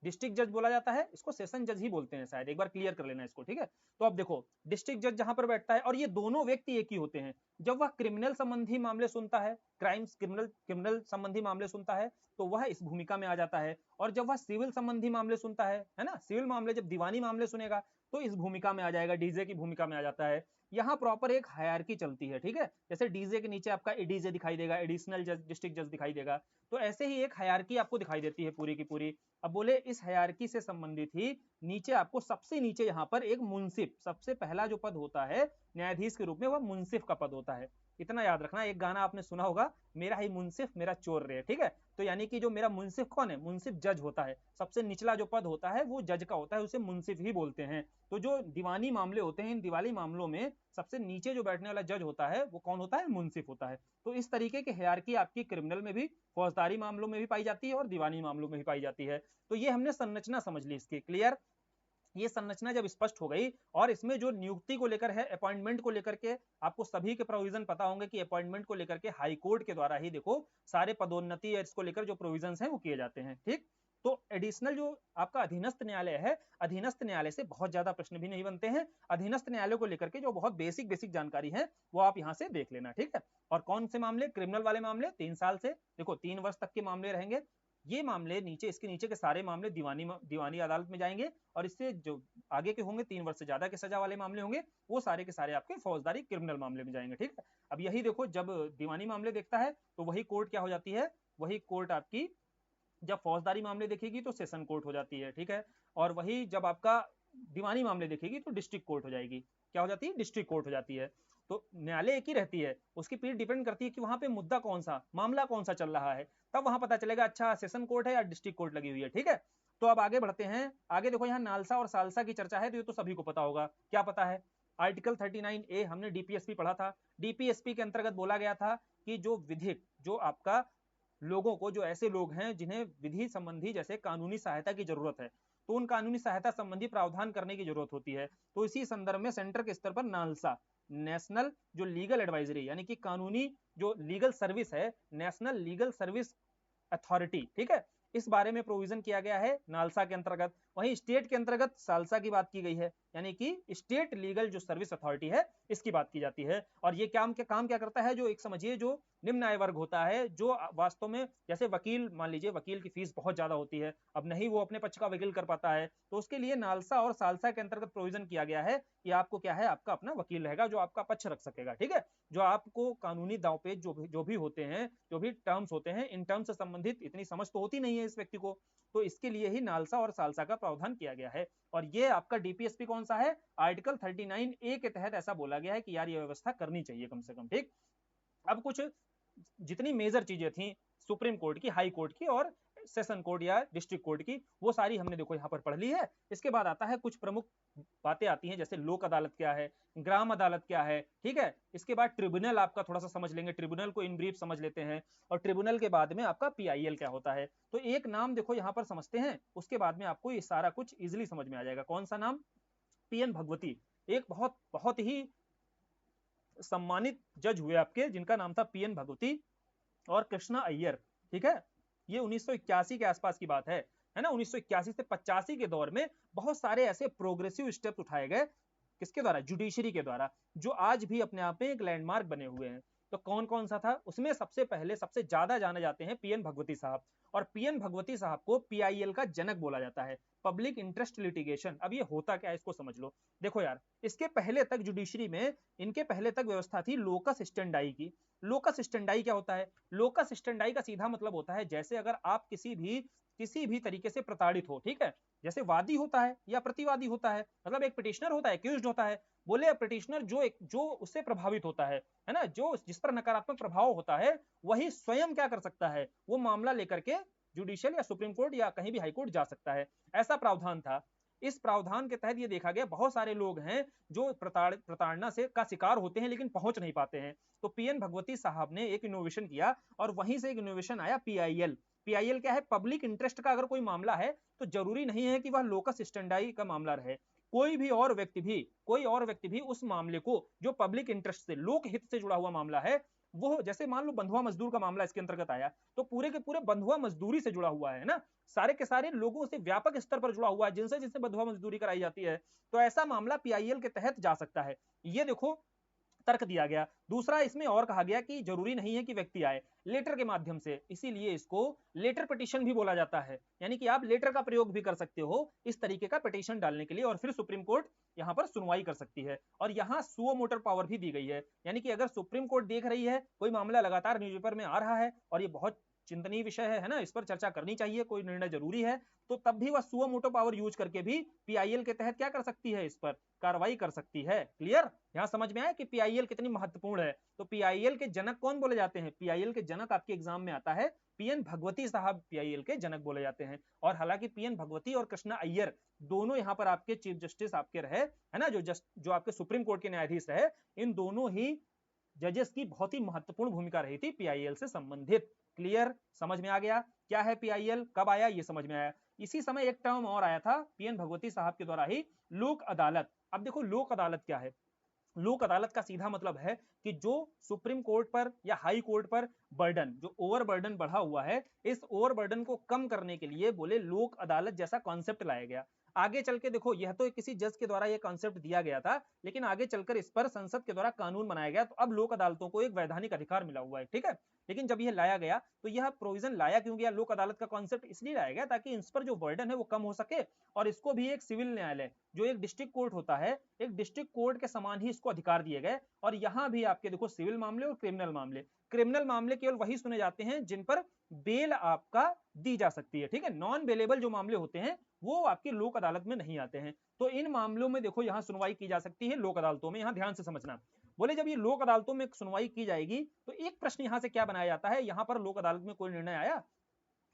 डिस्ट्रिक्ट जज बोला जाता है, इसको सेशन जज ही बोलते हैं शायद, एक बार क्लियर कर लेना इसको। ठीक है, तो अब देखो डिस्ट्रिक्ट जज जहां पर बैठता है, और ये दोनों व्यक्ति एक ही होते हैं। जब वह क्रिमिनल संबंधी मामले सुनता है, क्राइम्स क्रिमिनल संबंधी मामले सुनता है, तो वह इस भूमिका में आ जाता है। और जब वह सिविल संबंधी मामले सुनता है ना, सिविल मामले जब दीवानी मामले सुनेगा तो इस भूमिका में आ जाएगा, डीजे की भूमिका में आ जाता है। यहाँ प्रॉपर एक हायरार्की चलती है। ठीक है, जैसे डीजे के नीचे आपका एडीजे दिखाई देगा, एडिशनल जज, डिस्ट्रिक्ट जज दिखाई देगा, तो ऐसे ही एक हायरार्की आपको दिखाई देती है पूरी की पूरी। अब बोले इस हायरार्की से संबंधित ही नीचे आपको सबसे नीचे यहाँ पर एक मुंसिफ, सबसे पहला जो पद होता है न्यायाधीश के रूप में, वह मुंसिफ का पद होता है। इतना याद रखना, एक गाना आपने सुना होगा, मेरा ही मुंसिफ मेरा चोर रे। ठीक है, तो यानी कि जो मेरा मुंसिफ कौन है? मुंसिफ जज होता है। सबसे निचला जो पद होता है वो जज का होता है, उसे मुंसिफ ही बोलते हैं। तो जो दीवानी मामले होते हैं, इन दीवानी मामलों में सबसे नीचे जो बैठने वाला जज होता है वो कौन होता है? मुंसिफ होता है। तो इस तरीके की हायरार्की आपकी क्रिमिनल में भी, फौजदारी मामलों में भी पाई जाती है और दीवानी मामलों में भी पाई जाती है। तो ये हमने संरचना समझ ली इसकी। क्लियर? ये संरचना जब स्पष्ट हो गई, और इसमें जो नियुक्ति को लेकर है, अपॉइंटमेंट को लेकर के आपको सभी के प्रोविजन पता होंगे कि अपॉइंटमेंट को लेकर के हाई कोर्ट के द्वारा ही देखो सारे पदोन्नति या इसको लेकर जो प्रोविजन हैं वो किए जाते हैं। ठीक, तो एडिशनल जो आपका अधीनस्थ न्यायालय है, अधीनस्थ न्यायालय से बहुत ज्यादा प्रश्न भी नहीं बनते हैं। अधीनस्थ न्यायालय को लेकर के जो बहुत बेसिक बेसिक जानकारी है वो आप यहाँ से देख लेना। ठीक है, और कौन से मामले? क्रिमिनल वाले मामले 3 साल से, देखो 3 वर्ष तक के मामले रहेंगे। ये मामले नीचे, इसके नीचे के सारे मामले दीवानी अदालत में जाएंगे, और इससे जो आगे के होंगे 3 वर्ष से ज्यादा के सजा वाले मामले होंगे वो सारे के सारे आपके फौजदारी क्रिमिनल मामले में जाएंगे। ठीक है, अब यही देखो, जब दीवानी मामले देखता है तो वही कोर्ट क्या हो जाती है? वही कोर्ट आपकी जब फौजदारी मामले देखेगी तो सेशन कोर्ट हो जाती है। ठीक है, और वही जब आपका दीवानी मामले देखेगी तो डिस्ट्रिक्ट कोर्ट हो जाएगी। क्या हो जाती है? डिस्ट्रिक्ट कोर्ट हो जाती है। तो न्यायालय एक ही रहती है, उसकी पीठ डिपेंड करती है कि वहां पे मुद्दा कौन सा, मामला कौन सा चल रहा है, तब वहां पता चलेगा अच्छा सेशन कोर्ट है या डिस्ट्रिक्ट कोर्ट लगी हुई है। ठीक है, तो अब आगे बढ़ते हैं। आगे देखो यहाँ नालसा और सालसा की चर्चा है, तो ये तो सभी को पता होगा। क्या पता है? आर्टिकल 39A हमने डीपीएसपी पढ़ा था। डीपीएसपी के अंतर्गत बोला गया था कि जो विधिक, जो आपका लोगों को, जो ऐसे लोग हैं जिन्हें विधि संबंधी जैसे कानूनी सहायता की जरूरत है, तो उन कानूनी सहायता संबंधी प्रावधान करने की जरूरत होती है। तो इसी संदर्भ में सेंटर के स्तर पर नालसा, नेशनल जो लीगल एडवाइजरी, यानी कि कानूनी जो लीगल सर्विस है, नेशनल लीगल सर्विस अथॉरिटी, ठीक है, इस बारे में प्रोविजन किया गया है नालसा के अंतर्गत। वहीं स्टेट के अंतर्गत सालसा की बात की गई है, यानी कि स्टेट लीगल जो सर्विस अथॉरिटी है इसकी बात की जाती है। और ये काम क्या करता है? जो एक समझिए जो निम्न आय वर्ग होता है, जो वास्तव में जैसे वकील, मान लीजिए वकील की फीस बहुत ज्यादा होती है, अब नहीं वो अपने पक्ष का वकील कर पाता है, तो उसके लिए नालसा और सालसा के अंतर्गत प्रोविजन किया गया है कि आपको क्या है, आपका अपना वकील रहेगा जो आपका पक्ष रख सकेगा। ठीक है, जो आपको कानूनी दांवपेच जो भी होते हैं, जो भी टर्म्स होते हैं, इन टर्म्स से संबंधित इतनी समझ तो होती नहीं है इस व्यक्ति को, तो इसके लिए ही नालसा और सालसा का प्रावधान किया गया है। और ये आपका डीपीएसपी कौन सा है? आर्टिकल 39A के तहत ऐसा बोला गया है कि यार ये व्यवस्था करनी चाहिए कम से कम। ठीक, अब कुछ जितनी मेजर चीजें थी सुप्रीम कोर्ट की, हाई कोर्ट की और सेशन कोर्ट या डिस्ट्रिक्ट कोर्ट की, वो सारी हमने देखो यहाँ पर पढ़ ली है। इसके बाद आता है कुछ प्रमुख बातें आती हैं, जैसे लोक अदालत क्या है, ग्राम अदालत क्या है। ठीक है, इसके बाद ट्रिब्यूनल आपका थोड़ा सा समझ लेंगे, ट्रिब्यूनल को इन ब्रीफ समझ लेते हैं, और ट्रिब्यूनल के बाद में आपका पीआईएल क्या होता है। तो एक नाम देखो यहाँ पर समझते हैं, उसके बाद में आपको ये सारा कुछ इजिली समझ में आ जाएगा। कौन सा नाम? पीएन भगवती, एक बहुत बहुत ही सम्मानित जज हुए आपके, जिनका नाम था पीएन भगवती और कृष्णा अय्यर। ठीक है, ये 1981 के आसपास की बात है ना। 1981 से 85 के दौर में बहुत सारे ऐसे प्रोग्रेसिव स्टेप्स उठाए गए, किसके द्वारा? जुडिशरी के द्वारा, जो आज भी अपने आप में एक लैंडमार्क बने हुए हैं। तो कौन कौन सा था उसमें? सबसे पहले सबसे ज्यादा जाने जाते हैं पीएन भगवती साहब, और पीएन भगवती साहब को पीआईएल का जनक बोला जाता है, पब्लिक इंटरेस्ट लिटिगेशन। अब ये होता क्या है इसको समझ लो। देखो यार, इसके पहले तक जुडिशरी में इनके पहले तक व्यवस्था थी लोकस स्टेंडाई की। लोकस स्टेंडाई क्या होता है? लोकस स्टेंडाई का सीधा मतलब होता है जैसे अगर आप किसी भी तरीके से प्रताड़ित हो, ठीक है, जैसे वादी होता है या प्रतिवादी होता है, मतलब एक पिटिशनर होता है, एक्यूज्ड होता है, बोले पिटिशनर जो उससे प्रभावित होता है ना, जो जिस पर नकारात्मक प्रभाव होता है, वही स्वयं क्या कर सकता है, वो मामला लेकर के जुडिशियल या सुप्रीम कोर्ट या कहीं भी हाई कोर्ट जा सकता है। ऐसा प्रावधान था। इस प्रावधान के तहत ये देखा गया बहुत सारे लोग हैं जो प्रताड़ना से का शिकार होते हैं लेकिन पहुंच नहीं पाते हैं। तो पीएन भगवती साहब ने एक इनोवेशन किया और वहीं से एक इनोवेशन आया पीआईएल। पीआईएल क्या है? पब्लिक इंटरेस्ट का अगर कोई मामला है तो जरूरी नहीं है कि वह लोकस स्टेंडाई का मामला रहे, कोई और व्यक्ति भी उस मामले को जो पब्लिक इंटरेस्ट से, लोक हित से जुड़ा हुआ मामला है, वो जैसे मान लो बंधुआ मजदूर का मामला इसके अंतर्गत आया, तो पूरे के पूरे बंधुआ मजदूरी से जुड़ा हुआ है ना, सारे के सारे लोगों से व्यापक स्तर पर जुड़ा हुआ है जिनसे जिनसे बंधुआ मजदूरी कराई जाती है, तो ऐसा मामला पीआईएल के तहत जा सकता है। ये देखो तर्क दिया गया। दूसरा, इसमें और कहा गया कि जरूरी नहीं है कि व्यक्ति आए, लेटर के माध्यम से, इसीलिए इसको लेटर पिटीशन भी बोला जाता है, यानी कि आप लेटर का प्रयोग भी कर सकते हो इस तरीके का पिटीशन डालने के लिए, और फिर सुप्रीम कोर्ट यहां पर सुनवाई कर सकती है। और यहां सुओ मोटर पावर भी दी गई है, यानी कि अगर सुप्रीम कोर्ट देख रही है कोई मामला लगातार न्यूज़पेपर में आ रहा है और ये बहुत चिंतनीय विषय है ना, इस पर चर्चा करनी चाहिए, कोई निर्णय जरूरी है, तो तब भी वह सुओ मोटो पावर यूज करके भी पीआईएल के तहत क्या कर सकती है, इस पर कार्रवाई कर सकती है। क्लियर? यहां समझ में आया कि पीआईएल कितनी महत्वपूर्ण है। तो पीआईएल के जनक कौन बोले जाते हैं? पीआईएल के जनक आपके एग्जाम में आता है पीएन भगवती साहब, पीआईएल के जनक बोले जाते हैं। और हालांकि पीएन भगवती और कृष्णा अय्यर दोनों यहाँ पर आपके चीफ जस्टिस आपके रहे, है ना, जो आपके सुप्रीम कोर्ट के न्यायाधीश रहे, इन दोनों ही जजेस की बहुत ही महत्वपूर्ण भूमिका रही थी पीआईएल से संबंधित। क्लियर? समझ में आ गया क्या है पीआईएल, कब आया ये समझ में आया। इसी समय एक टर्म और आया था पीएन भगवती साहब के द्वारा ही, लोक अदालत। अब देखो लोक अदालत क्या है? लोक अदालत का सीधा मतलब है कि जो सुप्रीम कोर्ट पर या हाई कोर्ट पर बर्डन, जो ओवर बर्डन बढ़ा हुआ है, इस ओवर बर्डन को कम करने के लिए बोले लोक अदालत जैसा कॉन्सेप्ट लाया गया। आगे चल के देखो, यह तो किसी जज के द्वारा यह कॉन्सेप्ट दिया गया था, लेकिन आगे चलकर इस पर संसद के द्वारा कानून बनाया गया, तो अब लोक अदालतों को एक वैधानिक अधिकार मिला हुआ है, ठीक है। लेकिन जब यह लाया गया तो यह प्रोविजन लाया क्यों गया? लोक अदालत का कॉन्सेप्ट इसलिए लाया गया ताकि इस पर जो बर्डन है वो कम हो सके, और इसको भी एक सिविल न्यायालय, जो एक डिस्ट्रिक्ट कोर्ट होता है, एक डिस्ट्रिक्ट कोर्ट के समान ही इसको अधिकार दिए गए। और यहां भी आपके देखो सिविल मामले और क्रिमिनल मामले केवल वही सुने जाते हैं जिन पर बेल आपका दी जा सकती है, ठीक है। नॉन बेलेबल जो मामले होते हैं वो आपकी लोक अदालत में नहीं आते हैं। तो इन मामलों में देखो यहां सुनवाई की जा सकती है लोक अदालतों में। यहां ध्यान से समझना, बोले जब ये लोक अदालतों में सुनवाई की जाएगी तो एक प्रश्न यहां से क्या बनाया जाता है, यहां पर लोक अदालत में कोई निर्णय आया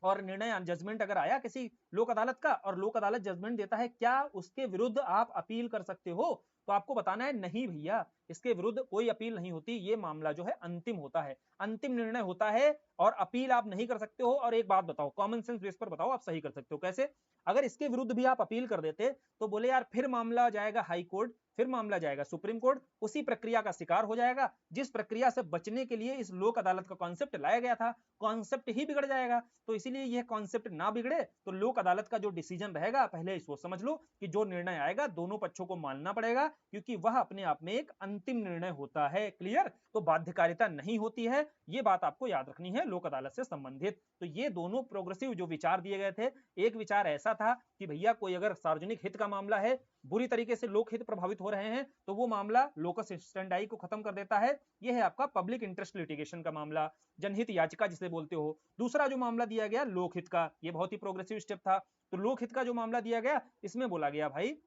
और निर्णय जजमेंट अगर आया किसी लोक अदालत का, और लोक अदालत जजमेंट देता है, क्या उसके विरुद्ध आप अपील कर सकते हो? तो आपको बताना है नहीं भैया, इसके विरुद्ध कोई अपील नहीं होती, ये मामला जो है अंतिम होता है, अंतिम निर्णय होता है, और अपील आप नहीं कर सकते हो। और एक बात बताओ, कॉमन सेंस बेस पर बताओ, आप सही कर सकते हो कैसे? अगर इसके विरुद्ध भी आप अपील कर देते तो बोले यार फिर मामला जाएगा हाई कोर्ट, फिर मामला जाएगा सुप्रीम कोर्ट, उसी प्रक्रिया का शिकार हो जाएगा जिस प्रक्रिया से बचने के लिए इस लोक अदालत का कॉन्सेप्ट लाया गया था, कॉन्सेप्ट ही बिगड़ जाएगा। तो इसीलिए यह कॉन्सेप्ट ना बिगड़े तो लोक अदालत का जो डिसीजन रहेगा, पहले इसको समझ लो कि जो निर्णय आएगा दोनों पक्षों को मानना पड़ेगा, क्योंकि वह अपने आप में एक अंतिम निर्णय होता है। क्लियर? तो बाध्यकारिता नहीं होती है, ये बात आपको याद रखनी है लोक अदालत से संबंधित। तो ये दोनों प्रोग्रेसिव जो विचार दिए गए थे, एक विचार ऐसा था कि भैया कोई अगर सार्वजनिक हित का मामला है, बुरी तरीके से लोक हित प्रभावित हो रहे हैं, तो वो मामला लोकस स्टेंडाई को खत्म कर देता है। यह है आपका पब्लिक इंटरेस्ट लिटिगेशन का मामला, जनहित याचिका जिसे बोलते हो। दूसरा जो मामला दिया गया लोकहित का, ये बहुत ही प्रोग्रेसिव स्टेप था। तो लोकहित का जो मामला दिया गया, इसमें बोला गया भाई,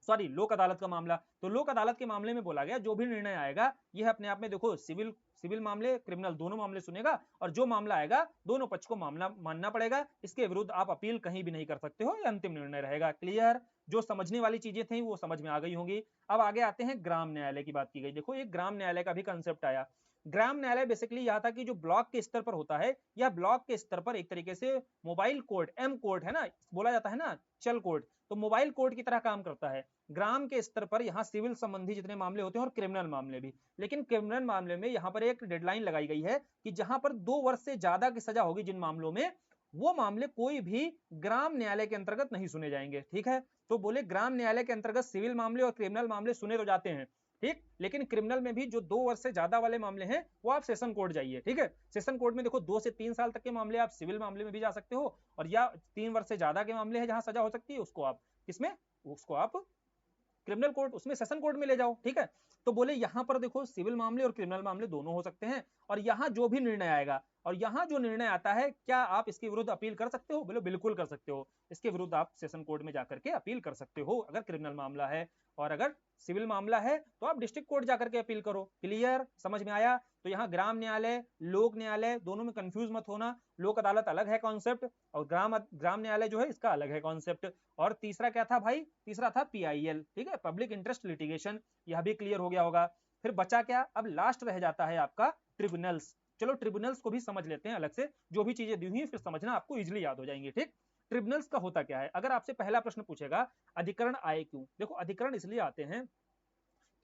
सॉरी, लोक अदालत का मामला, तो लोक अदालत के मामले में बोला गया जो भी निर्णय आएगा यह अपने आप में देखो सिविल मामले क्रिमिनल दोनों मामले सुनेगा, और जो मामला आएगा दोनों पक्ष को मामला मानना पड़ेगा, इसके विरुद्ध आप अपील कहीं भी नहीं कर सकते हो, यह अंतिम निर्णय रहेगा। क्लियर? जो समझने वाली चीजें थी वो समझ में आ गई होंगी। अब आगे आते हैं, ग्राम न्यायालय की बात की गई। देखो एक ग्राम न्यायालय का भी कंसेप्ट आया। ग्राम न्यायालय बेसिकली यह था कि जो ब्लॉक के स्तर पर होता है, या ब्लॉक के स्तर पर एक तरीके से मोबाइल कोर्ट, एम कोर्ट है ना, बोला जाता है ना, चल कोर्ट, तो मोबाइल कोर्ट की तरह काम करता है। ग्राम के स्तर पर यहाँ सिविल संबंधी जितने मामले होते हैं और क्रिमिनल मामले भी, लेकिन क्रिमिनल मामले में यहाँ पर एक डेडलाइन लगाई गई है कि जहां पर 2 वर्ष से ज्यादा की सजा होगी जिन मामलों में, वो मामले कोई भी ग्राम न्यायालय के अंतर्गत नहीं सुने जाएंगे। ठीक है, तो बोले ग्राम न्यायालय के अंतर्गत सिविल मामले और क्रिमिनल मामले सुने तो जाते हैं, ठीक। लेकिन क्रिमिनल में भी जो 2 वर्ष से ज्यादा वाले मामले हैं वो आप सेशन कोर्ट जाइए, ठीक है। सेशन कोर्ट में देखो 2 से 3 साल तक के मामले आप सिविल मामले में भी जा सकते हो, और या 3 वर्ष से ज्यादा के मामले हैं जहां सजा हो सकती है उसको आप किसमें, उसको आप क्रिमिनल कोर्ट, उसमें सेशन कोर्ट में ले जाओ, ठीक है। तो बोले यहाँ पर देखो सिविल मामले और क्रिमिनल मामले दोनों हो सकते हैं, और यहाँ जो भी निर्णय आएगा, और यहाँ जो निर्णय आता है, क्या आप इसके विरुद्ध अपील कर सकते हो? बोले बिल्कुल कर सकते हो, इसके विरुद्ध आप सेशन कोर्ट में जाकर के अपील कर सकते हो अगर क्रिमिनल मामला है, और अगर सिविल मामला है तो आप डिस्ट्रिक्ट कोर्ट जाकर के अपील करो। क्लियर, समझ में आया? तो यहाँ ग्राम न्यायालय, लोक न्यायालय, दोनों में कंफ्यूज मत होना। लोक अदालत अलग है कॉन्सेप्ट, और ग्राम न्यायालय जो है इसका अलग है कॉन्सेप्ट। और तीसरा क्या था भाई? तीसरा था PIL, ठीक है, पब्लिक इंटरेस्ट लिटिगेशन, यह भी क्लियर हो गया होगा। फिर बचा क्या? अब लास्ट रह जाता है आपका ट्रिब्यूनल्स। चलो ट्रिब्यूनल्स को भी समझ लेते हैं अलग से, जो भी चीजें दी हुई फिर समझना, आपको इजिली याद हो जाएंगे, ठीक। ट्रिब्यूनल्स का होता क्या है? अगर आपसे पहला प्रश्न पूछेगा अधिकरण आए क्यों, देखो अधिकरण इसलिए आते हैं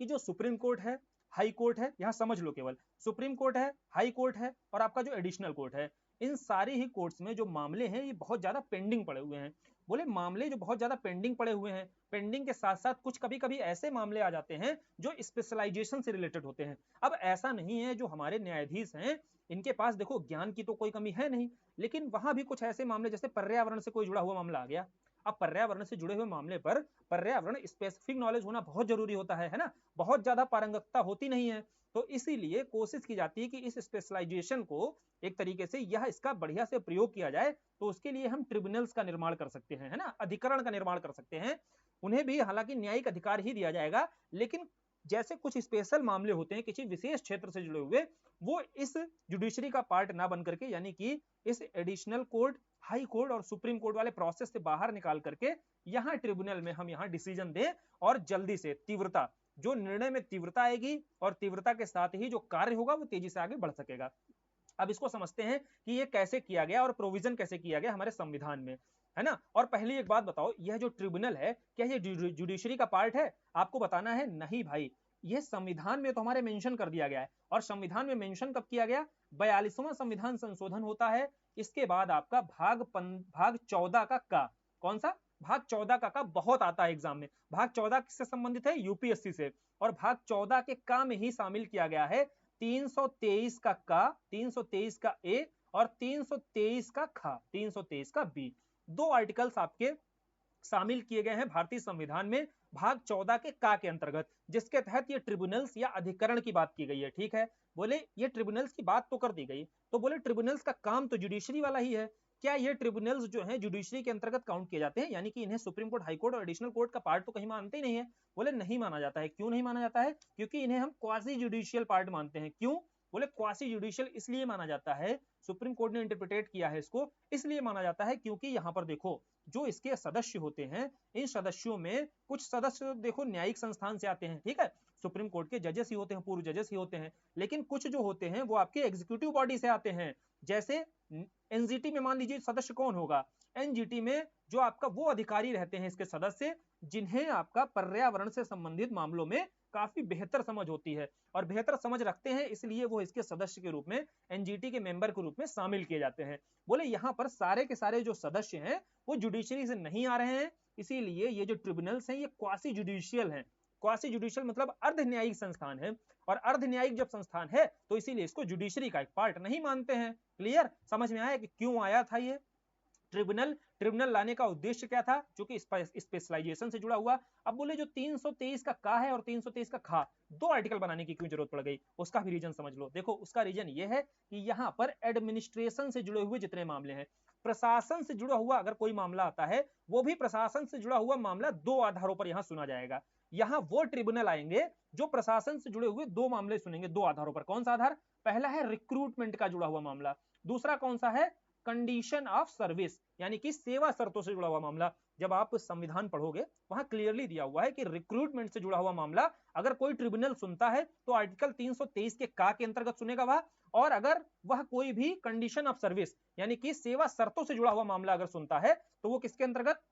कि जो सुप्रीम कोर्ट है, हाई कोर्ट है, यहां समझ लो केवल सुप्रीम कोर्ट है, हाई कोर्ट है, और आपका जो एडिशनल कोर्ट है, इन सारी ही कोर्ट्स में जो मामले हैं ये बहुत ज्यादा पेंडिंग पड़े हुए हैं। बोले मामले जो बहुत ज्यादा पेंडिंग पड़े हुए हैं, पेंडिंग के साथ साथ कुछ कभी कभी ऐसे मामले आ जाते हैं जो स्पेशलाइजेशन से रिलेटेड होते हैं। अब ऐसा नहीं है, जो हमारे न्यायाधीश हैं इनके पास देखो ज्ञान की तो कोई कमी है नहीं, लेकिन वहां भी कुछ ऐसे मामले, जैसे पर्यावरण से कोई जुड़ा हुआ मामला आ गया, अब पर्यावरण से जुड़े हुए मामले पर पर्यावरण स्पेसिफिक नॉलेज होना बहुत जरूरी होता है ना, बहुत ज्यादा पारंगतता होती नहीं है। तो इसीलिए कोशिश की जाती है कि इस स्पेशलाइजेशन को एक तरीके से यह इसका बढ़िया से प्रयोग किया जाए, तो उसके लिए हम ट्रिब्यूनल्स का निर्माण कर सकते हैं, है ना, अधिकरण का निर्माण कर सकते हैं। उन्हें भी हालांकि न्यायिक अधिकार ही दिया जाएगा, लेकिन जैसे कुछ स्पेशल मामले होते हैं किसी विशेष क्षेत्र से जुड़े हुए, वो इस जुडिशरी का पार्ट ना बन करके, यानी कि इस एडिशनल कोर्ट, हाई कोर्ट और सुप्रीम कोर्ट वाले प्रोसेस से बाहर निकाल करके यहाँ ट्रिब्यूनल में हम यहाँ डिसीजन दें, और जल्दी से तीव्रता, जो निर्णय में तीव्रता आएगी और तीव्रता के साथ ही जो कार्य होगा वो तेजी से आगे बढ़ सकेगा। अब इसको समझते हैं कि ये कैसे किया गया और प्रोविजन कैसे किया गया हमारे संविधान में, है ना। और पहली एक बात बताओ, यह जो ट्रिब्यूनल है क्या ये जुडिशरी का पार्ट है? आपको बताना है नहीं भाई, ये संविधान में तो हमारे मेंशन कर दिया गया है। और संविधान में मेंशन कब किया गया? 42वां संविधान संशोधन होता है, इसके बाद आपका भाग 14 का कौन सा? भाग 14 का बहुत आता है एग्जाम में। भाग 14 किससे संबंधित है? यूपीएससी से। और भाग 14 के में ही शामिल किया गया है 323 का 323 का ए और 323 का 323 का बी, दो आर्टिकल्स आपके शामिल किए गए हैं भारतीय संविधान में भाग 14 के अंतर्गत, जिसके तहत ये ट्रिब्यूनल्स या अधिकरण की बात की गई है, ठीक है। बोले ये ट्रिब्यूनल्स की बात तो कर दी गई, तो बोले ट्रिब्यूनल्स का काम तो जुडिशरी वाला ही है, क्या ये ट्रिब्यूनल्स जो है जुडिशरी के अंतर्गत काउंट किए जाते हैं? यानी कि इन्हें सुप्रीम कोर्ट, हाई कोर्ट और एडिशनल कोर्ट का पार्ट तो कहीं मानते ही नहीं है। बोले नहीं माना जाता है। क्यों नहीं माना जाता है? क्योंकि इन्हें हम क्वासी जुडिशियल पार्ट मानते हैं। क्यों? बोले क्वासी जुडिशियल इसलिए माना जाता है, सुप्रीम कोर्ट ने इंटरप्रिटेट किया है इसको, इसलिए माना जाता है क्योंकि यहाँ पर देखो जो इसके सदस्य होते हैं, इन सदस्यों में कुछ सदस्य देखो न्यायिक संस्थान से आते हैं, ठीक है, सुप्रीम कोर्ट के जजेस ही होते हैं, पूर्व जजेस ही होते हैं, लेकिन कुछ जो होते हैं वो आपके एग्जीक्यूटिव बॉडी से आते हैं। जैसे एनजीटी में मान लीजिए सदस्य कौन होगा? एनजीटी में जो आपका वो अधिकारी रहते हैं इसके सदस्य, जिन्हें आपका पर्यावरण से संबंधित मामलों में काफी बेहतर समझ होती है और बेहतर समझ रखते हैं, इसलिए वो इसके सदस्य के रूप में, एनजीटी के मेंबर के रूप में शामिल किए जाते हैं। बोले यहाँ पर सारे के सारे जो सदस्य हैं वो जुडिशरी से नहीं आ रहे हैं, इसीलिए ये जो ट्रिब्यूनल्स हैं ये क्वासी जुडिशियल हैं। क्वासी जुडिशियल मतलब अर्ध न्यायिक संस्थान है, और अर्ध न्यायिक जब संस्थान है तो इसीलिए इसको जुडिशरी का एक पार्ट नहीं मानते हैं। क्लियर, समझ में आया कि क्यों आया था ये ट्रिब्यूनल लाने का उद्देश्य क्या था? जो कि स्पेशलाइजेशन से जुड़ा हुआ। अब बोले जो 323 का है और 323 का खा, दो आर्टिकल बनाने की क्यों जरूरत पड़ गई? उसका भी रीजन समझ लो। देखो उसका रीजन ये है कि यहाँ पर एडमिनिस्ट्रेशन से जुड़े हुए जितने मामले हैं, प्रशासन से जुड़ा हुआ अगर कोई मामला आता है, वो भी प्रशासन से जुड़ा हुआ मामला दो आधारों पर यहाँ सुना जाएगा। यहाँ वो ट्रिब्यूनल आएंगे जो प्रशासन से जुड़े हुए दो मामले सुनेंगे, दो आधारों पर। कौन सा आधार? पहला है रिक्रूटमेंट का जुड़ा हुआ मामला, दूसरा कौन सा है? कंडीशन ऑफ सर्विस, यानी कि सेवा शर्तों से जुड़ा हुआ मामला। जब आप संविधान पढ़ोगे वहां क्लियरली दिया हुआ है कि रिक्रूटमेंट से जुड़ा हुआ मामला अगर कोई ट्रिब्यूनल सुनता है तो आर्टिकल 323 के अंतर्गत सुनेगा वह, और अगर वह कोई भी कंडीशन ऑफ सर्विस यानी कि सेवा शर्तों से जुड़ा हुआ मामला अगर सुनता है तो वो किसके अंतर्गत?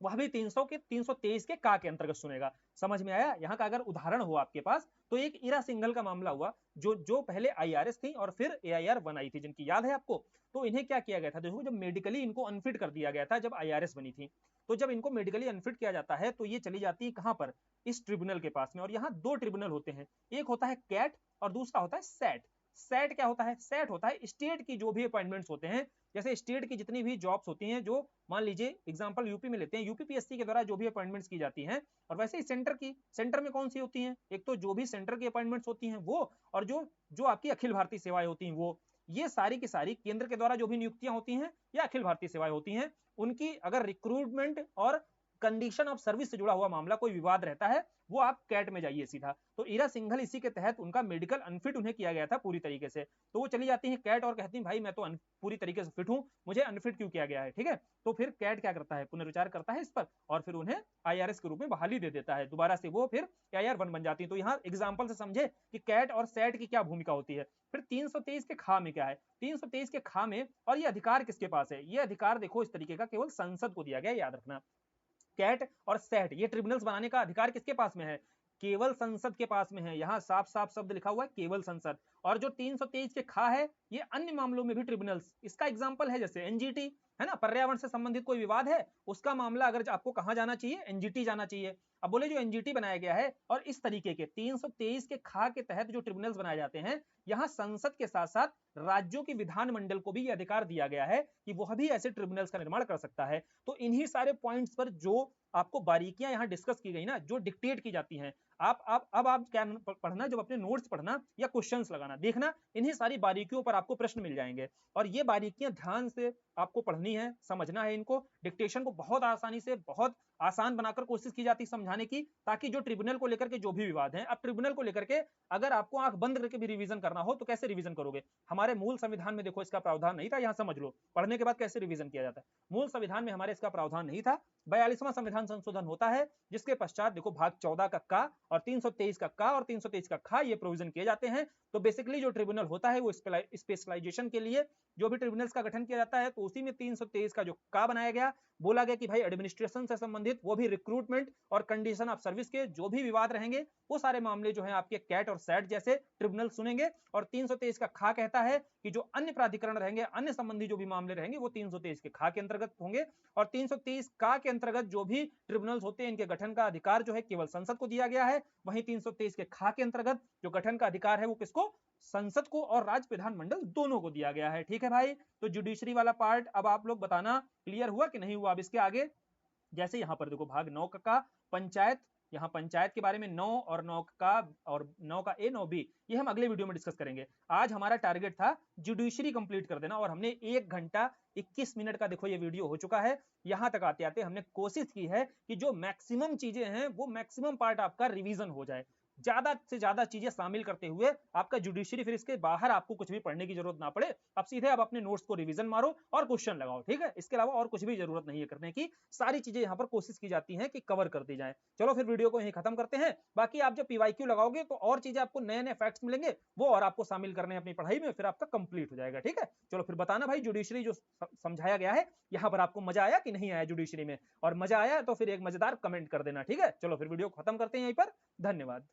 वह भी 323 के अंतर्गत सुनेगा। समझ में आया? यहाँ का अगर उदाहरण हो आपके पास तो एक ईरा सिंघल का मामला हुआ, जो पहले IRS थी और फिर AIR 1 आई थी, जिनकी याद है आपको। तो इन्हें क्या किया गया था, देखो जब मेडिकली इनको अनफिट कर दिया गया था जब IRS बनी थी, तो जब इनको मेडिकली अनफिट किया जाता है तो ये चली जाती है कहां पर, इस ट्रिब्यूनल के पास में। और यहाँ दो ट्रिब्यूनल होते हैं, एक होता है कैट और दूसरा होता है सैट। सैट क्या होता है, सैट होता है स्टेट की जो भी अपॉइंटमेंट्स होते हैं, जैसे स्टेट की जितनी भी जॉब्स होती हैं, जो मान लीजिए एग्जांपल यूपी में लेते हैं, यूपीपीएससी के द्वारा जो भी अपॉइंटमेंट्स की जाती हैं, और वैसे ही सेंटर की, सेंटर में कौन सी होती हैं, एक तो जो भी सेंटर की अपॉइंटमेंट्स होती हैं वो, और जो जो आपकी अखिल भारतीय सेवाएं होती हैं वो, ये सारी की सारी केंद्र के द्वारा जो भी नियुक्तियां होती हैं या अखिल भारतीय सेवाएं होती हैं, उनकी अगर रिक्रूटमेंट और कंडीशन ऑफ सर्विस से जुड़ा हुआ मामला कोई विवाद रहता है, वो आप कैट में जाइए सीधा। तो ईरा सिंघल इसी के तहत उनका मेडिकल अनफिट उन्हें किया गया था पूरी तरीके से, तो वो चली जाती है कैट और कहती है भाई मैं तो पूरी तरीके से फिट हूं, मुझे अनफिट क्यों किया गया है, ठीक है। तो फिर कैट क्या करता है, पुनर्विचार करता है इस पर और फिर उन्हें IRS के रूप में बहाली दे देता है, दोबारा से वो फिर AIR 1 बन जाती है। तो यहाँ एग्जाम्पल से समझे कि कैट और सैट की क्या भूमिका होती है। फिर 323 के खा में क्या है, 323 के खा में, और ये अधिकार किसके पास है, ये अधिकार देखो इस तरीके का केवल संसद को दिया गया, याद रखना। कैट और सैट ये ट्रिब्यूनल्स बनाने का अधिकार किसके पास में है, केवल संसद के पास में है। यहां साफ साफ शब्द लिखा हुआ है केवल संसद। और जो 323 के खा है, ये अन्य मामलों में भी ट्रिब्यूनल्स, इसका एग्जांपल है जैसे एनजीटी, है ना, पर्यावरण से संबंधित कोई विवाद है, उसका मामला अगर आपको कहां जाना चाहिए, एनजीटी जाना चाहिए। अब बोले जो एनजीटी बनाया गया है और इस तरीके के 323 के खा के तहत जो ट्रिब्यूनल्स बनाए जाते हैं, यहाँ संसद के साथ साथ राज्यों के विधानमंडल को भी यह अधिकार दिया गया है कि वह भी ऐसे ट्रिब्यूनल्स का निर्माण कर सकता है। तो इन्हीं सारे पॉइंट्स पर जो आपको बारीकियां यहाँ डिस्कस की गई ना, जो डिक्टेट की जाती हैं, आप क्या पढ़ना, जब अपने नोट्स पढ़ना या क्वेश्चंस लगाना, देखना इन्हीं सारी बारीकियों पर आपको प्रश्न मिल जाएंगे। और ये बारीकियां ध्यान से आपको पढ़नी है, समझना है इनको। डिक्टेशन को बहुत आसानी से, बहुत आसान बनाकर कोशिश की जाती है समझाने की, ताकि जो ट्रिब्यूनल को लेकर के जो भी विवाद है, अब ट्रिब्यूनल को लेकर के अगर आपको आंख बंद करके भी रिवीजन करना हो तो कैसे रिवीजन करोगे, हमारे मूल संविधान में देखो इसका प्रावधान नहीं था। यहाँ समझ लो पढ़ने के बाद कैसे रिवीजन किया जाता है। मूल संविधान में हमारे इसका प्रावधान नहीं था। 42वां संविधान संशोधन होता है, जिसके पश्चात देखो भाग 14 का और 323 का और 323 का खा ये प्रोविजन किए जाते हैं। तो बेसिकली जो ट्रिब्यूनल होता है वो स्पेशलाइजेशन के लिए जो भी ट्रिब्यूनल्स का गठन किया जाता है, तो उसी में 323 का जो का बनाया गया, बोला गया कि भाई एडमिनिस्ट्रेशन से संबंधित वो भी रिक्रूटमेंट और कंडीशन ऑफ सर्विस के जो भी विवाद रहेंगे, वो सारे मामले जो है आपके कैट और सैट जैसे ट्रिब्यूनल सुनेंगे। और 323 का खा कहता है कि जो अन्य प्राधिकरण रहेंगे, अन्य संबंधी जो भी मामले रहेंगे, वो 323 के खा के अंतर्गत होंगे। और 323 का के अंतर्गत जो भी ट्रिब्यूनल्स होते हैं, इनके गठन का अधिकार जो है केवल संसद को दिया गया है। वहीं 323 के खा के अंतर्गत जो गठन का अधिकार है वो किसको, संसद को और राज्य विधानमंडल दोनों को दिया गया है। ठीक है भाई, तो जुडिशरी वाला पार्ट अब आप लोग बताना क्लियर हुआ कि नहीं हुआ। अब इसके आगे जैसे यहाँ पर देखो भाग 9 का पंचायत, यहाँ पंचायत के बारे में 9 और 9 का और 9 का ए 9 बी, ये हम अगले वीडियो में डिस्कस करेंगे। आज हमारा टारगेट था जुडिशरी कंप्लीट कर देना, और हमने 1 घंटा 21 मिनट का देखो ये वीडियो हो चुका है। यहां तक आते आते हमने कोशिश की है कि जो मैक्सिमम चीजें हैं वो मैक्सिमम पार्ट आपका रिवीजन हो जाए, ज्यादा से ज्यादा चीजें शामिल करते हुए आपका जुडिशरी, फिर इसके बाहर आपको कुछ भी पढ़ने की जरूरत ना पड़े। अब सीधे आप अपने नोट्स को रिवीजन मारो और क्वेश्चन लगाओ, ठीक है। इसके अलावा और कुछ भी जरूरत नहीं है करने की, सारी चीजें यहाँ पर कोशिश की जाती हैं कि कवर कर दी जाए। चलो फिर वीडियो को यहीं खत्म करते हैं। बाकी आप जब PYQ लगाओगे तो और चीजें आपको नए नए फैक्ट्स मिलेंगे, वो और आपको शामिल करने अपनी पढ़ाई में, फिर आपका कंप्लीट हो जाएगा। ठीक है, चलो फिर बताना भाई जुडिशरी जो समझाया गया है यहाँ पर आपको मजा आया कि नहीं आया जुडिशरी में, और मजा आया तो फिर एक मजेदार कमेंट कर देना। ठीक है, चलो फिर वीडियो खत्म करते हैं यहीं पर। धन्यवाद।